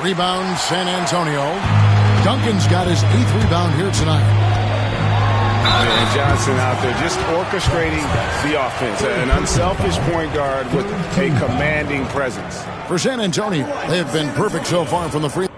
Rebound, San Antonio. Duncan's got his 8th rebound here tonight. And Johnson out there just orchestrating the offense. An unselfish point guard with a commanding presence. For San Antonio, they have been perfect so far from the free